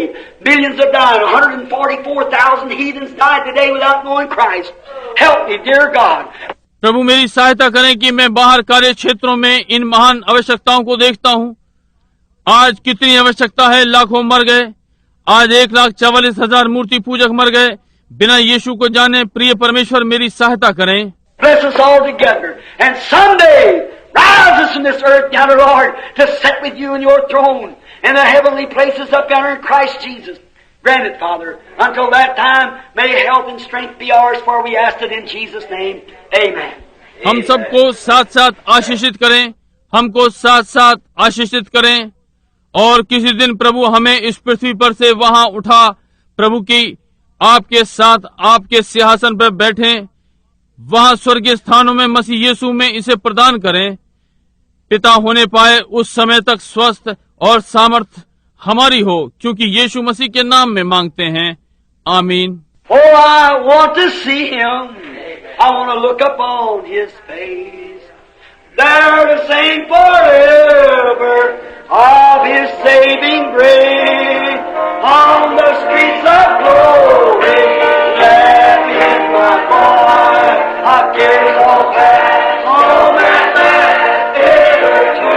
Millions are dying. 144,000 heathens died today without knowing Christ. Help me, dear God. प्रभु, मेरी सहायता करें कि मैं बाहर कार्य क्षेत्रों में इन महान आवश्यकताओं को देखता हूँ। आज कितनी आवश्यकता है, लाखों मर गए। आज 1,44,000 मूर्ति पूजक मर गए बिना यीशु को जाने। प्रिय परमेश्वर, मेरी सहायता करें। Bless us all together. And someday, rise us from this earth yonder, Lord, to sit with You in Your throne in the heavenly places up yonder in Christ Jesus. Grant it, Father. Until that time, may health and strength be ours, for we ask it in Jesus' name. Amen. हम सबको साथ साथ आशीषित करें, हमको साथ साथ आशीषित करें। और किसी दिन प्रभु हमें इस पृथ्वी पर से वहां उठा, प्रभु की आपके साथ आपके सिंहासन पर बैठे, वहां स्वर्गीय स्थानों में मसीह यीशु में इसे प्रदान करें। पिता होने पाए उस समय तक स्वस्थ और सामर्थ हमारी हो, क्योंकि यीशु मसीह के नाम में मांगते हैं। आमीन। Oh, I want to see Him. I want to look upon His face. There to sing forever of His saving grace. On the streets of glory, let me my boy. I give all back home and back ever to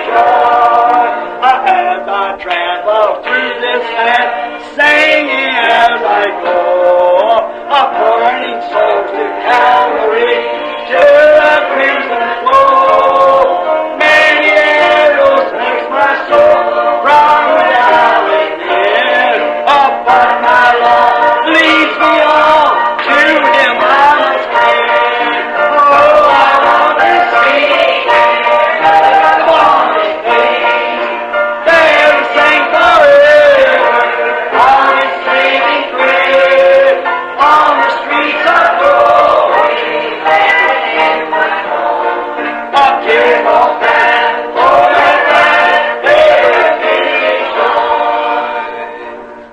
joy. As I travel through this land, singing as I go, a burning souls to Calvary, to the crimson flow. Many arrows makes my soul from down within, upon my Lord leads me on, to Him I must cling. Oh, I want to see upon His face, there to sing forever on His saving grace, on the streets of glory, up here all that, oh, that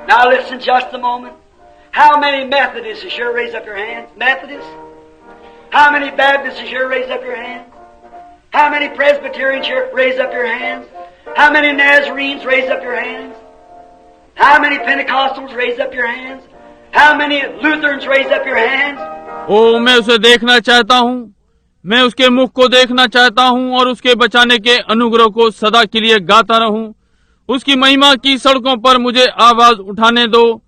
now listen just a moment. How many Methodists is here? Raise up your hands. Methodists? How many Baptists is here? Raise up your hands. How many Presbyterians here? Raise up your hands. How many Nazarenes? Raise up your hands. How many Pentecostals? Raise up your hands. How many Lutherans? Raise up your hands. ओ, मैं उसे देखना चाहता हूँ, मैं उसके मुख को देखना चाहता हूँ और उसके बचाने के अनुग्रह को सदा के लिए गाता रहूं। उसकी महिमा की सड़कों पर मुझे आवाज उठाने दो।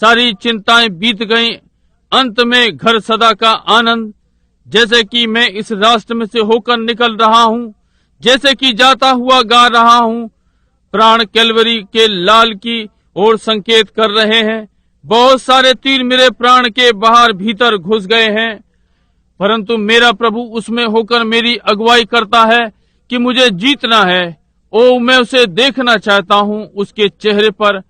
सारी चिंताएं बीत गईं, अंत में घर सदा का आनंद। जैसे कि मैं इस रास्ते में से होकर निकल रहा हूँ, जैसे कि जाता हुआ गा रहा हूँ, प्राण कैलवरी के लाल की ओर संकेत कर रहे हैं। बहुत सारे तीर मेरे प्राण के बाहर भीतर घुस गए हैं, परंतु मेरा प्रभु उसमें होकर मेरी अगुवाई करता है कि मुझे जीतना है। ओ, मैं उसे देखना चाहता हूँ, उसके चेहरे पर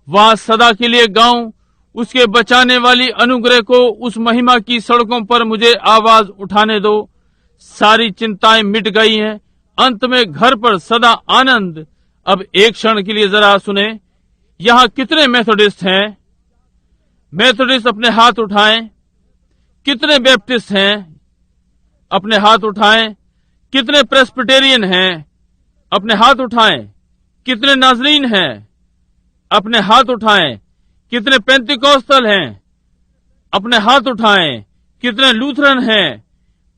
वहां सदा के लिए गाऊं। उसके बचाने वाली अनुग्रह को उस महिमा की सड़कों पर मुझे आवाज उठाने दो। सारी चिंताएं मिट गई हैं, अंत में घर पर सदा आनंद। अब एक क्षण के लिए जरा सुने, यहाँ कितने मेथोडिस्ट हैं? मेथोडिस्ट अपने हाथ उठाएं। कितने बैप्टिस्ट हैं? अपने हाथ उठाएं। कितने प्रेस्बिटेरियन हैं? अपने हाथ उठाएं। कितने नाज़रीन हैं? अपने हाथ उठाएं। कितने पेंतिकोस्टल हैं? अपने हाथ उठाएं। कितने लूथरन हैं?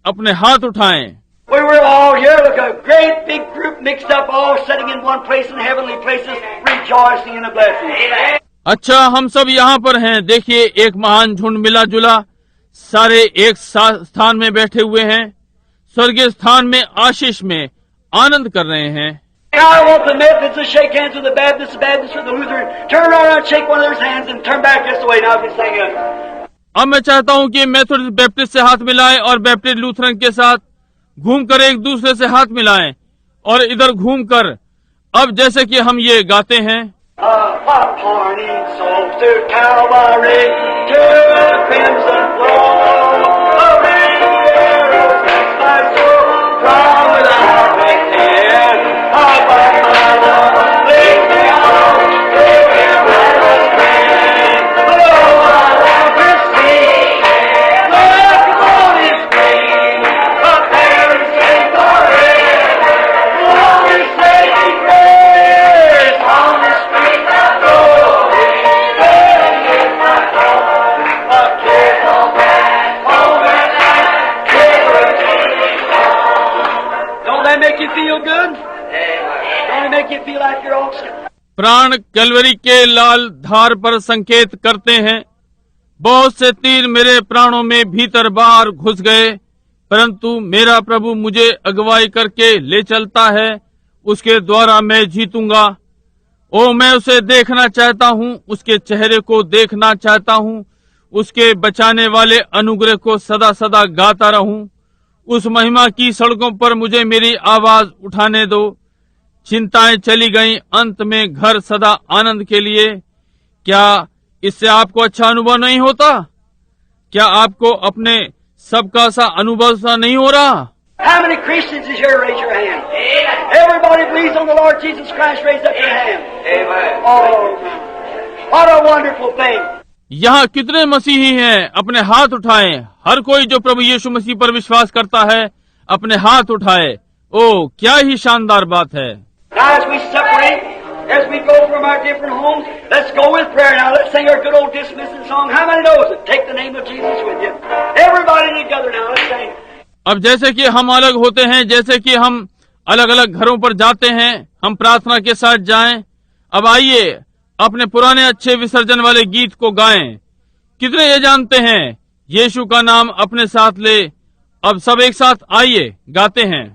अपने हाथ उठाएं। We were all here, look, a great big group mixed up, all sitting in one place in heavenly places, rejoicing in the blessing. अच्छा, हम सब यहाँ पर हैं। देखिए, एक महान झुंड मिला जुला, सारे एक स्थान में बैठे हुए हैं, स्वर्गीय स्थान में आशीष में आनंद कर रहे हैं। I want the Methodists to shake hands with the Baptists, the Baptists with the Lutheran. Turn around and shake one of their hands and turn back this way. Now we sing it. अब मैं चाहता हूँ कि Methodist Baptist से हाथ मिलाएं और Baptist Lutheran के साथ घूमकर एक दूसरे से हाथ मिलाएं और इधर घूमकर अब जैसे कि हम ये गाते हैं, Pointing souls to Calvary, to the crimson flow. A ring arrow makes my soul from without within. Above my Lord, lead me on, to Him I must cling. Oh, I want to see, look upon His face, up there and sing forever. On His saving grace, on the street of glory, there is my Lord, a kiss on that, home at last, liberty gone. Don't that make you feel good? Don't it make you feel like you're all set? प्राण Calvary के लाल धार पर संकेत करते हैं। बहुत से तीर मेरे प्राणों में भीतर बाहर घुस गए, परंतु मेरा प्रभु मुझे अगुवाई करके ले चलता है, उसके द्वारा मैं जीतूंगा। ओ मैं उसे देखना चाहता हूँ, उसके चेहरे को देखना चाहता हूँ, उसके बचाने वाले अनुग्रह को सदा सदा गाता रहूं। उस महिमा की सड़कों पर मुझे मेरी आवाज उठाने दो। चिंताएं चली गईं, अंत में घर सदा आनंद के लिए। क्या इससे आपको अच्छा अनुभव नहीं होता? क्या आपको अपने सबका सा अनुभव सा नहीं हो रहा? How many Christians is here? Raise your hand. Everybody believes on the Lord Jesus Christ. Raise up your hand. Amen. Oh, what a wonderful thing. यहाँ कितने मसीही हैं? अपने हाथ उठाएं। हर कोई जो प्रभु यीशु मसीह पर विश्वास करता है अपने हाथ उठाए। ओ क्या ही शानदार बात है। Now as we separate, as we go from our different homes, let's go with prayer. Now let's sing our good old dismissing song. How many knows it? Take the name of Jesus with you. Everybody together now. Let's sing. अब जैसे कि हम अलग होते हैं, जैसे कि हम अलग अलग घरों पर जाते हैं, हम प्रार्थना के साथ जाएं। अब आइए अपने पुराने अच्छे विसर्जन वाले गीत को गाएं। कितने ये जानते हैं यीशु का नाम अपने साथ ले। अब सब एक साथ आइए गाते हैं।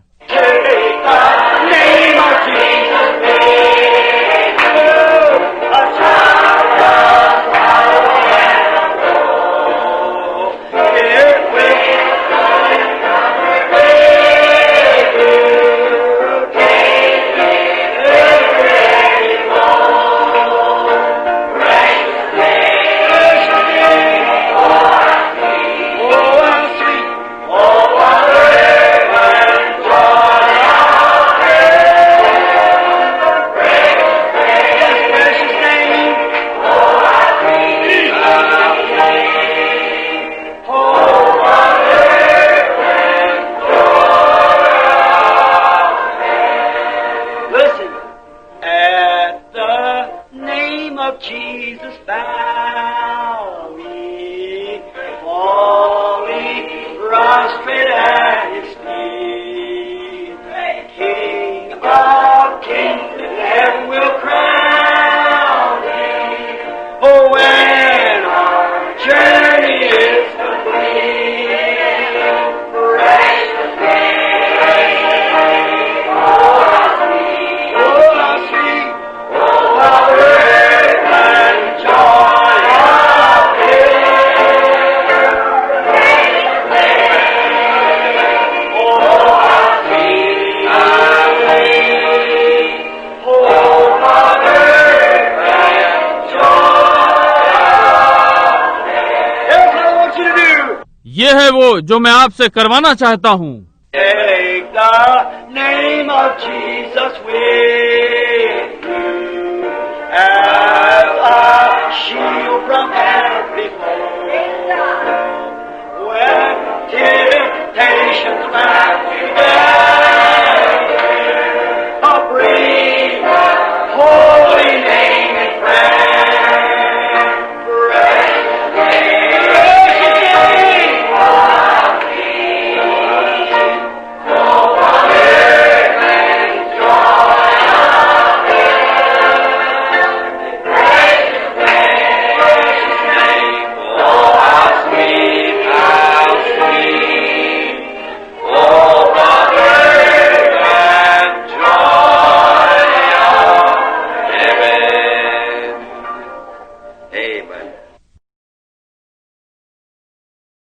Jesus bow we, falling prostrate at His feet. King of kings, heaven will crown Him. Oh, when our journey is complete, precious name, oh, how sweet, oh, how sweet, oh, how ये है वो जो मैं आपसे करवाना चाहता हूँ। Take the name of Jesus with